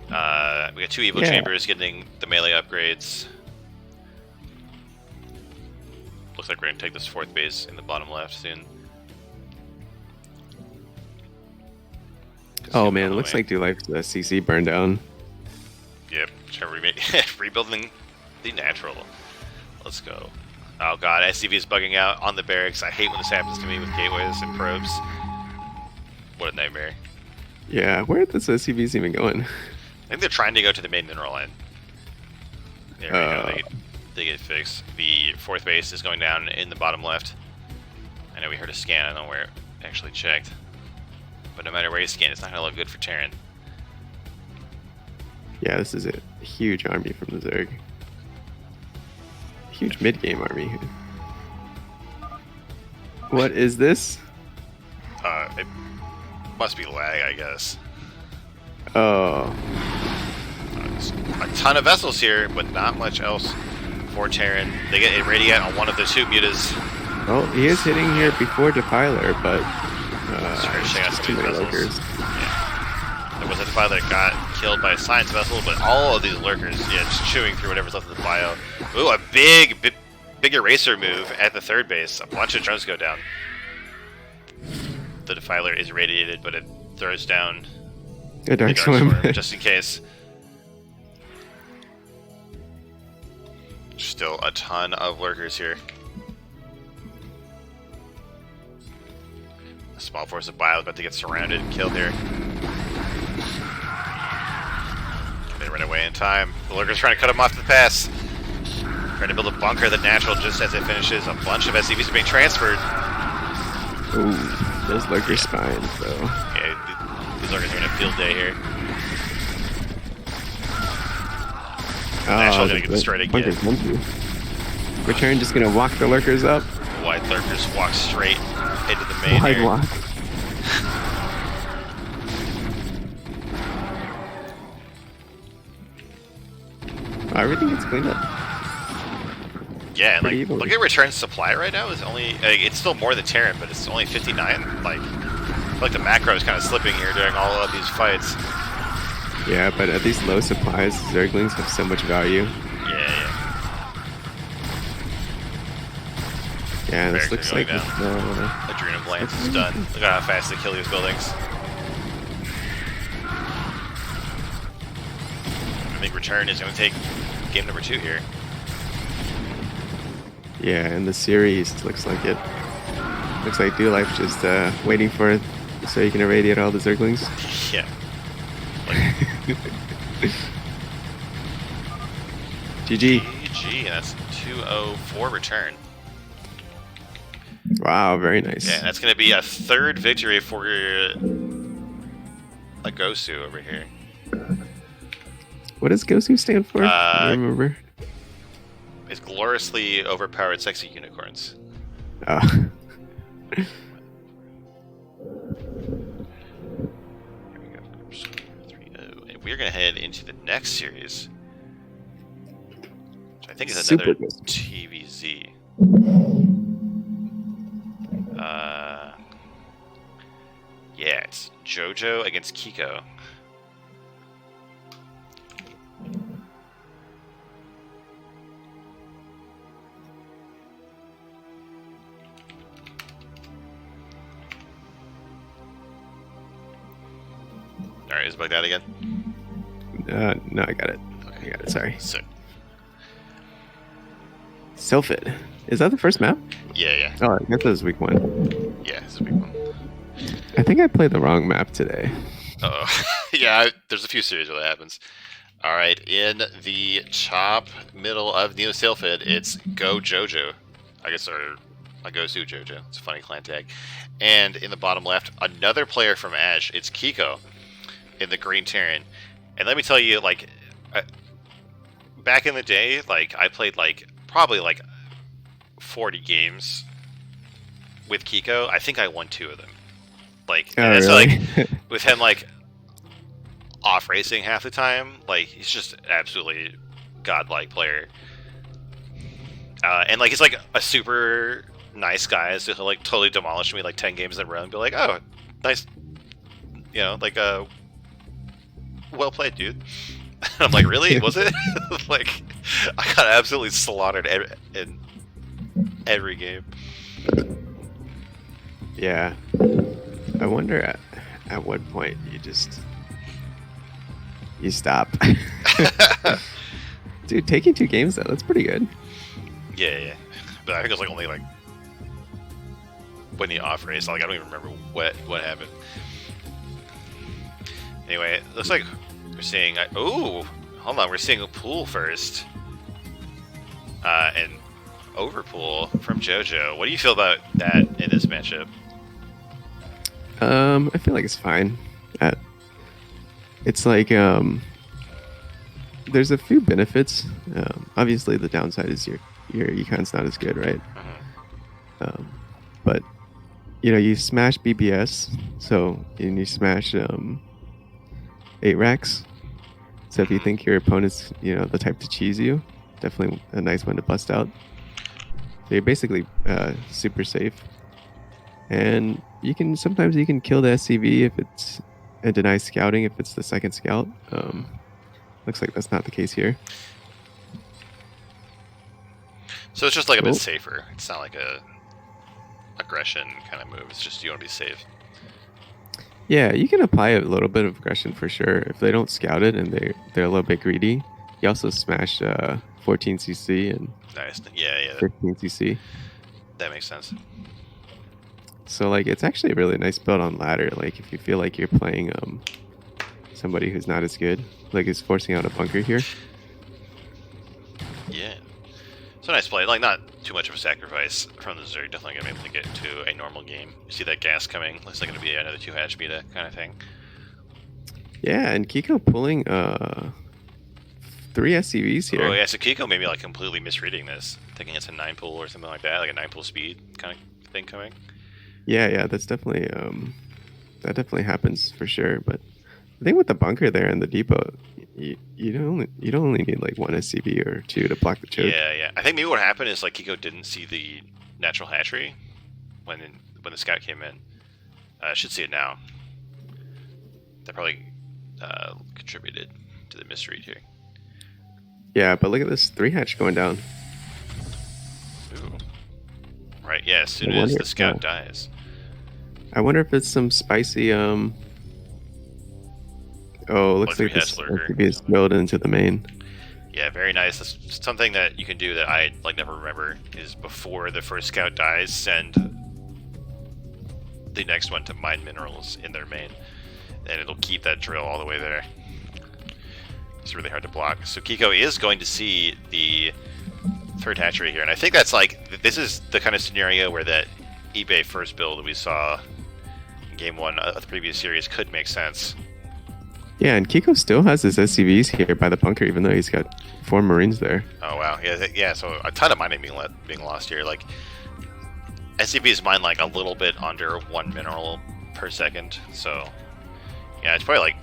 We got 2 Evo Chambers getting the melee upgrades. Looks like we're going to take this 4th base in the bottom left soon. Oh man, it looks like doLife's CC burned down. Yep, rebuilding the natural. Let's go. Oh god, SCV is bugging out on the barracks. I hate when this happens to me with gateways and probes. What a nightmare. Yeah, where are the SCVs even going? I think they're trying to go to the main mineral line. There we go, they get fixed. The 4th base is going down in the bottom left. I know we heard a scan, I don't know where it actually checked. But no matter where you scan, it's not going to look good for Terran. Yeah, this is a huge army from the Zerg. Huge mid-game army. What is this? It must be lag, I guess. Oh. A ton of vessels here, but not much else for Terran. They get Irradiate on one of the 2 mutas. Well, he is hitting here before Defiler, but It's just too many lurkers. Yeah. There was a Defiler that got killed by a science vessel, but all of these lurkers, yeah, just chewing through whatever's left of the bio. Ooh, a big eraser move at the 3rd base. A bunch of drones go down. The Defiler is irradiated, but it throws down A Dark Swarm. just in case. Still a ton of lurkers here. A small force of bio is about to get surrounded and killed here. They run away in time. The lurker's trying to cut him off the pass. Trying to build a bunker that natural just as it finishes. A bunch of SCVs are being transferred. Ooh, those lurker spines, though. Yeah, these lurkers are having a field day here. Natural gonna get destroyed again. Return just gonna walk the lurkers up. White lurkers walk straight into the main Wide here. walk. Everything gets cleaned up. Yeah, and Pretty like, evenly. look at Return's supply right now. Is only it's still more than Terran, but it's only 59. Like, I feel like the macro is kind of slipping here during all of these fights. Yeah, but at these low supplies, Zerglings have so much value. Yeah. Yeah, this Barracks looks are like going Adrenal Lance is done. Look at how fast they kill these buildings. I think Return is going to take game number 2 here. yeah, and the series looks like it. Looks like doLife just waiting for it so he can irradiate all the Zerglings. Yeah. GG. GG, and that's 2-0 Return. Wow, very nice. Yeah, that's going to be a 3rd victory for a GOSU over here. What does GOSU stand for? I don't remember. It's gloriously overpowered sexy unicorns. Oh. Here we go. 3-0. And we're going to head into the next series, which I think is another Super GOSU. TVZ. Yeah, it's JoJo against Kik0. All right, is it like that again? No, I got it. Okay. I got it. Sorry. Sick. Sylphid. Is that the first map? Yeah. Oh, I guess that was week 1. Yeah, it's a big one. I think I played the wrong map today. Oh, yeah. There's a few series where that happens. All right, in the top middle of Neo Sylphid, it's Go JoJo, I guess, or a GOSU JoJo. It's a funny clan tag. And in the bottom left, another player from Ash. It's Kik0 in the green Terran. And let me tell you, like, back in the day, like, I played like probably like 40 games with Kik0. I think I won 2 of them. Like, Oh, and really? so, like, with him like off racing half the time, like, he's just absolutely godlike player. And like, he's like a super nice guy, so he'll like totally demolish me like 10 games in a row and be like, oh, nice, you know, like, well played, dude. I'm like, really? Was it? Like, I got absolutely slaughtered in every game. Yeah. I wonder at what point you stop. Dude, taking 2 games though, that's pretty good. Yeah. But I think it was like only like when the off race. Like, I don't even remember what happened. Anyway, it looks like we're seeing. Ooh, hold on, we're seeing a pool first. And Overpool from JoJo. What do you feel about that in this matchup? I feel like it's fine. It's like there's a few benefits. Obviously, the downside is your econ's not as good, right? But you know, you smash BBS, and you smash 8 racks. So if you think your opponent's, you know, the type to cheese you, definitely a nice one to bust out. So you're basically super safe, and sometimes you can kill the SCV if it's and deny scouting if it's the second scout. Looks like that's not the case here. So it's just like a bit safer. It's not like a aggression kind of move. It's just you want to be safe. Yeah, you can apply a little bit of aggression for sure. If they don't scout it and they're a little bit greedy, you also smash 14cc and nice. Yeah. 15cc. That makes sense. So like, it's actually a really nice build on ladder. Like, if you feel like you're playing somebody who's not as good, like is forcing out a bunker here. Yeah. It's a nice play. Like, not too much of a sacrifice from the Zerg. Definitely going to be able to get to a normal game. You see that gas coming. Looks like going to be another 2 hatch beta kind of thing. Yeah, and Kik0 pulling 3 SCVs here. Oh, yeah, so Kik0 maybe like completely misreading this. Thinking it's a 9 pool or something like that. Like a 9 pool speed kind of thing coming. Yeah, that's definitely that definitely happens for sure. But I think with the bunker there and the depot, you don't only need like 1 SCV or 2 to block the choke. Yeah. I think maybe what happened is like Kik0 didn't see the natural hatchery when the scout came in. I should see it now. That probably contributed to the misread here. Yeah, but look at this 3 hatch going down. Ooh. Right, yeah, as soon as the scout dies. I wonder if it's some spicy oh, looks like this SCV is built into the main. Yeah, very nice. That's something that you can do that I like never remember is before the first scout dies, send the next one to mine minerals in their main. And it'll keep that drill all the way there. It's really hard to block. So Kik0 is going to see the 3rd hatchery here, and I think that's like, this is the kind of scenario where that eBay first build that we saw in game 1 of the previous series could make sense. Yeah, and Kik0 still has his SCVs here by the bunker, even though he's got 4 Marines there. Oh wow, yeah. So a ton of mining being lost here. Like, SCVs mine like a little bit under 1 mineral per second. So yeah, it's probably like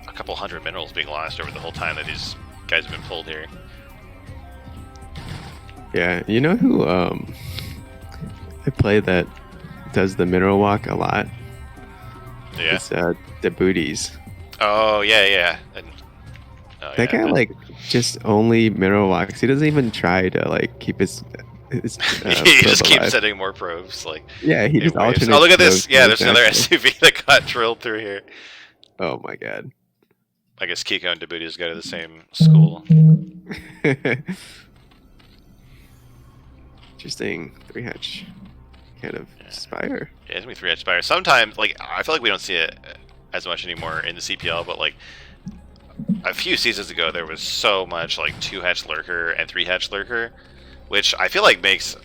a couple hundred minerals being lost over the whole time that these guys have been pulled here. Yeah, you know who I play that does the mineral walk a lot? Yeah. It's the Booties. Oh yeah. That guy like just only mineral walks. He doesn't even try to like keep his he just keeps setting more probes. Like, yeah, he just alternates. Oh, look at this. Yeah, there's another actually. SUV that got drilled through here. Oh my god. I guess Kiko and Djiboutis go to the same school. Interesting. 3-hatch kind of Spire. Yeah, it's gonna be 3-hatch Spire. Sometimes, like, I feel like we don't see it as much anymore in the CPL, but like a few seasons ago, there was so much like 2-hatch Lurker and 3-hatch Lurker, which I feel like makes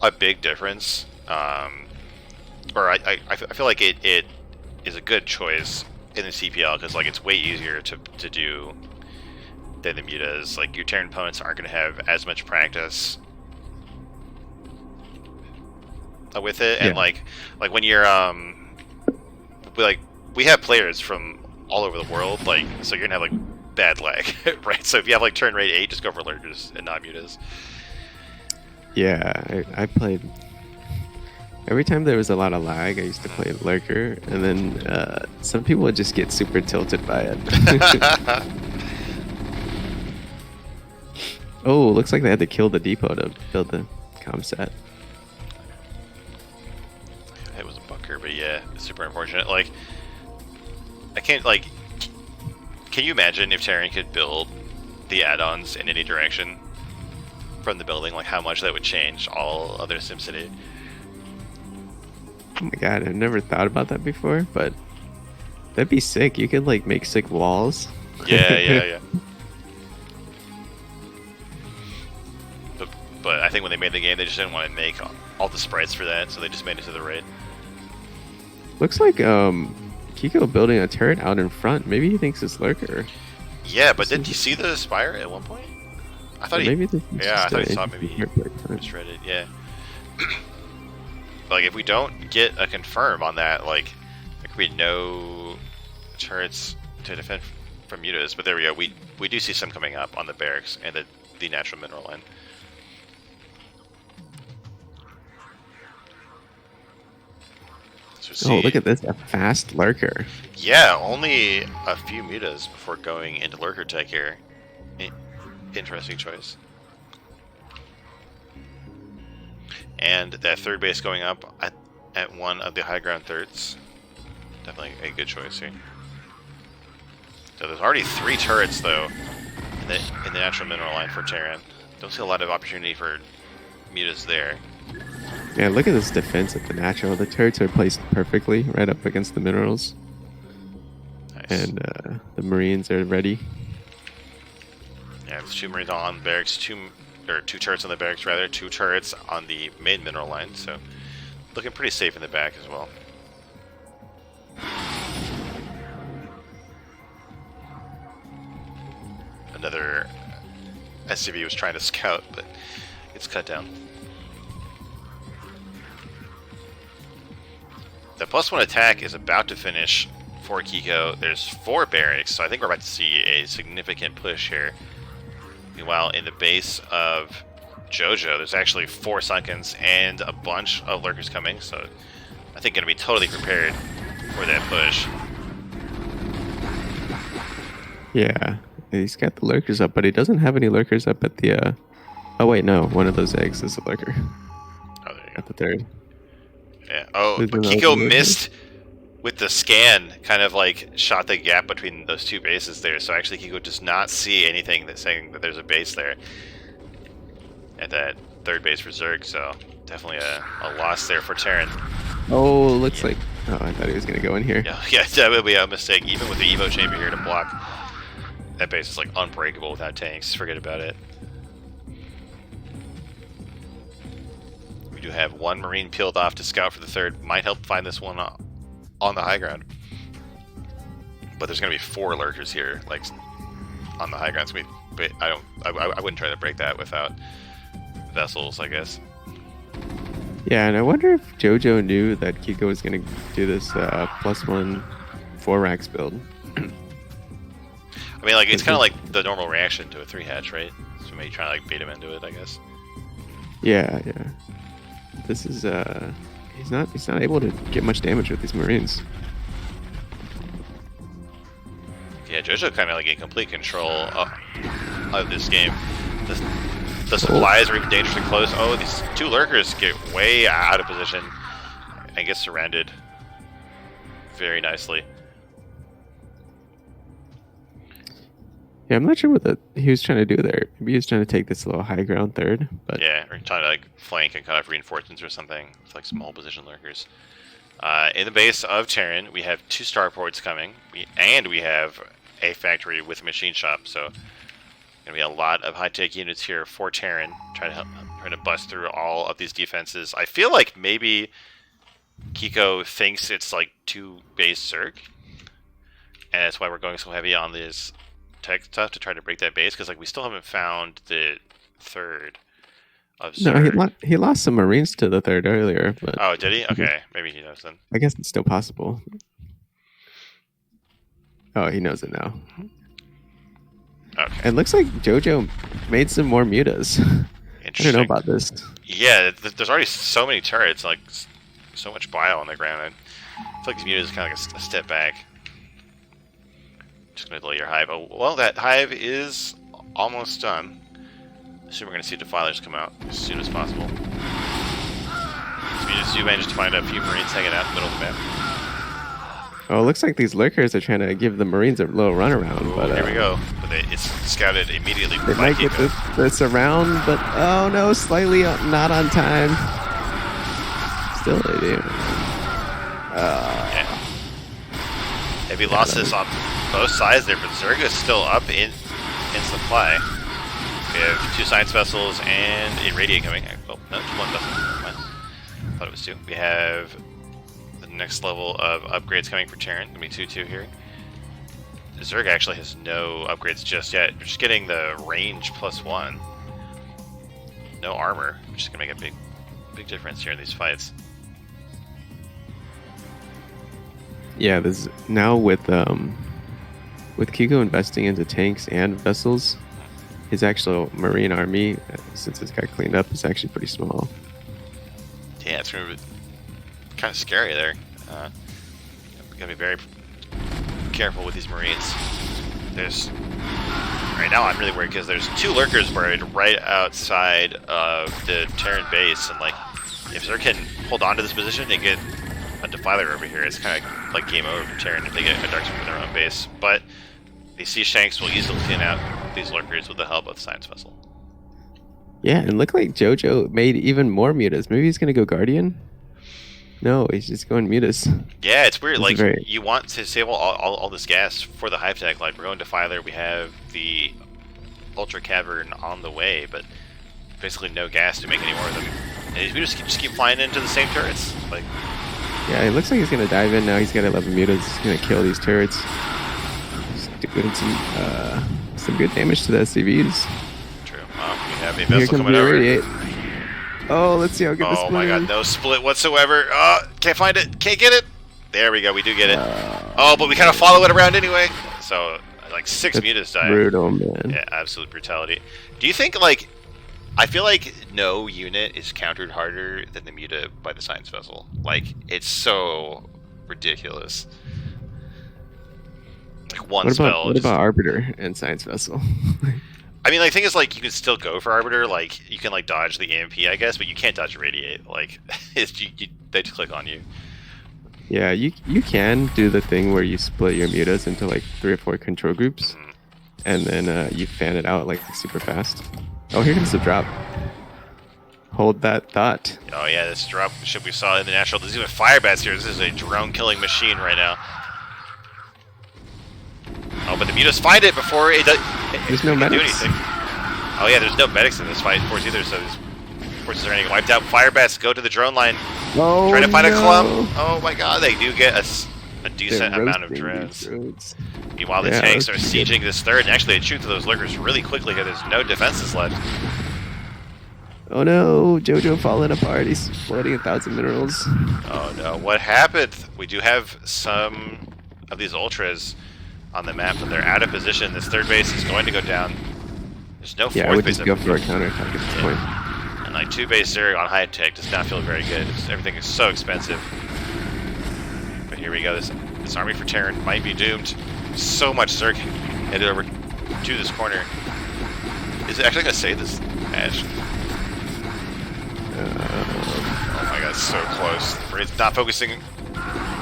a big difference. Or I feel like it is a good choice in the CPL because like it's way easier to do than the mutas. Like your Terran opponents aren't going to have as much practice with it, and like when you're we have players from all over the world, like, so you're gonna have like bad lag, right? So if you have like turn rate 8, just go for lurkers and not mutas. Yeah, I played. Every time there was a lot of lag, I used to play lurker, and then some people would just get super tilted by it. Oh, looks like they had to kill the depot to build the comm set. It was a bunker, but yeah, it's super unfortunate. Like, I can't, like, can you imagine if Terran could build the add-ons in any direction from the building? Like, how much that would change all other SimCity? Oh my god, I've never thought about that before, but that'd be sick. You could, like, make sick walls. Yeah. But I think when they made the game, they just didn't want to make all the sprites for that, so they just made it to the raid. Looks like Kiko building a turret out in front. Maybe he thinks it's lurker. Yeah, but didn't you see the Spire at one point? I thought maybe I thought he saw it. Maybe he misread it. Yeah. Like, if we don't get a confirm on that, like, there could be no turrets to defend from mutas. But there we go. We do see some coming up on the barracks and the natural mineral line. Oh, look at this, a fast lurker. Yeah, only a few mutas before going into lurker tech here. Interesting choice. And that third base going up at one of the high ground thirds. Definitely a good choice here. So there's already 3 turrets though in the natural mineral line for Terran. Don't see a lot of opportunity for mutas there. Yeah, look at this defense at the natural. The turrets are placed perfectly right up against the minerals. Nice. And the Marines are ready. Yeah, there's 2 Marines on barracks, 2 turrets on the barracks rather, 2 turrets on the main mineral line, so looking pretty safe in the back as well. Another SCV was trying to scout, but it's cut down. The +1 attack is about to finish for Kiko. There's 4 barracks, so I think we're about to see a significant push here. Meanwhile, in the base of JoJo, there's actually 4 Sunkens and a bunch of lurkers coming, so I think going to be totally prepared for that push. Yeah, he's got the lurkers up, but he doesn't have any lurkers up at the... Oh wait, no, one of those eggs is a lurker. Oh, there you go. At the third. Yeah. Oh, but Kiko missed with the scan, kind of like shot the gap between those 2 bases there. So actually, Kiko does not see anything that's saying that there's a base there at that third base for Zerg. So definitely a loss there for Terran. Oh, looks like... Oh, I thought he was going to go in here. Yeah, that would be a mistake. Even with the Evo chamber here to block, that base is like unbreakable without tanks. Forget about it. We do have 1 Marine peeled off to scout for the third. Might help find this one on the high ground. But there's going to be 4 lurkers here, like on the high ground. But I wouldn't try to break that without vessels, I guess. Yeah, and I wonder if JoJo knew that Kiko was going to do this +1 4 racks build. I mean, like, it's kind of like the normal reaction to a 3-hatch, right? So maybe trying to like bait him into it, I guess. Yeah. This is he's not able to get much damage with these Marines. Yeah, JoJo kind of like in complete control of this game. The supplies are even dangerously close. Oh, these 2 lurkers get way out of position and get surrounded very nicely. Yeah, I'm not sure what he was trying to do there. Maybe he was trying to take this little high ground third, but Yeah, or trying to like flank and cut off reinforcements or something with like small position lurkers. In the base of Terran, we have 2 starports coming, and we have a factory with a machine shop. So gonna be a lot of high-tech units here for Terran, trying to bust through all of these defenses. I feel like maybe Kik0 thinks it's like 2 base Zerg, and that's why we're going so heavy on this tech stuff to try to break that base, because like we still haven't found the third of Zerg. no, he lost some Marines to the third earlier. But oh, did he? Okay, maybe he knows then. I guess it's still possible. Oh, he knows it now. Okay. It looks like JoJo made some more mutas. I don't know about this. Yeah, there's already so many turrets, like so much bile on the ground. I feel like these mutas is kind of like a step back. Just gonna delay your hive. Oh, well, that hive is almost done. Soon we're gonna see defilers come out as soon as possible. So you just managed to find a few Marines hanging out in the middle of the map. Oh, it looks like these lurkers are trying to give the Marines a little runaround. But here we go. But it's scouted immediately. They might get this around, but oh no, slightly not on time. Still they do. Yeah. Maybe lost this on both sides there, but Zerg is still up in supply. We have 2 science vessels and a radiate coming. Oh, no, 1 vessel. I thought it was 2. We have the next level of upgrades coming for Terran. Gonna be 2-2 here. Zerg actually has no upgrades just yet. We're just getting the range +1. No armor, which is gonna make a big difference here in these fights. Yeah, there's now with Kik0 investing into tanks and vessels, his actual Marine army, since it's got cleaned up, is actually pretty small. Yeah, it's gonna be kind of scary there. Gotta be very careful with these Marines. Right now I'm really worried because there's 2 lurkers buried right outside of the Terran base, and like if Zerg can hold on to this position and get a defiler over here, it's kind of like game over for Terran if they get a dark from their own base. But these sea shanks will easily clean out these lurkers with the help of the science vessel. Yeah, and look like JoJo made even more mutas. Maybe he's gonna go Guardian. No, he's just going mutas. Yeah, it's weird. Like you want to save all this gas for the hive tech. Like we're going Defiler, we have the Ultra Cavern on the way, but basically no gas to make any more of them. And we just keep flying into the same turrets. Like, yeah, it looks like he's gonna dive in now. He's got 11 mutas. He's gonna kill these turrets. He's doing some good damage to the SCVs. True. We have a vessel coming over. Oh, let's see how good this Oh my god, no split whatsoever. Oh, can't find it. Can't get it. There we go, we do get it. Oh, but we kind of follow it around anyway. So, like 6 mutas died. Brutal, man. Yeah, absolute brutality. Do you think, like, I feel like no unit is countered harder than the muta by the science vessel. Like, it's so ridiculous. Like, one spell. What about Arbiter and science vessel? I mean, like, the thing is, like, you can still go for Arbiter. Like, you can, like, dodge the EMP, I guess, but you can't dodge Radiate. Like, they just click on you. Yeah, you can do the thing where you split your mutas into, like, 3 or 4 control groups, and then you fan it out, like, super fast. Oh, here comes the drop. Hold that thought. Oh, yeah, this drop ship we saw in the National. There's even fire bats here. This is a drone-killing machine right now. Oh, but the mutas find it before it does. There's no medics. Do anything. Oh yeah, there's no medics in this fight, of course, either. So these forces are getting wiped out. Fire bats go to the drone line, trying to find a clump. Oh my god, they do get a decent amount of drones. Meanwhile, the tanks are sieging this third, and actually they shoot through those lurkers really quickly here. There's no defenses left. Oh no, JoJo falling apart. He's floating 1,000 minerals. Oh no, what happened? We do have some of these ultras on the map, but they're out of position. This third base is going to go down. There's no fourth base. Yeah, I would just go for a counterattack at this point. And like 2 base Zerg on high tech does not feel very good. Everything is so expensive. But here we go. This army for Terran might be doomed. So much Zerg headed over to this corner. Is it actually going to save this match? Oh my god, it's so close. It's not focusing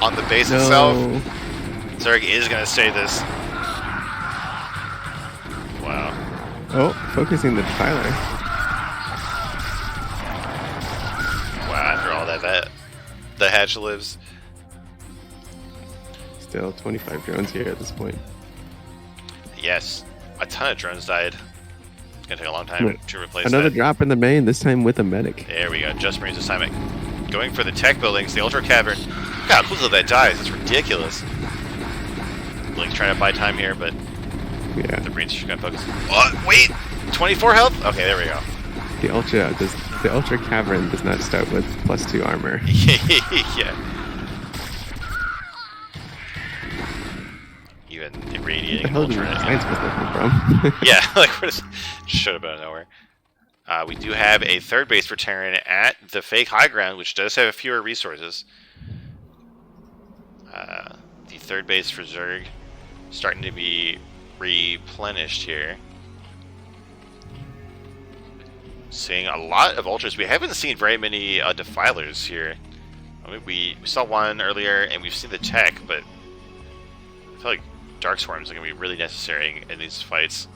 on the base itself. Zerg is going to save this. Oh, focusing the Defiler. Wow, after all that the hatch lives. Still 25 drones here at this point. Yes, a ton of drones died. It's gonna take a long time to replace Another that. drop in the main, this time with a medic. There we go, just Marines assignment. Going for the tech buildings, the Ultra Cavern. God, who's that dies? That's ridiculous. Link's trying to buy time here, but Yeah. the Marines are gonna focus. Oh, wait! 24 health? Okay, there we go. The Ultra Cavern does not start with +2 armor. Yeah. Even Where the irradiating hell did Ultra. the science was looking from? Yeah, like we're just should have been out of nowhere. We do have a third base for Terran at the fake high ground, which does have fewer resources. The third base for Zerg starting to be replenished here. Seeing a lot of Ultras. We haven't seen very many Defilers here. I mean, we saw one earlier, and we've seen the tech, but I feel like Dark Swarms are going to be really necessary in these fights.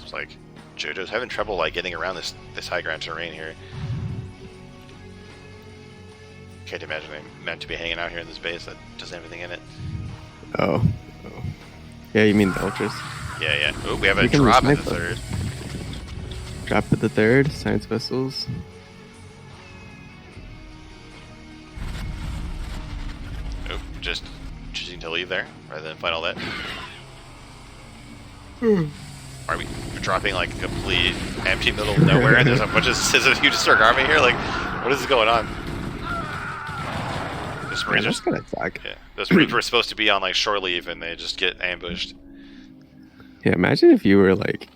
It's like JoJo's having trouble like getting around this high ground terrain here. Can't imagine they're meant to be hanging out here in this base that doesn't have anything in it. Oh. Yeah, you mean the Ultras. Yeah. Oh, we have a You can drop at the snipe them. third. Drop at the third, science vessels. Oh, just choosing to leave there rather than fight all that. Are we dropping like a complete empty middle of nowhere and there's a bunch of huge Zerg army here? Like, what is going on? Those Marines That's gonna suck. yeah, those Marines were supposed to be on like shore leave and they just get ambushed. Yeah, imagine if you were like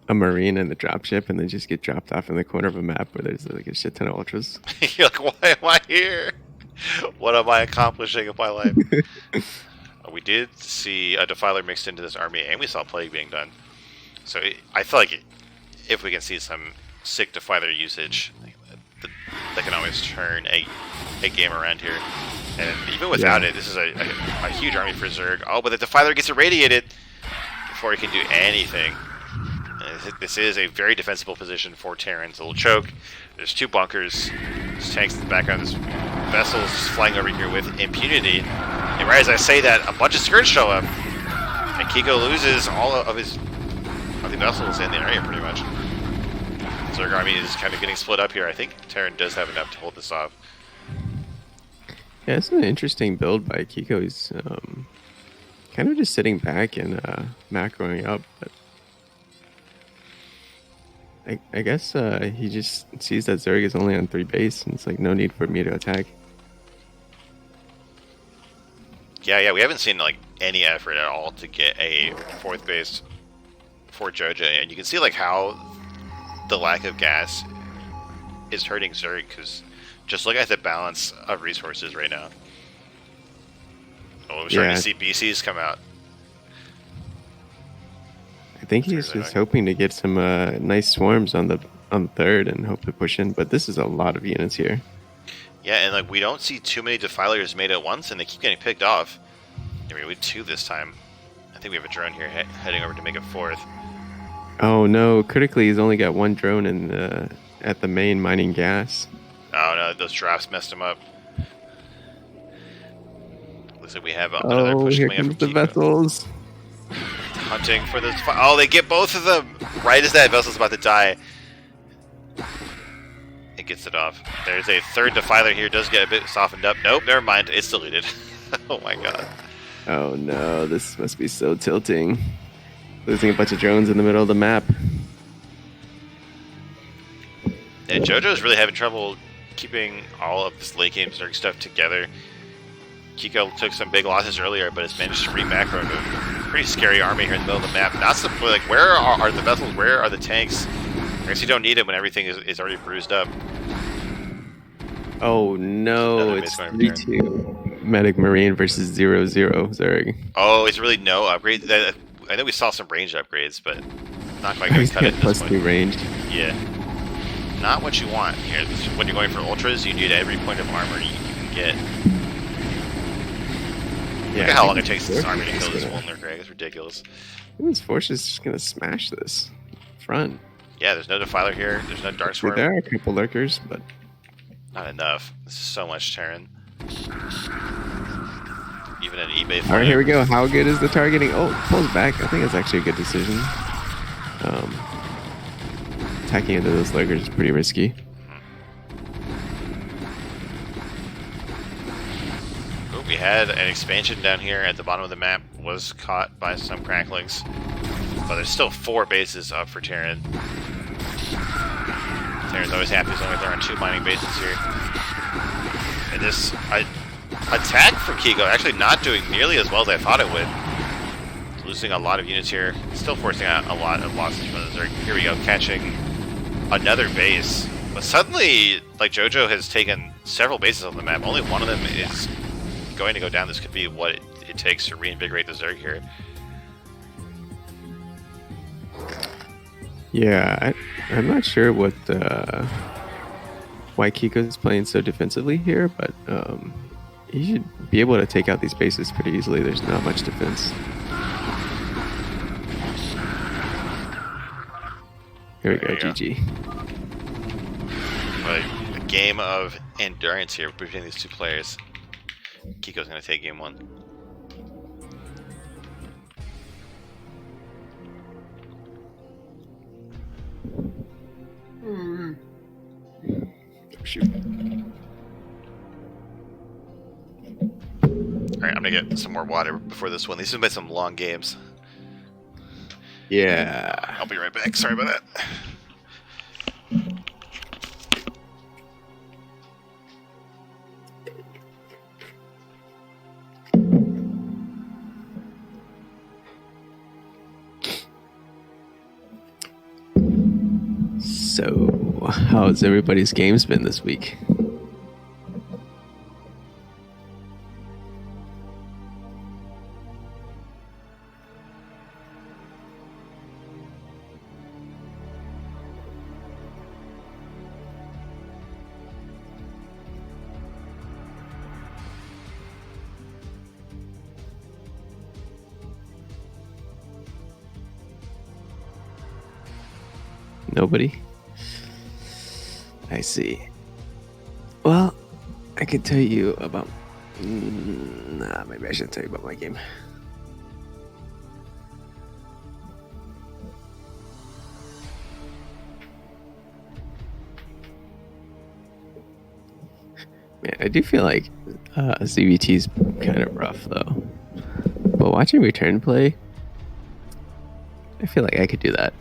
a Marine in the dropship and then just get dropped off in the corner of a map where there's like a shit ton of Ultras. You're like, why am I here? What am I accomplishing in my life? We did see a Defiler mixed into this army, and we saw Plague being done. So I feel like if we can see some sick Defiler usage, that can always turn a game around here. And even without it, this is a huge army for Zerg. Oh, but the Defiler gets irradiated before he can do anything. This is a very defensible position for Terrans. A little choke. There's two bunkers. There's tanks in the background. There's vessels just flying over here with impunity. And right as I say that, a bunch of skirts show up. And Kik0 loses all of the vessels in the area pretty much. Zerg army is kind of getting split up here. I think Terran does have enough to hold this off. Yeah, it's an interesting build by Kik0. He's kind of just sitting back and macroing up. But I guess he just sees that Zerg is only on 3 base, and it's like no need for me to attack. Yeah, we haven't seen like any effort at all to get a 4th base for JoJo, and you can see like how the lack of gas is hurting Zerg, because just look at the balance of resources right now. Oh, we're starting to see BCs come out. I think he's just hoping to get some nice swarms on the third and hope to push in, but this is a lot of units here. Yeah, and like we don't see too many Defilers made at once, and they keep getting picked off. I mean, we have 2 this time. I think we have a drone here heading over to make a 4th. Oh no! Critically, he's only got 1 drone in at the main mining gas. Oh no, those drops messed him up. Looks like we have another push here coming up comes from the Kik0. vessels. Hunting for this. Oh, they get both of them right as that vessel's about to die. It gets it off. There's a 3rd Defiler here. Does get a bit softened up. Nope, never mind. It's deleted. Oh my god. Oh no! This must be so tilting. Losing a bunch of drones in the middle of the map. And JoJo's really having trouble keeping all of this late game Zerg stuff together. Kik0 took some big losses earlier, but has managed to re-macro a pretty scary army here in the middle of the map. Not so, like, where are the vessels? Where are the tanks? I guess you don't need them when everything is already bruised up. Oh no! It's 3-2. Medic Marine versus 0-0 Zerg. Oh, it's really no upgrade. I know we saw some range upgrades, but not quite going He's to cut it got at this point. +2 range. Yeah. Not what you want here. When you're going for ultras, you need every point of armor you can get. Yeah, Look I at how think long it takes this Force army to is kill this gonna- Wolf Lurker. It's ridiculous. I think this Force is just gonna smash this front. Yeah, there's no Defiler here. There's no Dark See, Swarm. there are a couple lurkers, but Not enough. This is so much Terran. Even an eBay fight. all right, here we go. How good is the targeting? Oh, pulls back. I think that's actually a good decision. Attacking into those lurkers is pretty risky. Ooh, we had an expansion down here at the bottom of the map. Was caught by some cracklings. But there's still 4 bases up for Terran. Terran's always happy as long as they're on 2 mining bases here. And this attack for Kik0 actually not doing nearly as well as I thought it would. Losing a lot of units here. Still forcing out a lot of losses from the Zerg. Here we go, catching another base. But suddenly, like, JoJo has taken several bases on the map. Only one of them is going to go down. This could be what it takes to reinvigorate the Zerg here. Yeah, I'm not sure what why Kik0 is playing so defensively here, but he should be able to take out these bases pretty easily. There's not much defense. Here we go, GG. But a game of endurance here between these two players. Kiko's going to take game 1. Oh, shoot. Alright, I'm going to get some more water before this one. These have been some long games. Yeah. I'll be right back. Sorry about that. So, how's everybody's games been this week? Nobody? I see. Well, I could tell you about... Nah, maybe I shouldn't tell you about my game. Man, I do feel like CVT's kind of rough, though. But watching return play, I feel like I could do that.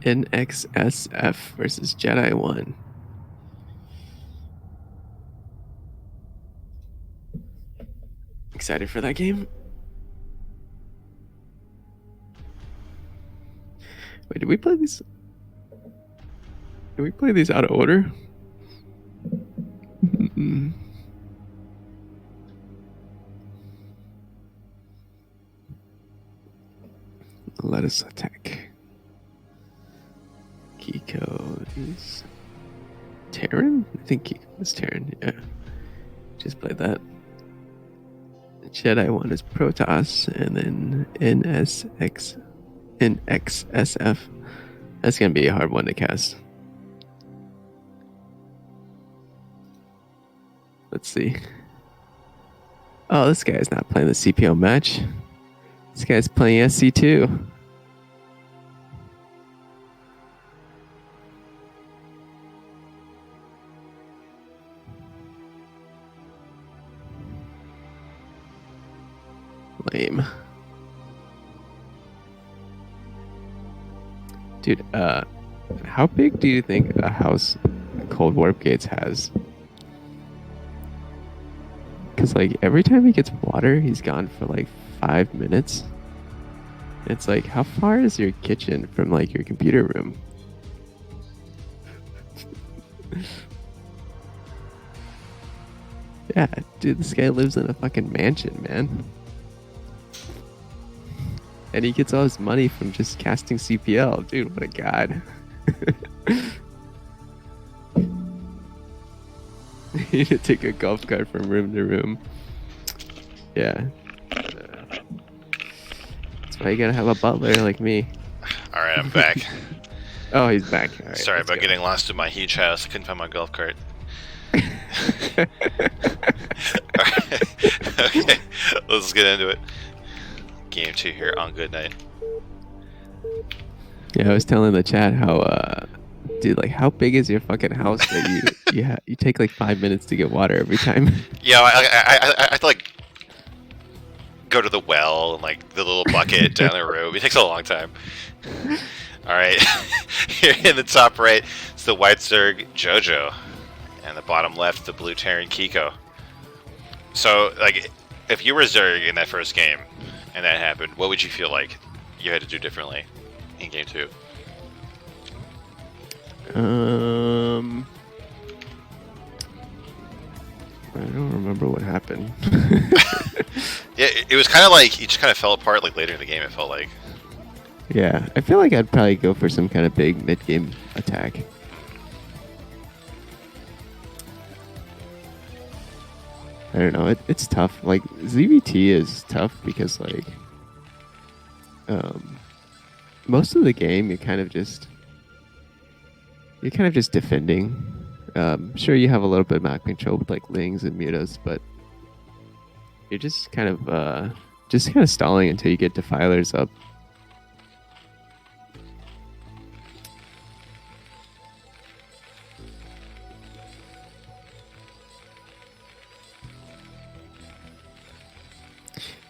nxsf versus Jedi 1. Excited for that game? Wait, did we play these? Did we play these out of order? Let us attack. Kik0 is Terran? I think Kik0 is Terran, yeah. Just played that. Jedi 1 is Protoss, and then nxsf. That's gonna be a hard one to cast. Let's see. Oh, this guy's not playing the CPL match. This guy's playing SC2. Lame. Dude, how big do you think a house Cold Warp Gates has? Because, like, every time he gets water, he's gone for, like, 5 minutes. It's like, how far is your kitchen from, like, your computer room? Yeah, dude, this guy lives in a fucking mansion, man. And he gets all his money from just casting CPL. Dude, what a god. You need to take a golf cart from room to room. Yeah. That's why you gotta have a butler like me. Alright, I'm back. Oh, he's back. All right, Sorry about go. getting lost in my huge house. I couldn't find my golf cart. Alright. Okay, let's get into it. Game 2 here on Good Night. Yeah, I was telling the chat how, dude, like, how big is your fucking house that you take like 5 minutes to get water every time? Yeah, I have to like go to the well and like the little bucket down the road. It takes a long time. Alright, here in the top right, it's the white Zerg JoJo, and the bottom left, the blue Terran Kik0. So, like, if you were Zerg in that first game, and that happened, what would you feel like you had to do differently in game 2? I don't remember what happened. Yeah, it was kind of like, it just kind of fell apart like later in the game, it felt like. Yeah, I feel like I'd probably go for some kind of big mid-game attack. I don't know. It's tough. Like ZVT is tough because like most of the game you're kind of just defending. Sure, you have a little bit of map control with like Lings and Mutas, but you're just kind of stalling until you get defilers up.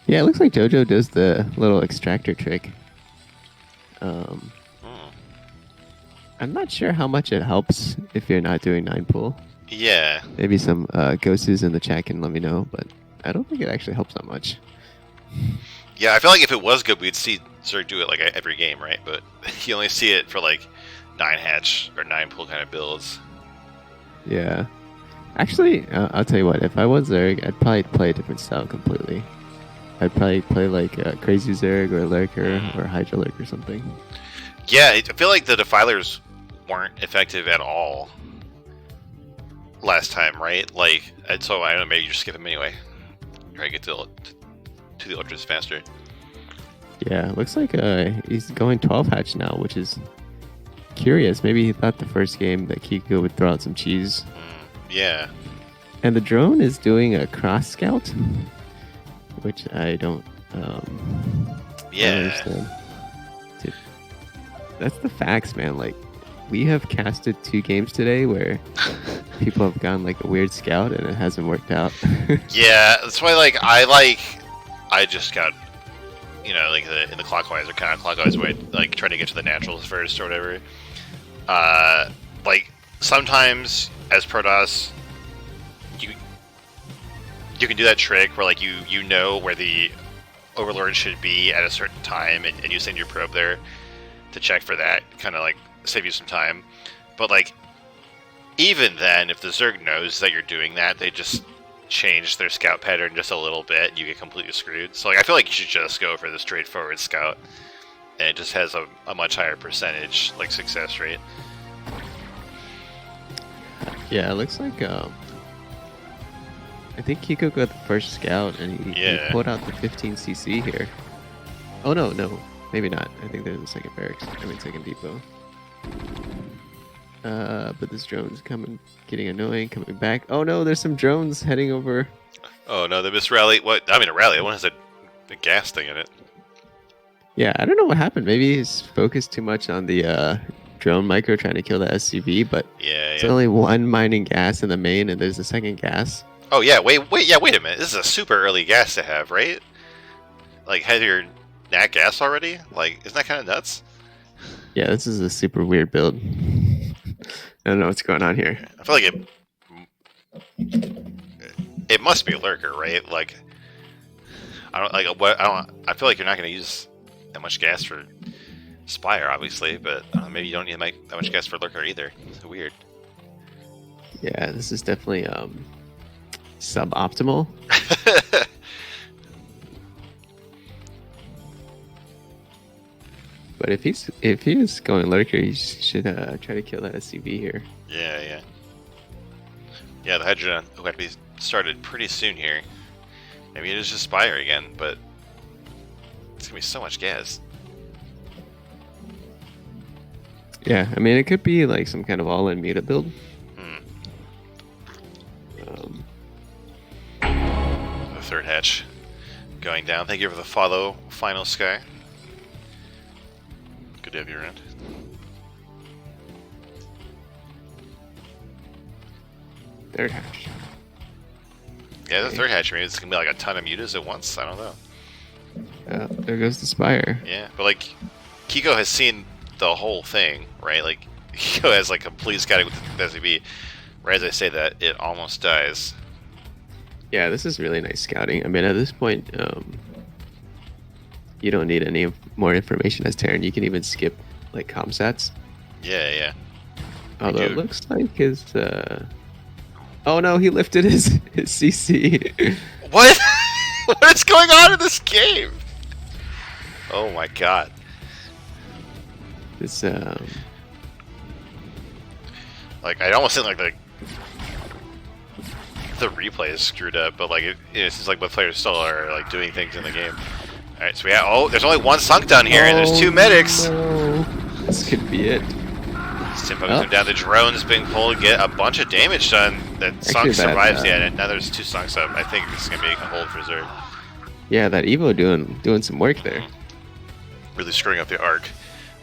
Yeah, it looks like JoJo does the little extractor trick. I'm not sure how much it helps if you're not doing 9 pull. Yeah. Maybe some GOSUs in the chat can let me know, but I don't think it actually helps that much. Yeah, I feel like if it was good, we'd see Zerg do it like every game, right? But you only see it for like 9 hatch or 9 pull kind of builds. Yeah. Actually, I'll tell you what, if I was Zerg, I'd probably play a different style completely. I'd probably play like Crazy Zerg or Lurker or Hydra Lurk or something. Yeah, I feel like the defilers weren't effective at all last time, right? Like, and so I don't know, maybe you just skip them anyway. Try to get to the ultras faster. Yeah, looks like he's going 12 hatch now, which is curious. Maybe he thought the first game that Kik0 would throw out some cheese. Yeah. And the drone is doing a cross scout, which I don't understand. Dude, that's the facts, man. Like, we have casted 2 games today where people have gone like a weird scout and it hasn't worked out. Yeah, that's why I just got, you know, like in the clockwise or counterclockwise way, like trying to get to the naturals first or whatever. Like sometimes as Protoss, you can do that trick where like you know where the Overlord should be at a certain time, and you send your probe there to check for that, kind of like save you some time. But like even then, if the Zerg knows that you're doing that, they just change their scout pattern just a little bit, and you get completely screwed. So like I feel like you should just go for the straightforward scout, and it just has a much higher percentage like success rate. Yeah, it looks like I think Kik0 got the first scout and he pulled out the 15cc here. Oh no, maybe not. I think there's a second barracks. Second depot. But this drone's getting annoying, coming back. Oh no, there's some drones heading over. Oh no, they missed rally. What? I mean, a rally. One has a gas thing in it. Yeah, I don't know what happened. Maybe he's focused too much on the drone micro trying to kill the SCV, but it's only one mining gas in the main, and there's a second gas. Oh yeah, wait a minute. This is a super early gas to have, right? Like, had your nat gas already? Like, isn't that kind of nuts? Yeah, this is a super weird build. I don't know what's going on here. I feel like it must be a lurker, right? Like, I feel like you're not going to use that much gas for Spire, obviously, but maybe you don't need that much gas for lurker either. It's weird. Yeah, this is definitely suboptimal. But if he's going lurker, he should try to kill that SCV here. Yeah. Yeah, the Hydra will have to be started pretty soon here. Maybe it is just Spire again, but it's gonna be so much gas. Yeah, I mean, it could be like some kind of all-in Muta build. The third hatch going down. Thank you for the follow, Final Sky. Good to have you around. Third hatch. Yeah, the third hatch, maybe it's gonna be like a ton of mutas at once. I don't know. There goes the Spire. Yeah, but like, Kik0 has seen the whole thing, right? Like, Kik0 has like complete scouting with the SCV. Right as I say that, it almost dies. Yeah, this is really nice scouting. I mean, at this point, you don't need any more information as Terran. You can even skip like comsats. Yeah. Although it looks like his. Oh no, he lifted his CC. What? What is going on in this game? Oh my god. This Like, I almost think like the replay is screwed up, but like it seems like both players still are like doing things in the game. All right, so we have there's only one sunk down here, and there's two medics. No. This could be it. Tim him down. The drone's being pulled to get a bunch of damage done. That sunk survives. Yeah, and now there's two sunks up. I think this is gonna be a hold for Zerg. Yeah, that Evo doing some work there. Really screwing up the arc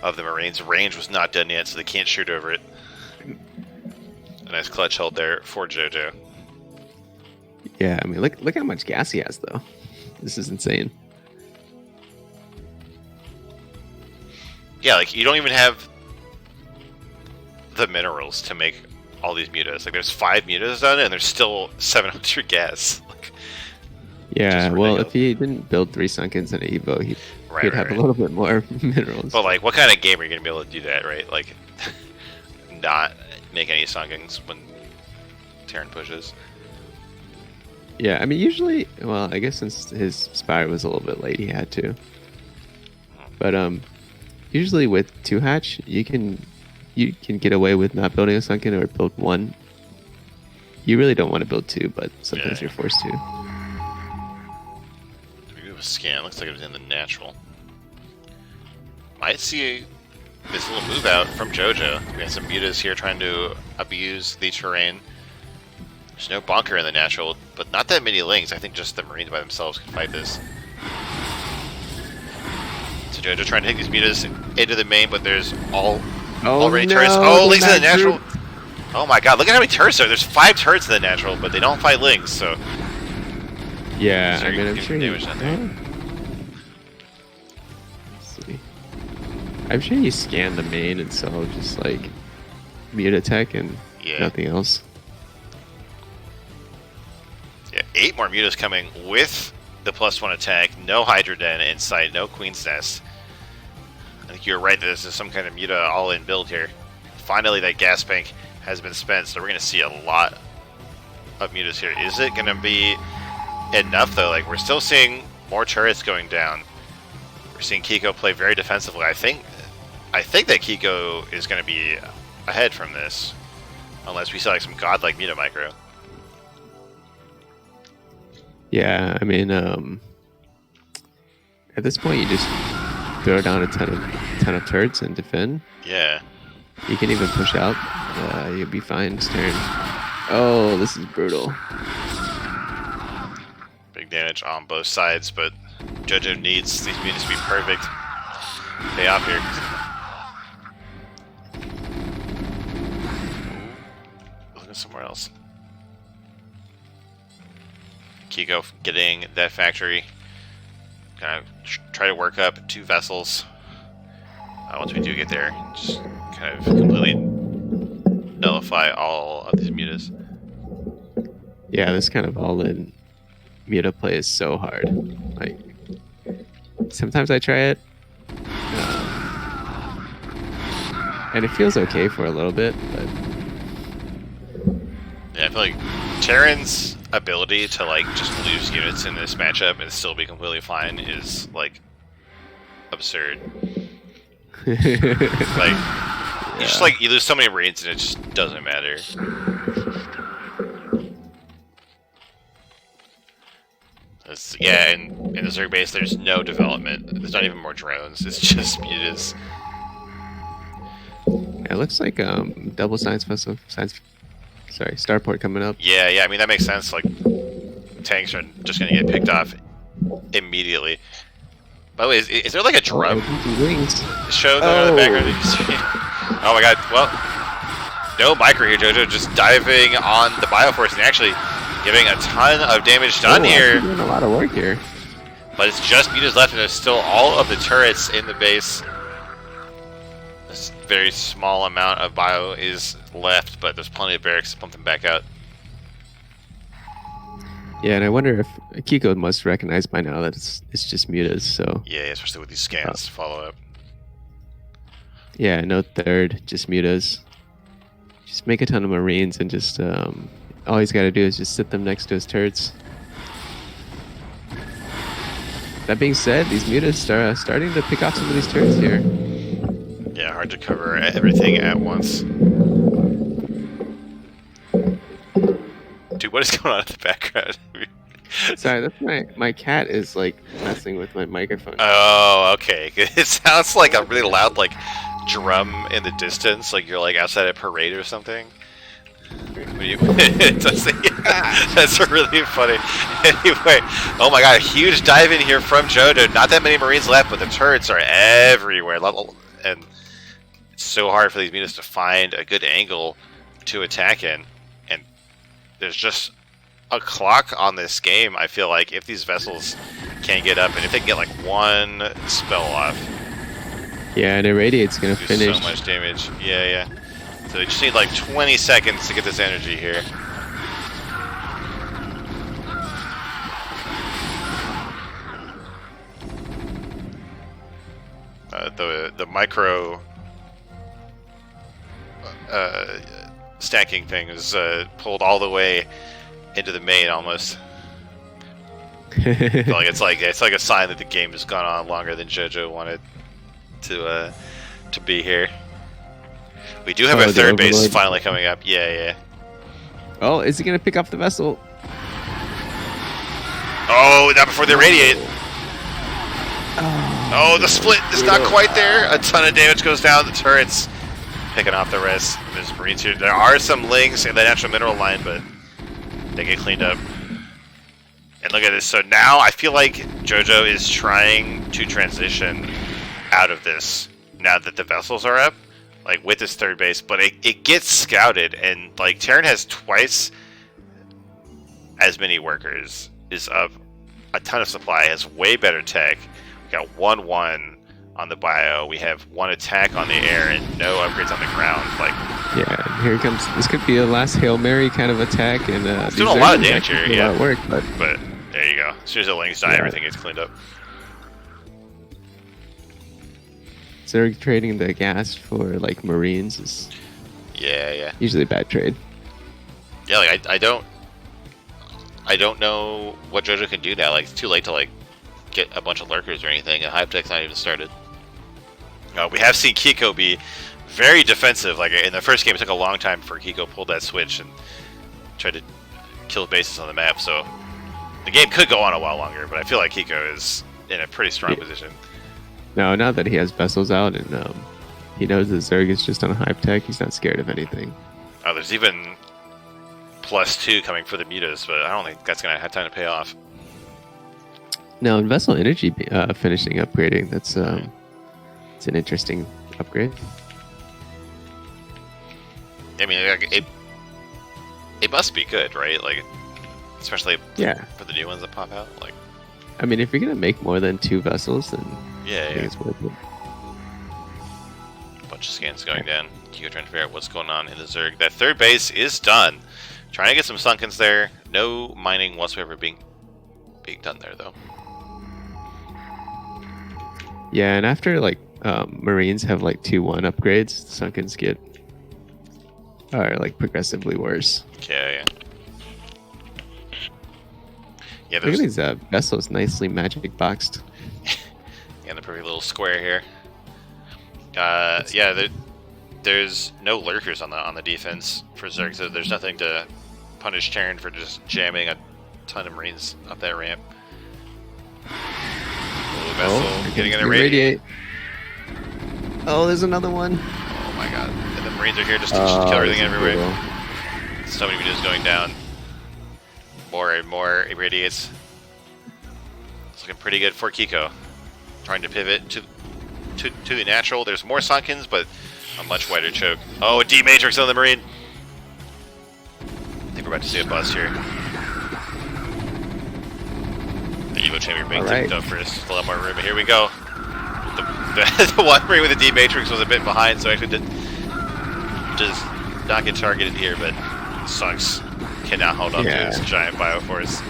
of the Marines. Range was not done yet, so they can't shoot over it. A nice clutch hold there for JoJo. Yeah, I mean, look how much gas he has, though. This is insane. Yeah, like, you don't even have the minerals to make all these mutas. Like, there's 5 mutas done, and there's still 700 gas. Like, yeah, well, if he didn't build 3 Sunkens and an Evo, he'd have a little bit more minerals. But, like, what kind of game are you going to be able to do that, right? Like, not make any Sunkens when Terran pushes. Yeah, I mean, usually, well, I guess since his Spire was a little bit late, he had to. But, usually with 2 hatch, you can get away with not building a Sunken or build 1. You really don't want to build 2, but sometimes you're forced to. We do have a scan. Looks like it was in the natural. Might see this little move out from JoJo. We have some mutas here trying to abuse the terrain. There's no bunker in the natural, but not that many lings. I think just the Marines by themselves can fight this. So JoJo trying to take these mutas into the main, but there's already turrets. Oh, lings in the natural. Oh my god, look at how many turrets there are. There's 5 turrets in the natural, but they don't fight lings, so... Yeah, I mean, I'm sure I'm sure you scan the main and so just like muta tech and nothing else. Yeah, 8 more mutas coming with the +1 attack. No Hydra Den in sight, no Queen's Nest. I think you're right that this is some kind of muta all-in build here. Finally, that gas bank has been spent, so we're going to see a lot of mutas here. Is it going to be enough, though? Like, we're still seeing more turrets going down. We're seeing Kik0 play very defensively. I think that Kik0 is going to be ahead from this, unless we see like some godlike muta micro. Yeah, I mean, at this point, you just throw down a ton of turrets and defend. Yeah. You can even push out. You'll be fine. Stern. Oh, this is brutal. Big damage on both sides, but JoJo needs these mutas to be perfect. Pay off here. Looking somewhere else. Kik0 getting that factory. Kind of try to work up 2 vessels. Once we do get there, just kind of completely nullify all of these mutas. Yeah, this kind of all-in muta play is so hard. Like, sometimes I try it, and it feels okay for a little bit, but yeah, I feel like Terran's ability to like just lose units in this matchup and still be completely fine is like absurd. Like you just like you lose so many Marines and it just doesn't matter. Yeah, and in the Zerg base there's no development. There's not even more drones. It's just mutas. Yeah, it looks like double science vessel, starport coming up. Yeah. I mean that makes sense. Like tanks are just gonna get picked off immediately. By the way, is there like a drum show going in the background? Oh my god! Well, no micro here, JoJo. Just diving on the Bioforce and actually giving a ton of damage done here. Doing a lot of work here. But it's just mutas left, and there's still all of the turrets in the base. This very small amount of bio is left, but there's plenty of barracks to pump them back out. Yeah, and I wonder if Kik0 must recognize by now that it's just mutas. So yeah, especially with these scans to follow up. Yeah, no third, just mutas. Just make a ton of Marines and just all he's got to do is just sit them next to his turrets. That being said, these mutas are starting to pick off some of these turrets here. Yeah, hard to cover everything at once. Dude, what is going on in the background? Sorry, that's my cat is like messing with my microphone. Oh, okay. It sounds like a really loud like drum in the distance, like you're like outside a parade or something. That's really funny. Anyway, oh my god, a huge dive in here from JoJo. Not that many Marines left, but the turrets are everywhere. And it's so hard for these mutas to find a good angle to attack in. And there's just a clock on this game. I feel like if these vessels can't get up, and if they can get like one spell off. Yeah, and Irradiate's gonna finish. So much damage. Yeah. So they just need like 20 seconds to get this energy here. The micro stacking thing is pulled all the way into the main almost. It's like a sign that the game has gone on longer than JoJo wanted to be here. We do have a third base finally coming up. Yeah. Oh, is he gonna pick up the vessel? Oh, not before they irradiate. Oh, the split is not quite there. A ton of damage goes down. The turrets picking off the rest. There's Marines here. There are some links in the natural mineral line, but they get cleaned up. And look at this. So now I feel like JoJo is trying to transition out of this now that the vessels are up, like with this third base, but it gets scouted, and like Terran has twice as many workers, is up a ton of supply, has way better tech. We got 1-1 on the bio. We have 1 attack on the air and no upgrades on the ground. Like, yeah, here comes. This could be a last Hail Mary kind of attack, and it's doing a lot of damage here. Yeah, a lot of work, but there you go. As soon as the links die, everything gets cleaned up. Zerg trading the gas for like Marines is usually a bad trade. Yeah, like I don't know what JoJo can do now. Like it's too late to like get a bunch of lurkers or anything, and Hive Tech's not even started. We have seen Kik0 be very defensive. Like in the first game, it took a long time for Kik0 pulled that switch and tried to kill bases on the map. So the game could go on a while longer, but I feel like Kik0 is in a pretty strong position. Now that he has vessels out and he knows that Zerg is just on Hive Tech, he's not scared of anything. Oh, there's even +2 coming for the mutas, but I don't think that's going to have time to pay off. No, and Vessel Energy finishing upgrading, that's it's an interesting upgrade. I mean, it must be good, right? Like, especially for the new ones that pop out. Like, I mean, if you're going to make more than 2 vessels, then I think it's worth it. A bunch of scans going down. Kik0 trying to figure out what's going on in the Zerg. That third base is done. Trying to get some Sunkens there. No mining whatsoever being done there, though. Yeah, and after like Marines have like 2-1 upgrades, Sunkens are like progressively worse. Yeah. Yeah, Look at there's these vessels nicely magic boxed. and the perfect little square here. Yeah, there's no lurkers on the defense for Zerg, so there's nothing to punish Terran for just jamming a ton of Marines up that ramp. Blue vessel getting in a radiate. Oh, there's another one. Oh my god. And the Marines are here just to kill everything everywhere. So many videos going down. More and more irradiates. It's looking pretty good for Kik0. Trying to pivot to the natural. There's more Sunkens, but a much wider choke. Oh, a D-Matrix on the Marine. I think we're about to see a bust here. The Evo Chamber being tipped up first. A lot more room, but here we go. The one Marine with the D-Matrix was a bit behind, so actually did just not get targeted here, but Sunks cannot hold up to his giant Bioforce.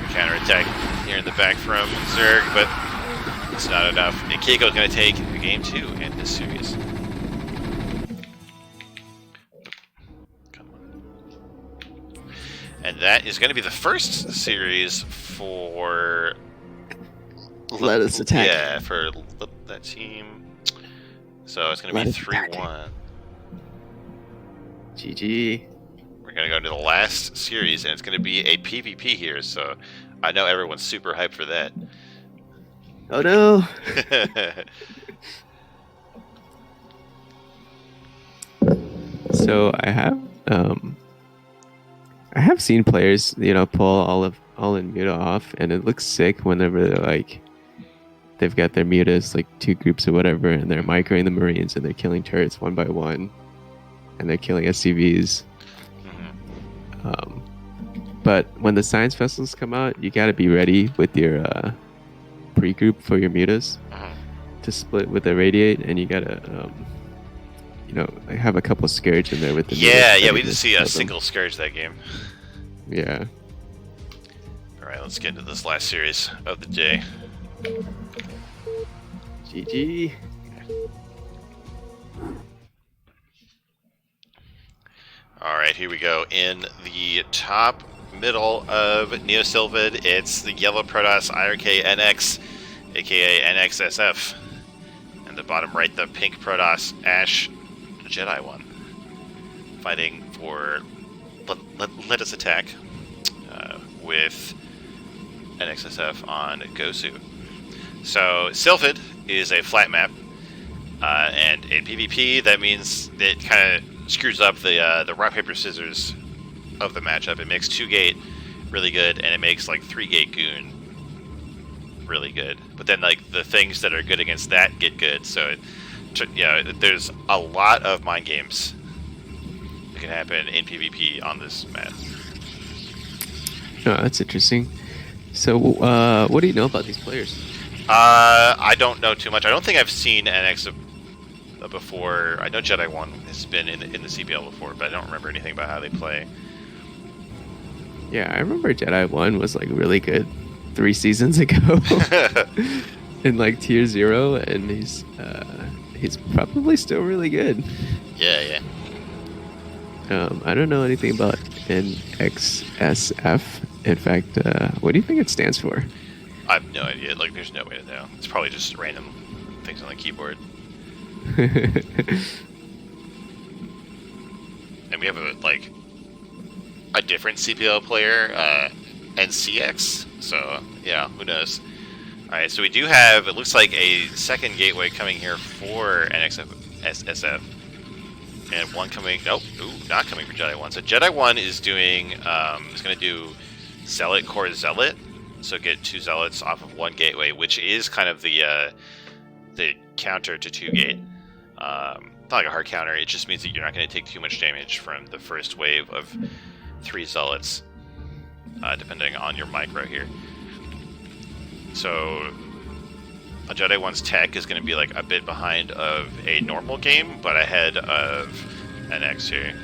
Counterattack here in the back from Zerg, but it's not enough. And Kik0's going to take game 2 in this series. Come on. And that is going to be the first series for... Let us attack. Yeah, for that team. So it's going to be 3-1. GG. We're going to go to the last series, and it's going to be a PvP here, so I know everyone's super hyped for that. Oh no! So I have seen players, pull all in muta off, and it looks sick whenever they're like, they've got their mutas like 2 groups or whatever, and they're microing the Marines and they're killing turrets one by one, and they're killing SCVs. But when the science vessels come out, you got to be ready with your pre-group for your mutas to split with the radiate, and you got to have a couple Scourge in there with the mutas. Yeah, we didn't see a single Scourge that game. Yeah. Alright, let's get into this last series of the day. GG. Alright, here we go. In the top middle of Neosylvad, it's the yellow Protoss IRK NX, aka nxsf. And the bottom right, the pink Protoss Ash Jedi one. Fighting for let us attack with nxsf on GOSU. So Sylphid is a flat map, and in PvP that means it kind of screws up the rock paper scissors of the matchup. It makes 2-gate really good, and it makes like 3-gate goon really good. But then like the things that are good against that get good. So there's a lot of mind games that can happen in PvP on this map. Oh, that's interesting. So what do you know about these players? I don't know too much. I don't think I've seen NX before. I know Jedi 1 has been in the CPL before, but I don't remember anything about how they play. Yeah, I remember Jedi 1 was like really good 3 seasons ago in like tier 0, and he's probably still really good. Yeah. I don't know anything about nxsf. In fact, what do you think it stands for? I have no idea. Like, there's no way to know. It's probably just random things on the keyboard. And we have a different CPL player, NCX. So yeah, who knows? All right, so we do have, it looks like, a second gateway coming here for nxsf, and one coming. Nope, not coming for Jedi 1. So Jedi 1 is doing. Is going to do Zealot Core Zealot. So get 2 Zealots off of 1 gateway, which is kind of the counter to 2-gate. Not like a hard counter. It just means that you're not going to take too much damage from the first wave of 3 Zealots, depending on your micro here. So a Jedi 1's tech is going to be like a bit behind of a normal game, but ahead of NX here.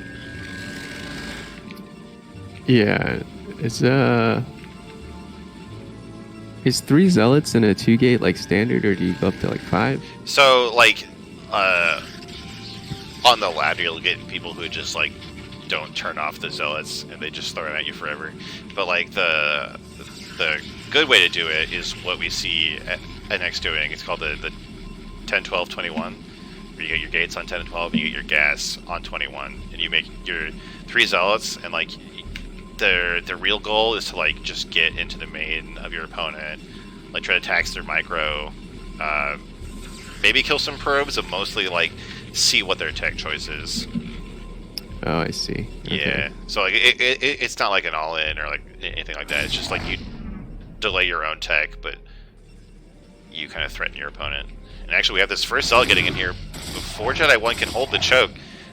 Yeah, is 3 Zealots in a 2-gate like standard, or do you go up to like 5? So like on the ladder you'll get people who just like don't turn off the zealots and they just throw them at you forever. But like the good way to do it is what we see NX doing. It's called the 10, 12, 21. Where you get your gates on 10 and 12, and you get your gas on 21, and you make your 3 zealots, and like the real goal is to like just get into the main of your opponent, like try to tax their micro, maybe kill some probes, but mostly like see what their tech choice is. Oh, I see. Okay. Yeah, so like it's not like an all-in or like anything like that. It's just like you delay your own tech, but you kind of threaten your opponent. And actually, we have this first zealot getting in here before Jedi 1 can hold the choke.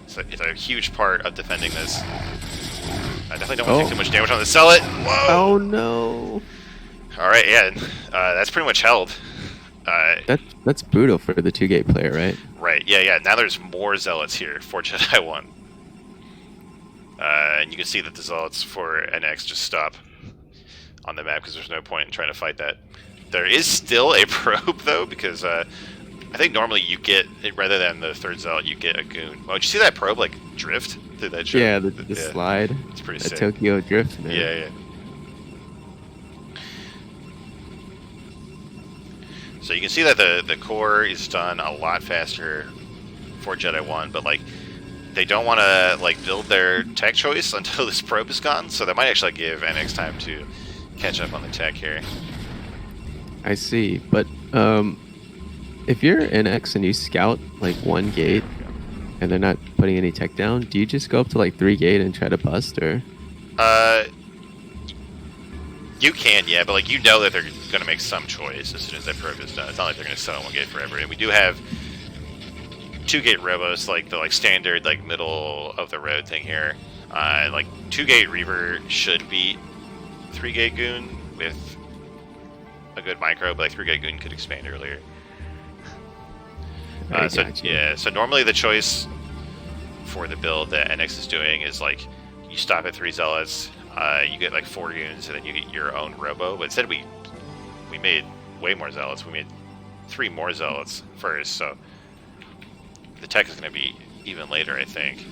So it's a huge part of defending this. I definitely don't want to take too much damage on the zealot. Whoa! Oh no! All right, yeah, that's pretty much held. That's brutal for the 2-gate player, right? Right. Yeah. Now there's more zealots here for Jedi 1. And you can see that the zealots for NX just stop on the map because there's no point in trying to fight that. There is still a probe though, because I think normally you get, rather than the 3rd zealot, you get a goon. Oh, did you see that probe like drift through that ship? Yeah, the slide. It's pretty sick. sick. Tokyo drift, man. Yeah. So you can see that the core is done a lot faster for Jedi 1, but like they don't want to like build their tech choice until this probe is gone, so that might actually give NX time to catch up on the tech here. I see, but if you're NX and you scout like 1 gate and they're not putting any tech down, do you just go up to like 3 gate and try to bust, or? You can, yeah, but like you know that they're gonna make some choice as soon as that probe is done. It's not like they're gonna sit on 1 gate forever. And we do have 2-gate robos, like the standard like middle of the road thing here. Like 2-gate Reaver should beat 3-gate Goon with a good micro, but like 3-gate Goon could expand earlier. So normally the choice for the build that NX is doing is like you stop at 3 zealots, you get like 4 goons, and then you get your own robo. But instead we made way more zealots. We made 3 more zealots first, so the tech is going to be even later, I think.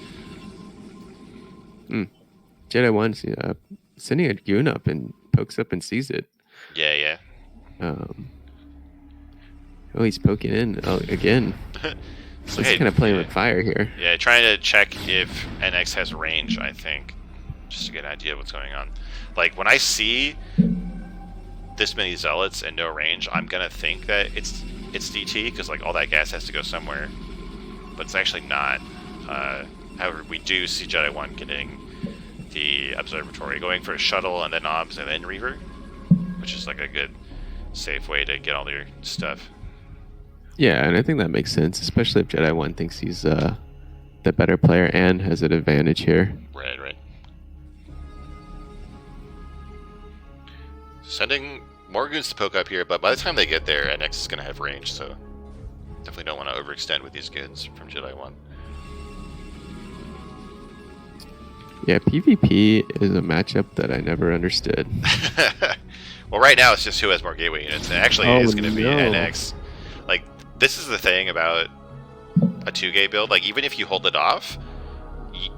Jedi 1's sending a goon up and pokes up and sees it. Yeah. Oh, he's poking in again. So he's kind of playing with fire here. Yeah, trying to check if NX has range, I think, just to get an idea of what's going on. Like, when I see this many zealots and no range, I'm going to think that it's DT, because like all that gas has to go somewhere. But it's actually not. However, we do see Jedi 1 getting the observatory, going for a shuttle and then obs and then Reaver, which is like a good, safe way to get all your stuff. Yeah, and I think that makes sense, especially if Jedi 1 thinks he's the better player and has an advantage here. Right. Sending more goons to poke up here, but by the time they get there, NX is going to have range, so definitely don't want to overextend with these goons from Jedi 1. Yeah, PvP is a matchup that I never understood. Well, right now it's just who has more gateway units, and actually it is going to be NX. Like, this is the thing about a 2-gate build. Like, even if you hold it off,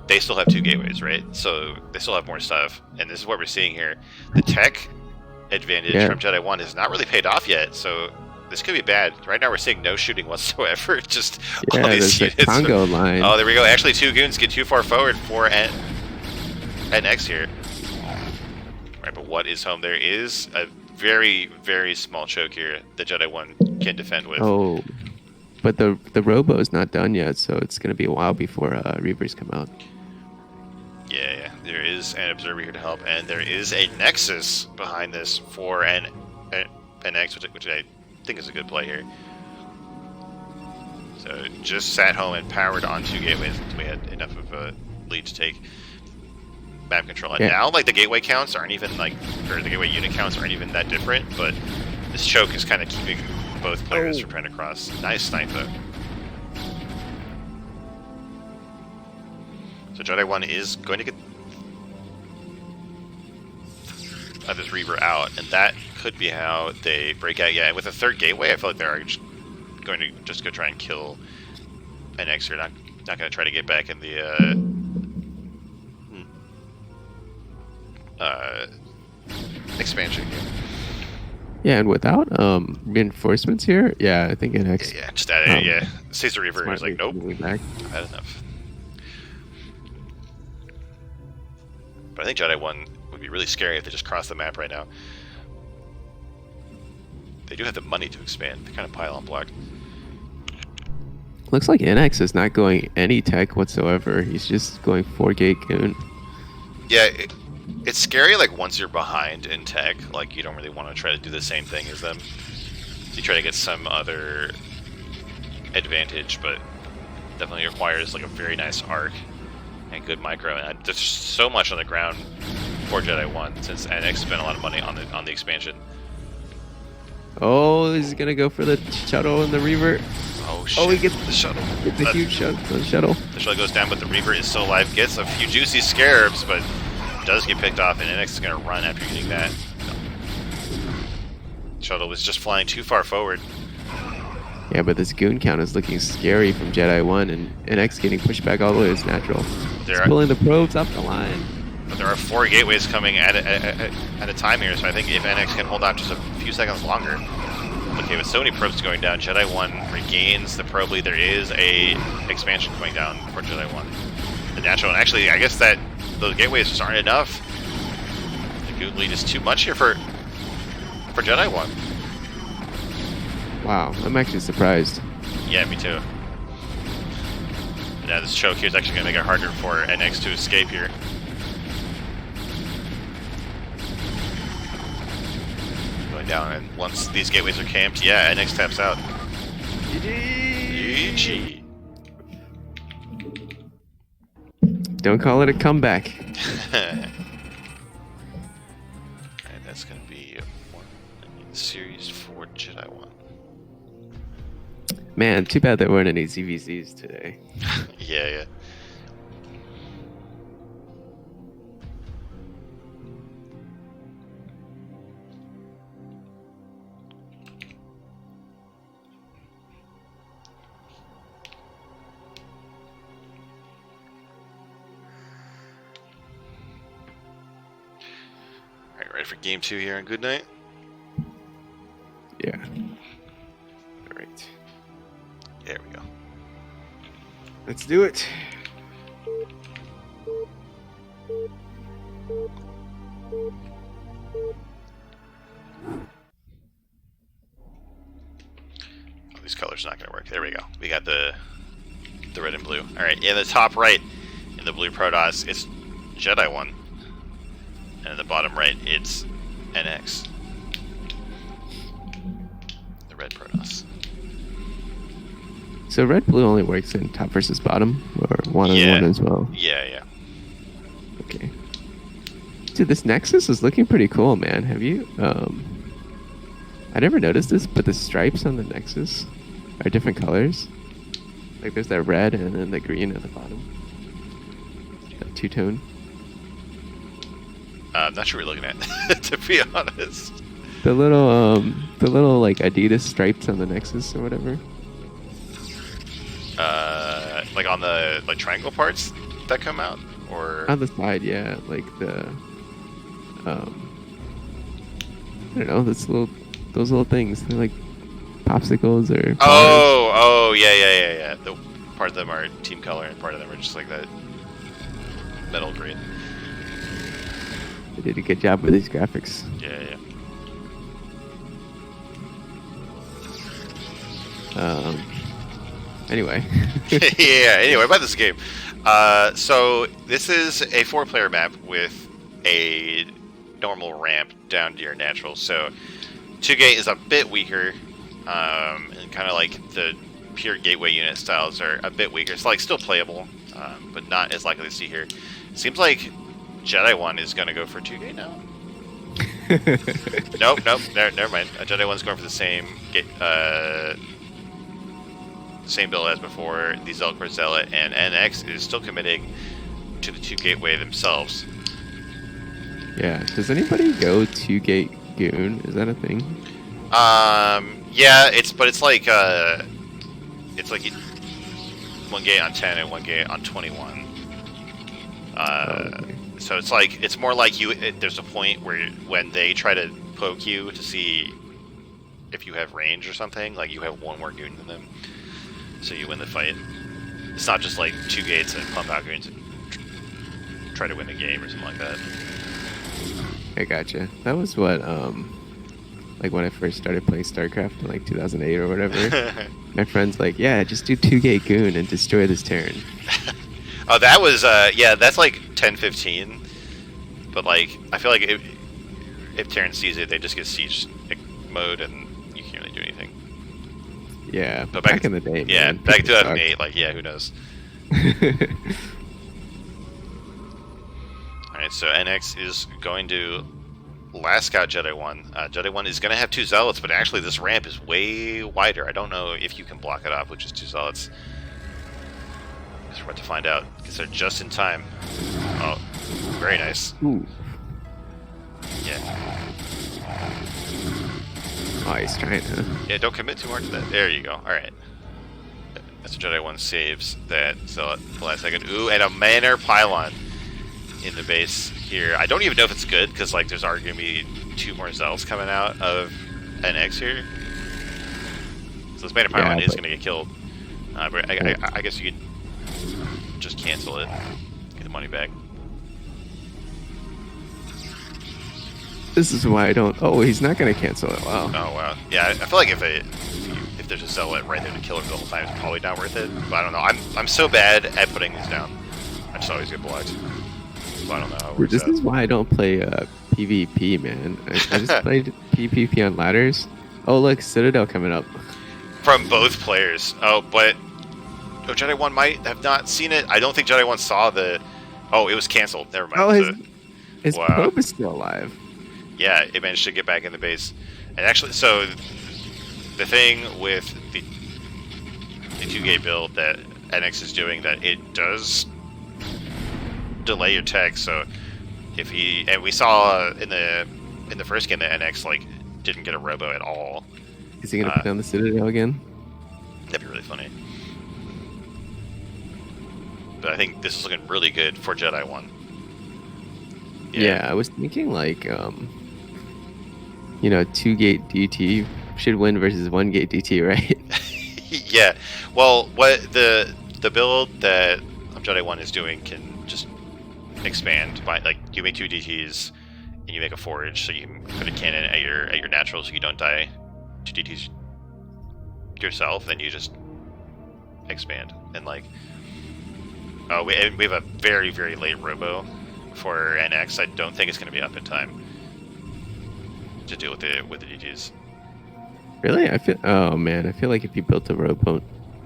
they still have 2 gateways, right? So they still have more stuff, and this is what we're seeing here. The tech advantage from Jedi 1 has not really paid off yet, so this could be bad. Right now we're seeing no shooting whatsoever. Just all these there's units. a Congo line. Oh, there we go. Actually, 2 goons get too far forward for NX here. Right, but what is home? There is a very, very small choke here that Jedi 1 can defend with. Oh, but the robo is not done yet, so it's going to be a while before Reavers come out. Yeah. There is an observer here to help, and there is a Nexus behind this for an NX, which I think is a good play here. So just sat home and powered on 2 gateways until we had enough of a lead to take map control. And now, like, the gateway counts aren't even like, or the gateway unit counts aren't even that different, but this choke is kind of keeping both players from trying to cross. Nice snipe though. So Jedi 1 is going to get this Reaver out, and that could be how they break out. Yeah, with a 3rd gateway, I feel like they're going to just go try and kill NX. They're not going to try to get back in the expansion game. Yeah, and without reinforcements here, yeah, I think Yeah, NX. yeah, just add it. Yeah, Caesar Reaver is like, nope, moving back. I've had enough. But I think Jedi 1 would be really scary if they just crossed the map right now. They do have the money to expand. They kind of pile on block. Looks like NX is not going any tech whatsoever. He's just going 4-gate goon. Yeah, it's scary. Like once you're behind in tech, like you don't really want to try to do the same thing as them. You try to get some other advantage, but definitely requires like a very nice arc and good micro. And there's so much on the ground for Jedi 1 since NX spent a lot of money on the expansion. Oh, he's gonna go for the shuttle and the Reaver. Oh shit! Oh, he gets the shuttle. Gets a huge shuttle. The shuttle. The shuttle goes down, but the Reaver is still alive. Gets a few juicy scarabs, but does get picked off, and NX is gonna run after getting that. Shuttle was just flying too far forward. Yeah, but this goon count is looking scary from Jedi 1, and NX getting pushed back all the way is natural. He's pulling the probes off the line. But there are 4 gateways coming at a time here, so I think if NX can hold on just a few seconds longer. Okay, with so many probes going down, Jedi 1 regains the probe lead. There is a expansion coming down for Jedi 1. The natural, and actually, I guess that those gateways just aren't enough. The goon lead is too much here for Jedi 1. Wow, I'm actually surprised. Yeah, me too. Yeah, this choke here is actually going to make it harder for NX to escape here. Going down, and once these gateways are camped, yeah, NX taps out. GG. Don't call it a comeback. And that's going to be one in the series for Jedi 1. Man, too bad there weren't any ZVZs today. Yeah, yeah. Alright, ready for game 2 here on Good Night? Yeah. Alright. There we go. Let's do it. Oh, these colors are not going to work. There we go. We got the red and blue. Alright, in the top right, in the blue Protoss, it's Jedi 1. And in the bottom right, it's NX. The red Protoss. So red blue only works in top versus bottom, or one on one as well. Yeah, yeah. Okay. Dude, this Nexus is looking pretty cool, man. Have you? I never noticed this, but the stripes on the Nexus are different colors. Like there's that red and then the green at the bottom. That two-tone. I'm not sure what you're looking at, to be honest. The little like Adidas stripes on the Nexus or whatever. Like on the triangle parts that come out, or on the side, yeah, like the I don't know, those little things. They're like popsicles or. Oh, yeah. The part of them are team color, and part of them are just like that metal green. They did a good job with these graphics. Yeah. Anyway. Yeah, anyway, about this game. So this is a 4-player map with a normal ramp down to your natural. So 2-gate is a bit weaker, and kind of like the pure gateway unit styles are a bit weaker. It's like still playable, but not as likely to see here. Seems like Jedi 1 is going to go for 2-gate now. Nope, never mind. Jedi 1's going for the same same build as before. The Zelkor Zealot, and NX is still committing to the 2-gateway themselves. Yeah. Does anybody go 2-gate goon? Is that a thing? Yeah, it's like 1 gate on 10 and 1 gate on 21. Okay. So it's like it's more like there's a point where when they try to poke you to see if you have range or something, like you have one more goon than them, so you win the fight. It's not just like 2 gates and pump out goons and try to win the game or something like that. I gotcha. That was what like when I first started playing StarCraft in like 2008 or whatever. My friend's like, yeah, just do 2-gate goon and destroy this Terran. Oh, that was yeah, that's like 10-15. But like, I feel like if Terran sees it, they just get siege mode and you can't really do anything. Yeah, but back in the day. Yeah, man, back in people 2008, like, yeah, who knows? Alright, so NX is going to last scout Jedi 1. Jedi 1 is going to have 2 zealots, but actually this ramp is way wider. I don't know if you can block it off with just 2 zealots. Guess we're about to find out, because they're just in time. Oh, very nice. Ooh. Yeah. Oh, he's trying to. Yeah, don't commit too hard to that. There you go. Alright. That's Jedi 1 saves that zealot the last second. Ooh, and a Manor Pylon in the base here. I don't even know if it's good, because like there's already going to be 2 more zealots coming out of NX here. So this Manor Pylon is going to get killed. But I guess you could just cancel it, get the money back. This is why I don't. Oh, he's not going to cancel it. Wow. Oh, wow. Yeah, I feel like if there's a zealot right there to kill it the whole time, it's probably not worth it. But I don't know. I'm so bad at putting these down. I just always get blocked. So I don't know how it works This out. is why I don't play PvP, man. I just played PvP on ladders. Oh, look, Citadel coming up. From both players. Oh, but Jedi 1 might have not seen it. I don't think Jedi 1 saw the... Oh, it was canceled. Never mind. Oh, his wow. probe is still alive. Yeah, it managed to get back in the base. And actually, so the thing with the 2-gate build that NX is doing, that it does delay your tech. So if he, and we saw in the first game that NX like didn't get a robo at all. Is he gonna put down the Citadel again? That'd be really funny. But I think this is looking really good for Jedi 1. Yeah, I was thinking like 2-gate DT should win versus 1-gate DT, right? Yeah. Well, what the build that Jedi 1 is doing can just expand by, like, you make 2 DTs and you make a forge, so you can put a cannon at your natural, so you don't die 2 DTs yourself, then you just expand. And like, oh, we have a very, very late robo for NX. I don't think it's going to be up in time to deal with the DTs. Really? Oh man, I feel like if you built the robo,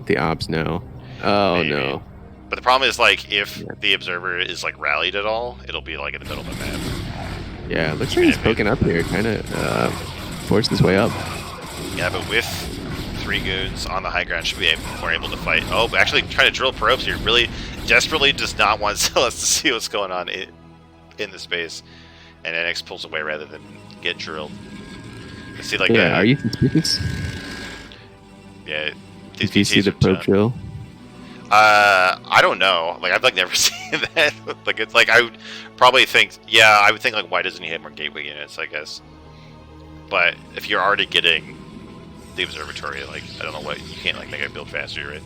the ops now. Oh Maybe. No. But the problem is, like, if the observer is like rallied at all, it'll be like in the middle of the map. Yeah, looks like he's poking up here, kind of forced his way up. Yeah, but with 3 goons on the high ground, should be more able to fight. Oh, but actually trying to drill probes here. Really desperately does not want Zealots to see what's going on in the space. And NX pulls away rather than get drilled. You see, like, yeah, are you suspicious? Yeah. Did you see the probe drill? I don't know. Like, I've like never seen that. Like, it's like I would probably think, yeah, I would think like, why doesn't he have more gateway units? I guess. But if you're already getting the observatory, like, I don't know what, you can't like make it build faster, right?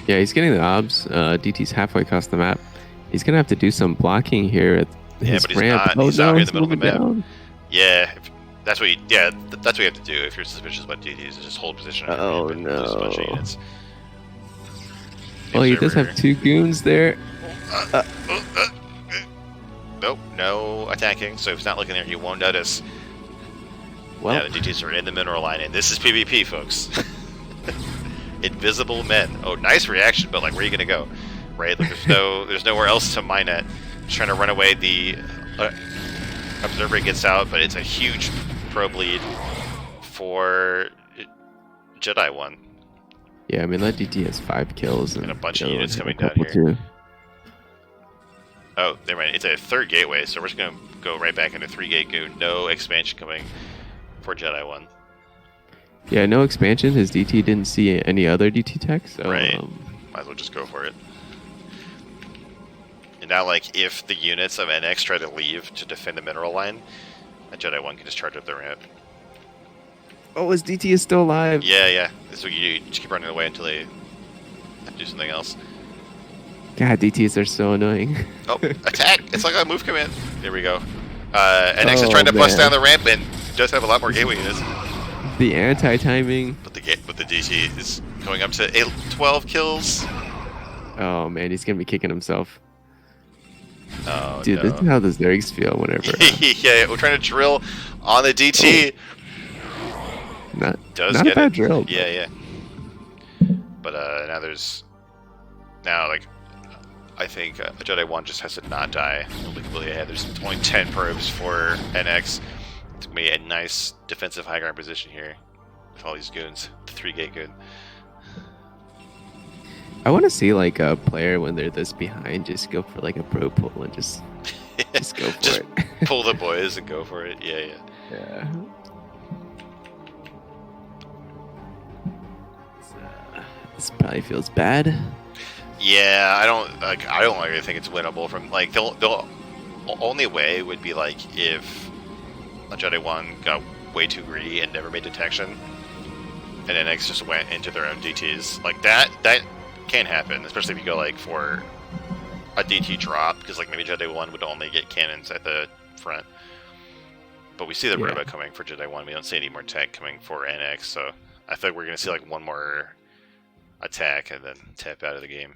Yeah, he's getting the obs. DT's halfway across the map. He's gonna have to do some blocking here at his but ramp. he's out here in the middle of the map. Down. Yeah, that's what you have to do if you're suspicious about DTs, is just hold position. Oh and just a bunch of no. units. Well, he does have 2 goons there. Nope, no attacking, so if he's not looking there, he won't notice. Well, yeah, the DTs are in the mineral line, and this is PvP, folks. Invisible men. Oh, nice reaction, but like, where are you gonna go? Right? Like, there's nowhere else to mine at. Just trying to run away. The observer gets out, but it's a huge probe lead for Jedi 1. yeah, I mean that DT has 5 kills And a bunch the of other units one had coming a down couple here. too. Oh, never mind. It's a 3rd gateway, so we're just gonna go right back into 3-gate goon. No expansion coming for Jedi 1. Yeah, no expansion. His DT didn't see any other DT tech, so Right. Might as well just go for it. And now, like, if the units of NX try to leave to defend the mineral line, a Jedi 1 can just charge up the ramp. Oh, his DT is still alive. Yeah, yeah. This is what you do. You just keep running away until they have to do something else. God, DTs are so annoying. Oh, attack! It's like a move command. There we go. NX is trying to bust man. down the ramp and does have a lot more gateway units. The anti-timing. But the DT is going up to 12 kills. Oh man, he's gonna be kicking himself. Oh, Dude, no. this is how the Zergs feel whenever. Yeah, we're trying to drill on the DT. Not Does a get bad it. drill. Yeah, yeah. But now like I think a Jedi 1 just has to not die. It'll be completely ahead. There's only 10 probes for NX. It's gonna be a nice defensive high ground position here with all these goons. The 3-gate goon. I want to see like a player when they're this behind just go for like a pro pull and just go for Just it. pull the boys and go for it. Yeah, yeah. Yeah. This probably feels bad. Yeah, I don't really think it's winnable from like they'll only way would be like if a Jedi 1 got way too greedy and never made detection, and NX just went into their own DTs. Like that can happen, especially if you go like for a DT drop, because like maybe Jedi 1 would only get cannons at the front. But we see the robot coming for Jedi 1. We don't see any more tech coming for NX, so I think we're gonna see like one more attack and then tap out of the game.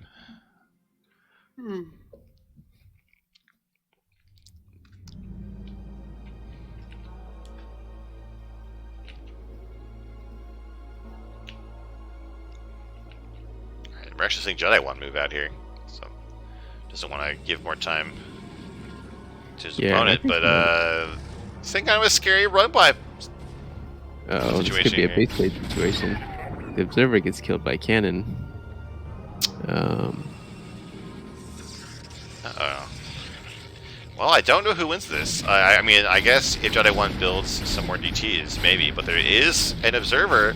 We're actually seeing Jedi 1 move out here, so doesn't want to give more time to his opponent, but this thing kind of a scary run by. Oh, this could be a base plate situation. The observer gets killed by cannon. Uh-oh. Well, I don't know who wins this. I mean, I guess if Jedi 1 builds some more DTs, maybe, but there is an observer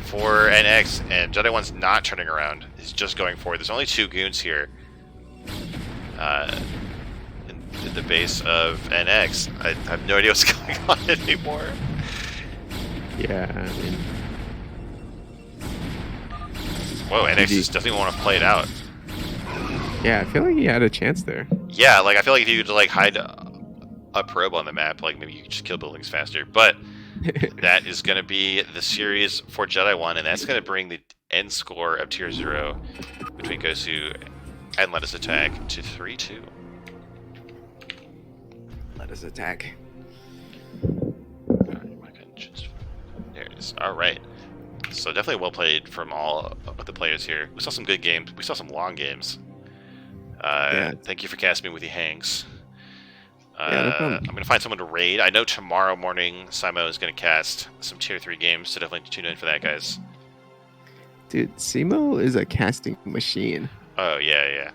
for NX, and Jedi 1's not turning around. He's just going forward. There's only 2 goons here in the base of NX. I have no idea what's going on anymore. Yeah, I mean... Whoa, NX just doesn't even want to play it out. Yeah, I feel like he had a chance there. Yeah, like I feel like if you could like hide a probe on the map, like maybe you could just kill buildings faster. But that is going to be the series for Jedi 1, and that's going to bring the end score of Tier 0 between GOSU and Let Us Attack to 3-2. Let Us Attack. There it is. All right. So definitely well played from all of the players here. We saw some good games. We saw some long games. Thank you for casting me with the Hanks. No problem. I'm going to find someone to raid. I know tomorrow morning Scimo is going to cast some Tier 3 games, so definitely tune in for that, guys. Dude, Scimo is a casting machine. Oh, yeah, yeah.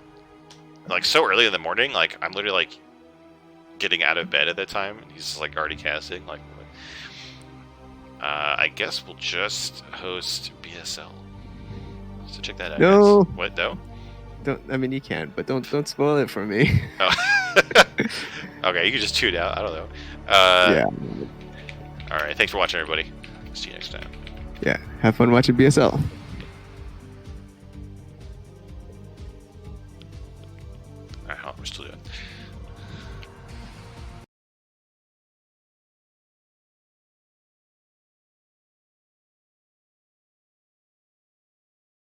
Like, so early in the morning, like, I'm literally, like, getting out of bed at that time, and he's, like, already casting. Like, I guess we'll just host BSL. So check that out, No. guys. What, no? Don't. I mean, you can, but don't spoil it for me. Oh. Okay, you can just tune out. I don't know. Yeah. All right, thanks for watching, everybody. See you next time. Yeah. Have fun watching BSL. All right, we're still doing.